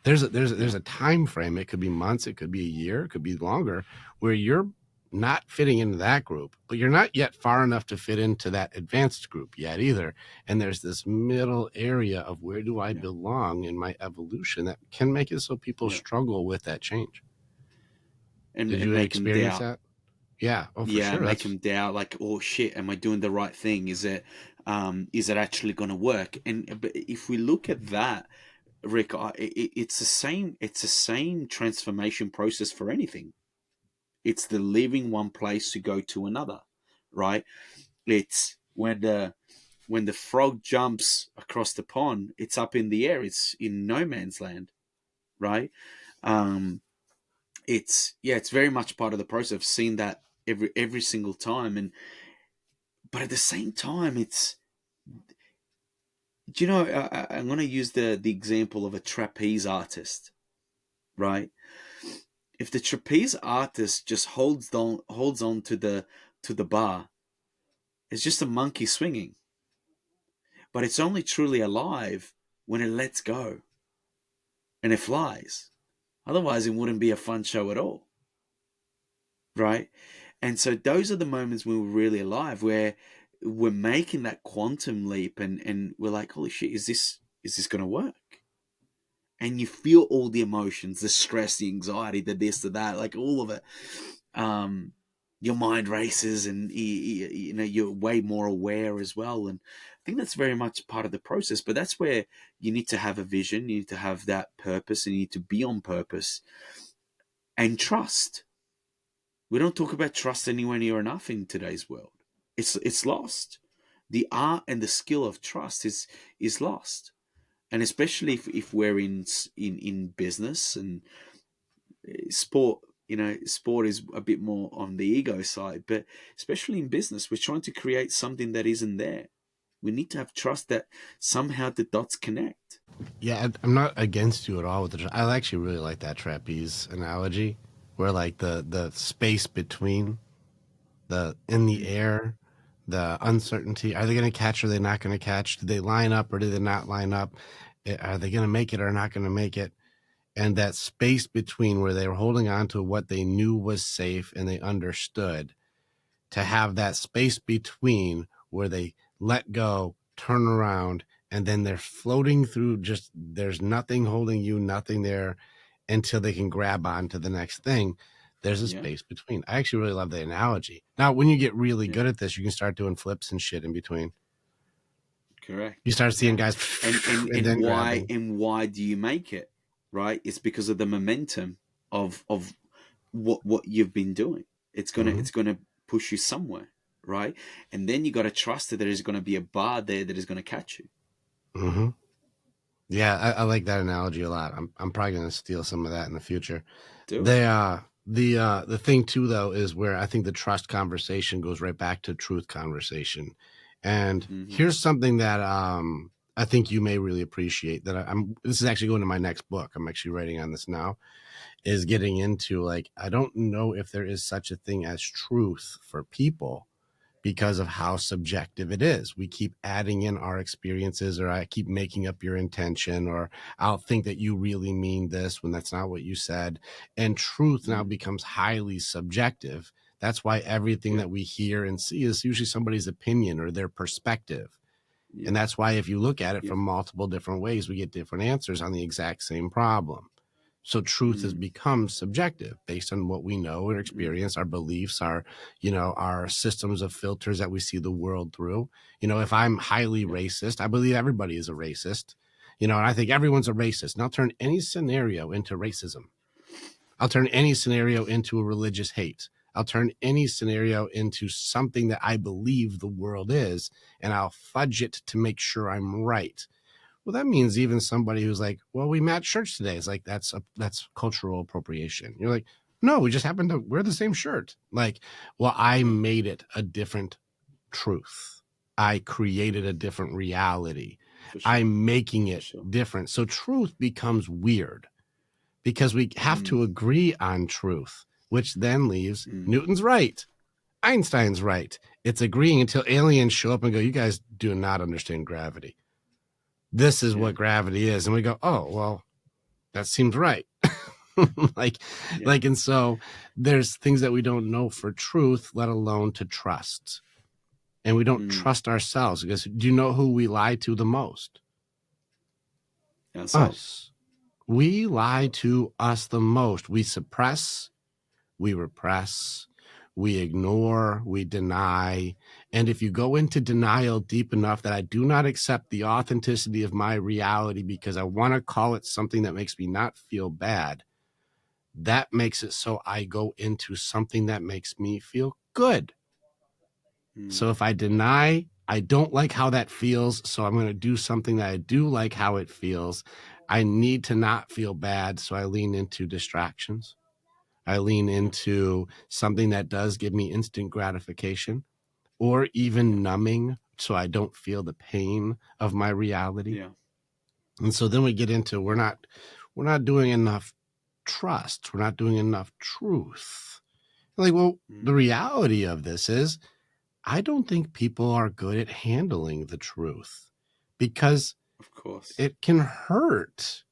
There's a time frame. It could be months, it could be a year, it could be longer, where you're not fitting into that group, but you're not yet far enough to fit into that advanced group yet either. And there's this middle area of where do I belong in my evolution that can make it so people struggle with that change. And Did you make them experience doubt. that? Yeah. Oh, for sure. Make them doubt. Like, oh shit, am I doing the right thing? Is it actually going to work? And but if we look at that, Rick, it's the same. It's the same transformation process for anything. It's the leaving one place to go to another, right? It's when the frog jumps across the pond, it's up in the air. It's in no man's land, right? It's very much part of the process. I've seen that every single time, but at the same time, I'm going to use the example of a trapeze artist, right? If the trapeze artist just holds on to the bar, it's just a monkey swinging. But it's only truly alive when it lets go and it flies. Otherwise, it wouldn't be a fun show at all, right? And so those are the moments when we're really alive, where we're making that quantum leap, and we're like, holy shit, is this going to work? And you feel all the emotions, the stress, the anxiety, the this, the that, like all of it. Your mind races, and you're way more aware as well. And I think that's very much part of the process. But that's where you need to have a vision, you need to have that purpose, and you need to be on purpose and trust. We don't talk about trust anywhere near enough in today's world. It's lost. The art and the skill of trust is lost. And especially if we're in business and sport, sport is a bit more on the ego side, but especially in business, we're trying to create something that isn't there. We need to have trust that somehow the dots connect. Yeah, I'm not against you at all with I actually really like that trapeze analogy, where like the space between the in the air, the uncertainty. Are they going to catch? Or are they not going to catch? Do they line up or do they not line up? Are they going to make it or not going to make it? And that space between where they were holding on to what they knew was safe and they understood, to have that space between where they let go, turn around, and then they're floating through, just there's nothing holding you, nothing there until they can grab on to the next thing. There's a space between. I actually really love the analogy. Now, when you get really good at this, you can start doing flips and shit in between. Correct. You start seeing guys and then why grabbing. and why do you make it, right? It's because of the momentum of what you've been doing. It's gonna push you somewhere, right? And then you got to trust that there is going to be a bar there that is going to catch you. Mm-hmm. Yeah, I like that analogy a lot. I'm probably going to steal some of that in the future. Do it. The thing too though is where I think the trust conversation goes right back to truth conversation. And here's something that I think you may really appreciate that this is actually going to my next book. I'm actually writing on this now, is getting into like, I don't know if there is such a thing as truth for people because of how subjective it is. We keep adding in our experiences, or I keep making up your intention, or I'll think that you really mean this when that's not what you said. And truth now becomes highly subjective. That's why everything that we hear and see is usually somebody's opinion or their perspective. And that's why if you look at it from multiple different ways, we get different answers on the exact same problem. So truth has become subjective based on what we know and experience, our beliefs, our systems of filters that we see the world through. If I'm highly racist, I believe everybody is a racist, and I think everyone's a racist. And I'll turn any scenario into racism. I'll turn any scenario into a religious hate. I'll turn any scenario into something that I believe the world is, and I'll fudge it to make sure I'm right. Well, that means even somebody who's like, well, we match shirts today. It's like, that's cultural appropriation. You're like, no, we just happen to wear the same shirt. Like, well, I made it a different truth. I created a different reality. For sure. I'm making it different. So truth becomes weird because we have to agree on truth, which then leaves Newton's right. Einstein's right. It's agreeing until aliens show up and go, you guys do not understand gravity. This is what gravity is. And we go, oh, well, that seems right. And so there's things that we don't know for truth, let alone to trust. And we don't trust ourselves because do you know who we lie to the most? Us. We lie to us the most. We suppress, we repress, we ignore, we deny. And if you go into denial deep enough that I do not accept the authenticity of my reality because I want to call it something that makes me not feel bad, that makes it so I go into something that makes me feel good. So if I deny, I don't like how that feels, so I'm going to do something that I do like how it feels. I need to not feel bad, so I lean into distractions. I lean into something that does give me instant gratification or even numbing so I don't feel the pain of my reality. Yeah. And so then we get into we're not doing enough trust. We're not doing enough truth. Like, well, the reality of this is I don't think people are good at handling the truth because of course it can hurt.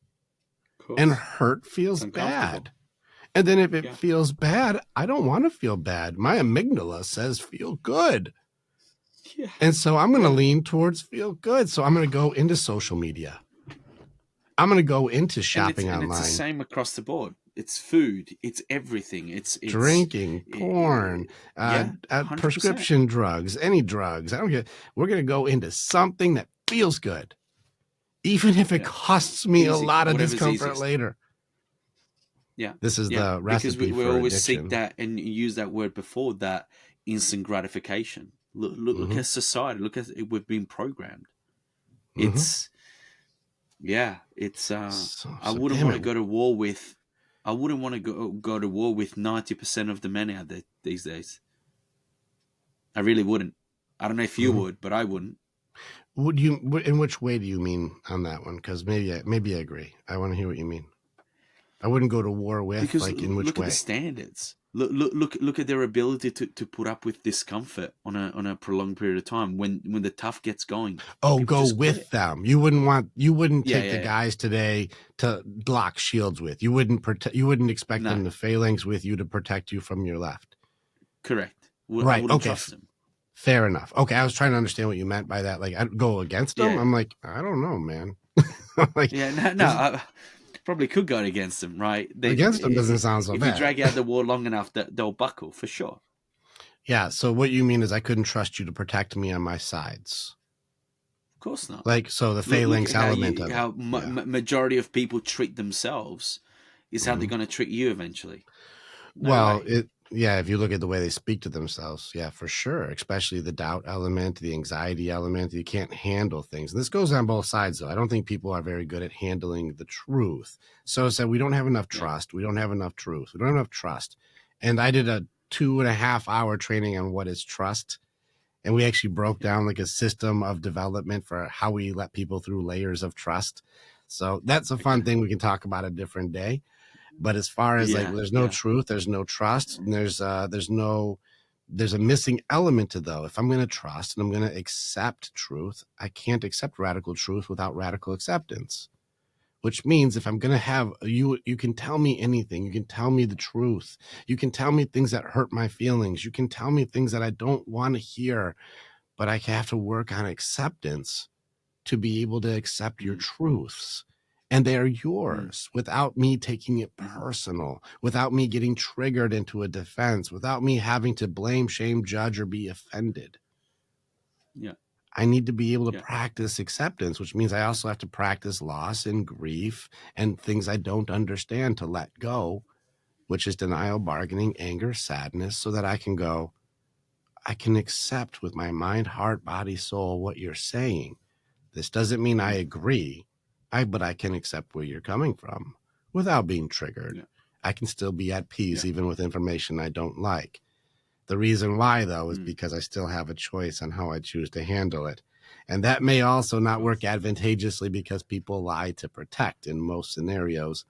And hurt feels bad. And then if it feels bad, I don't want to feel bad. My amygdala says feel good. Yeah. And so I'm going to lean towards feel good. So I'm going to go into social media. I'm going to go into shopping online. And it's the same across the board. It's food. It's everything. It's drinking, porn, prescription drugs, any drugs. I don't care. We're going to go into something that feels good, even if it costs me a lot of discomfort later. Yeah. This is the recipe because we for always addiction. seek that, and you use that word before, that instant gratification. Look at society. Look at we've been programmed. It's I wouldn't want to go to war with. I wouldn't want to go to war with 90% of the men out there these days. I really wouldn't. I don't know if you would, but I wouldn't. Would you? In which way do you mean on that one? Because maybe I agree. I want to hear what you mean. I wouldn't go to war with, because like, in which look way? At the standards. Look at their ability to put up with discomfort on a prolonged period of time when the tough gets going. Oh, go with them. You wouldn't take the guys today to lock shields with. You wouldn't expect them to phalanx with you to protect you from your left. Correct. Right. I wouldn't trust them. Fair enough. Okay, I was trying to understand what you meant by that. Like, I'd go against them. I'm like, I don't know, man. Like, I probably could go against them, right? Against them doesn't sound so bad. If you drag out the war long enough, they'll buckle for sure. Yeah. So what you mean is I couldn't trust you to protect me on my sides. Of course not. Like, so the phalanx element of it. How majority of people treat themselves is how they're going to treat you eventually. If you look at the way they speak to themselves, for sure, especially the doubt element, the anxiety element, you can't handle things. And this goes on both sides, though. I don't think people are very good at handling the truth. So we don't have enough trust. We don't have enough truth. We don't have enough trust. And I did a 2.5-hour training on what is trust. And we actually broke down like a system of development for how we let people through layers of trust. So that's a fun thing we can talk about a different day. But as far as there's no truth, there's no trust, and there's a missing element to though. If I'm going to trust and I'm going to accept truth, I can't accept radical truth without radical acceptance. Which means if I'm going to have you can tell me anything. You can tell me the truth. You can tell me things that hurt my feelings. You can tell me things that I don't want to hear, but I have to work on acceptance to be able to accept your truths. and they are Mm. yours without me taking it personal, without me getting triggered into a defense, without me having to blame, shame, judge, or be offended. Yeah. I need to be able to Yeah. practice acceptance, which means I also have to practice loss and grief and things I don't understand to let go, which is denial, bargaining, anger, sadness, so that I can go, I can accept with my mind, heart, body, soul what you're saying. This doesn't mean I Mm. agree, but I can accept where you're coming from without being triggered. Yeah. I can still be at peace Yeah. even with information I don't like. The reason why, though, is Mm. because I still have a choice on how I choose to handle it. And that may also Of not work course. advantageously because people lie to protect in most scenarios.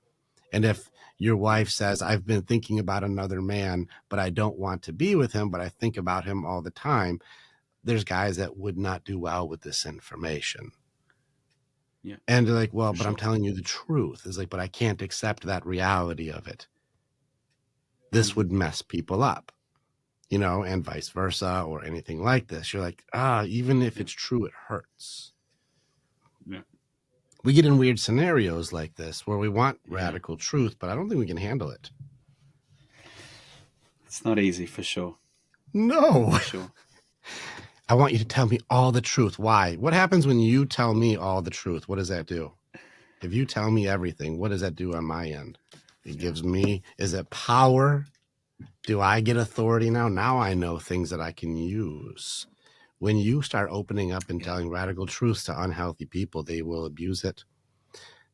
And if your Yeah. wife says, I've been thinking about another man, but I don't want to be with him, but I think about him all the time, there's guys that would not do well with this information. Yeah. And they're like, well, For but I'm sure. telling you the truth. It's like, but I can't accept that reality of it. This Mm-hmm. would mess people up, and vice versa or anything like this. You're like, even if Yeah. it's true, it hurts. Yeah. We get in weird scenarios like this where we want Yeah. radical truth, but I don't think we can handle it. It's not easy, for sure. No. For sure. I want you to tell me all the truth. Why? What happens when you tell me all the truth? What does that do? If you tell me everything, what does that do on my end? It gives me, is it power? Do I get authority now? Now I know things that I can use. When you start opening up and Yeah. telling radical truths to unhealthy people, they will abuse it.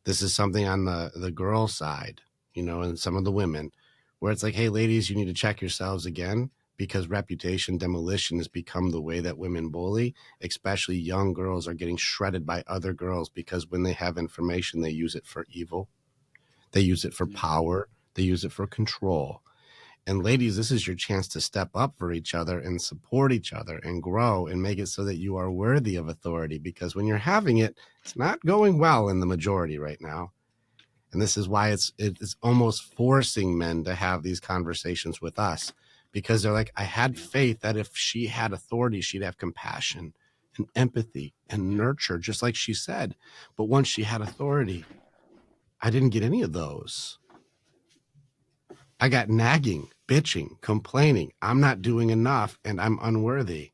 This is something on the girl side, and some of the women, where it's like, hey, ladies, you need to check yourselves again, because reputation demolition has become the way that women bully. Especially young girls are getting shredded by other girls because when they have information, they use it for evil. They use it for Yeah. power. They use it for control. And ladies, this is your chance to step up for each other and support each other and grow and make it so that you are worthy of authority. Because when you're having it, it's not going well in the majority right now. And this is why it's almost forcing men to have these conversations with us, because they're like, I had Yeah. faith that if she had authority, she'd have compassion and empathy and Yeah. nurture, just like she said. But once she had authority, I didn't get any of those. I got nagging, bitching, complaining. I'm not doing enough and I'm unworthy.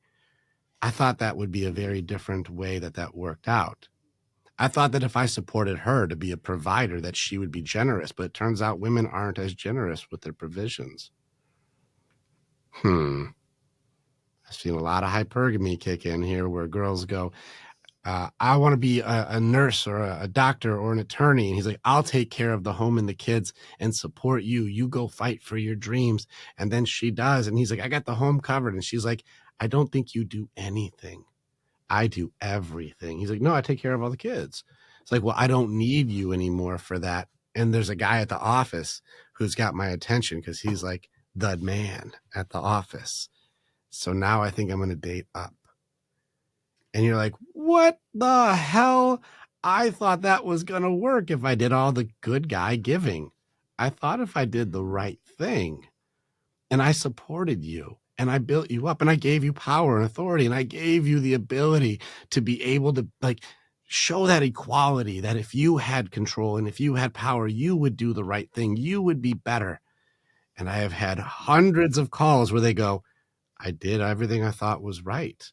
I thought that would be a very different way that worked out. I thought that if I supported her to be a provider, that she would be generous, but it turns out women aren't as generous with their provisions. I've seen a lot of hypergamy kick in here where girls go, I want to be a nurse or a doctor or an attorney. And he's like, I'll take care of the home and the kids and support you. You go fight for your dreams. And then she does. And he's like, I got the home covered. And she's like, I don't think you do anything. I do everything. He's like, no, I take care of all the kids. It's like, well, I don't need you anymore for that. And there's a guy at the office who's got my attention because he's like the man at the office. So now I think I'm going to date up. And you're like, what the hell? I thought that was going to work if I did all the good guy giving. I thought if I did the right thing and I supported you and I built you up and I gave you power and authority and I gave you the ability to be able to show that equality, that if you had control and if you had power, you would do the right thing. You would be better. And I have had hundreds of calls where they go, I did everything I thought was right.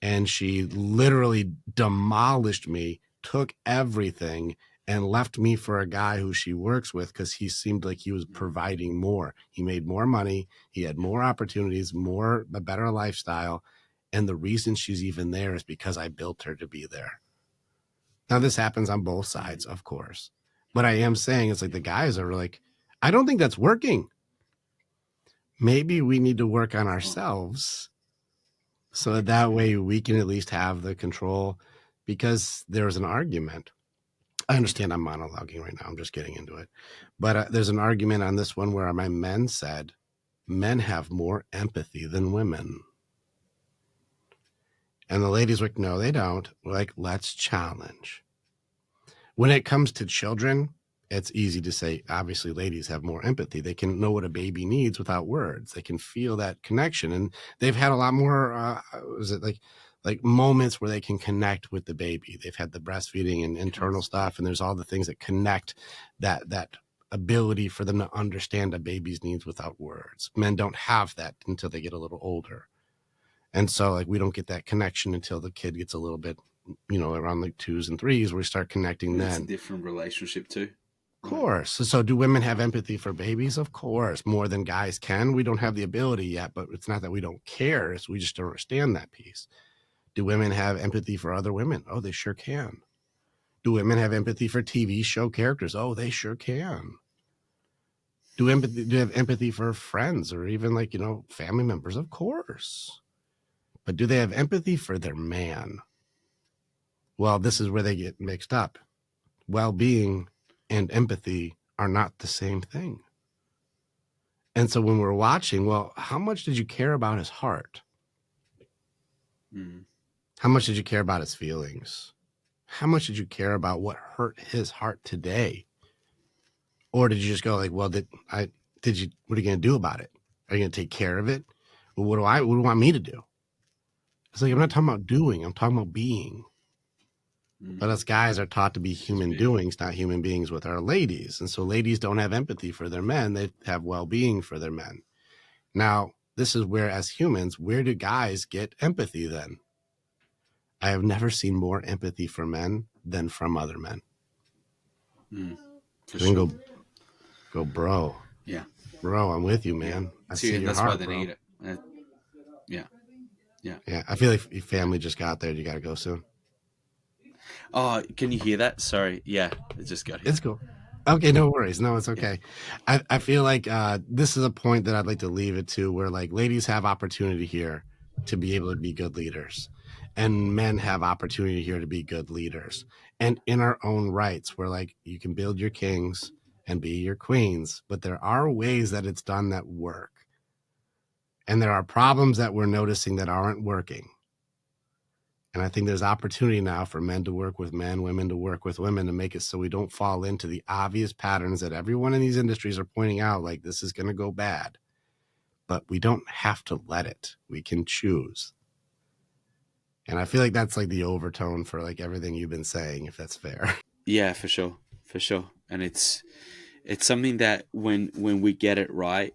And she literally demolished me, took everything, and left me for a guy who she works with because he seemed like he was providing more. He made more money. He had more opportunities, a better lifestyle. And the reason she's even there is because I built her to be there. Now, this happens on both sides, of course. But I am saying it's like the guys are like, I don't think that's working. Maybe we need to work on ourselves so that way we can at least have the control, because there's an argument. I understand I'm monologuing right now. I'm just getting into it. But there's an argument on this one where my men said men have more empathy than women. And the ladies were like, no, they don't. We're like, let's challenge. When it comes to children, it's easy to say, obviously, ladies have more empathy. They can know what a baby needs without words. They can feel that connection. And they've had a lot more, was it like like moments where they can connect with the baby. They've had the breastfeeding and internal Connects. stuff, and there's all the things that connect that ability for them to understand a baby's needs without words. Men don't have that until they get a little older. And so like we don't get that connection until the kid gets a little bit, around like 2s and 3s, where we start connecting And it's a then. different relationship too. Of Right. course. So do women have empathy for babies? Of course, more than guys can. We don't have the ability yet, but it's not that we don't care, it's we just don't understand that piece. Do women have empathy for other women? Oh, they sure can. Do women have empathy for TV show characters? Oh, they sure can. Do they have empathy for friends or even like, family members? Of course. But do they have empathy for their man? Well, this is where they get mixed up. Well-being and empathy are not the same thing. And so when we're watching, well, how much did you care about his heart? Mm. How much did you care about his feelings? How much did you care about what hurt his heart today? Or did you just go like, well, what are you going to do about it? Are you going to take care of it? Well, what do you want me to do? It's like, I'm not talking about doing, I'm talking about being. But us guys are taught to be human doings, not human beings with our ladies. And so ladies don't have empathy for their men. They have well-being for their men. Now, this is where, as humans, where do guys get empathy then? I have never seen more empathy for men than from other men. For Then sure. go, bro. Yeah. Bro, I'm with you, Yeah. man. I See, see and your that's why heart, they bro. need it. Yeah. Yeah. Yeah, I feel like your family just got there. You got to go soon. Oh, can you hear that? Sorry. Yeah, it just got here. It's cool. Okay, no worries. No, it's okay. I feel like this is a point that I'd like to leave it to, where like ladies have opportunity here to be able to be good leaders, and men have opportunity here to be good leaders. And in our own rights, where like you can build your kings and be your queens, but there are ways that it's done that work. And there are problems that we're noticing that aren't working. And I think there's opportunity now for men to work with men, women to work with women, to make it so we don't fall into the obvious patterns that everyone in these industries are pointing out, like this is going to go bad. But we don't have to let it. We can choose. And I feel like that's like the overtone for like everything you've been saying, if that's fair. Yeah, for sure. And it's something that when we get it right,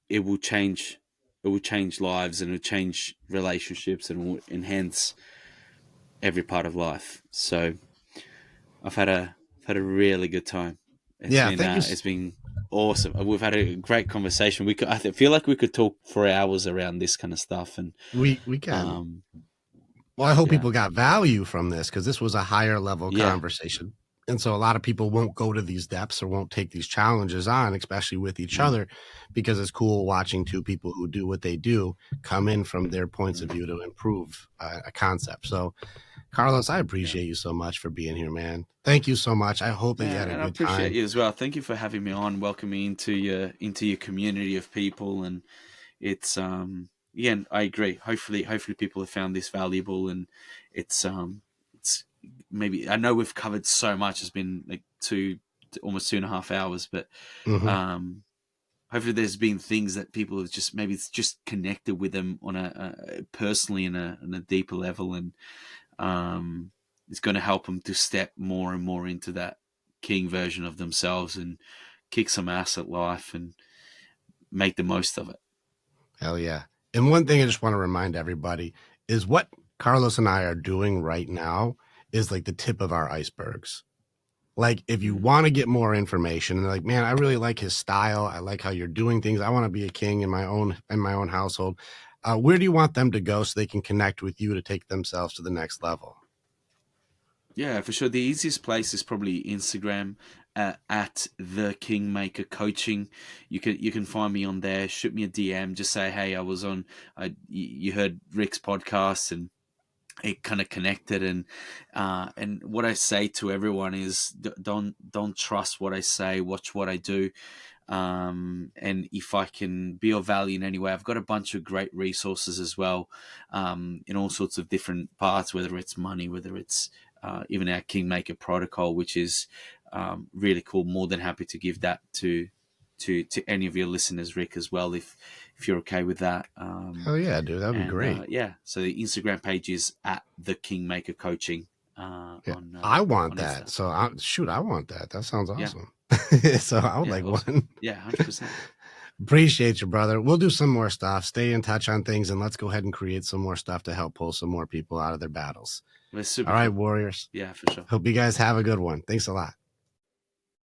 it will change. It will change lives and it will change relationships and will enhance every part of life. So I've had a really good time. Yeah, thank you. It's been awesome. We've had a great conversation. Feel like we could talk for hours around this kind of stuff. And We can. um, Well, I hope yeah, people got value from this, because this was a higher level yeah, conversation. And so a lot of people won't go to these depths or won't take these challenges on, especially with each mm, other, because it's cool watching two people who do what they do come in from their points of mm, view to improve a concept. So, Carlos, I yeah, appreciate you so much for being here, man. Thank you so much. I hope that you yeah. had a And I good appreciate time. you as well. Thank you for having me on, welcoming me into your community of people. And it's yeah, and I agree. Hopefully people have found this valuable. And it's maybe, I know we've covered so much. It's been like almost 2.5 hours, but Hmm. um hopefully there's been things that people have just, maybe it's just connected with them on a personally in a deeper level. And um it's going to help them to step more and more into that king version of themselves and kick some ass at life and make the most of it. Hell yeah. And one thing I just want to remind everybody is what Carlos and I are doing right now is like the tip of our icebergs. Like if you Mm. want to get more information and like, man, I really like his style, I like how you're doing things, I want to be a king in my own household, where do you want them to go so they can connect with you to take themselves to the next level? Yeah, for sure. The easiest place is probably Instagram, at the Kingmaker Coaching. You can find me on there. Shoot me a DM. Just say, hey, I was on. You heard Rick's podcast and it kind of connected. And what I say to everyone is, don't trust what I say. Watch what I do. And if I can be of value in any way, I've got a bunch of great resources as well, in all sorts of different parts, whether it's money, whether it's even our Kingmaker protocol, which is really cool. More than happy to give that to any of your listeners, Rick, as well, if you're okay with that. Hell yeah, dude. That'd be great. Yeah, so the Instagram page is at the Kingmaker Coaching. Yeah, On I want on that. Insta. So I want that. That sounds Yeah, awesome. So I would yeah, like awesome. one. Yeah, 100%. Appreciate you, brother. We'll do some more stuff. Stay in touch on things, and let's go ahead and create some more stuff to help pull some more people out of their battles. Well, super All right, cool. warriors. Yeah, for sure. Hope you guys have a good one. Thanks a lot.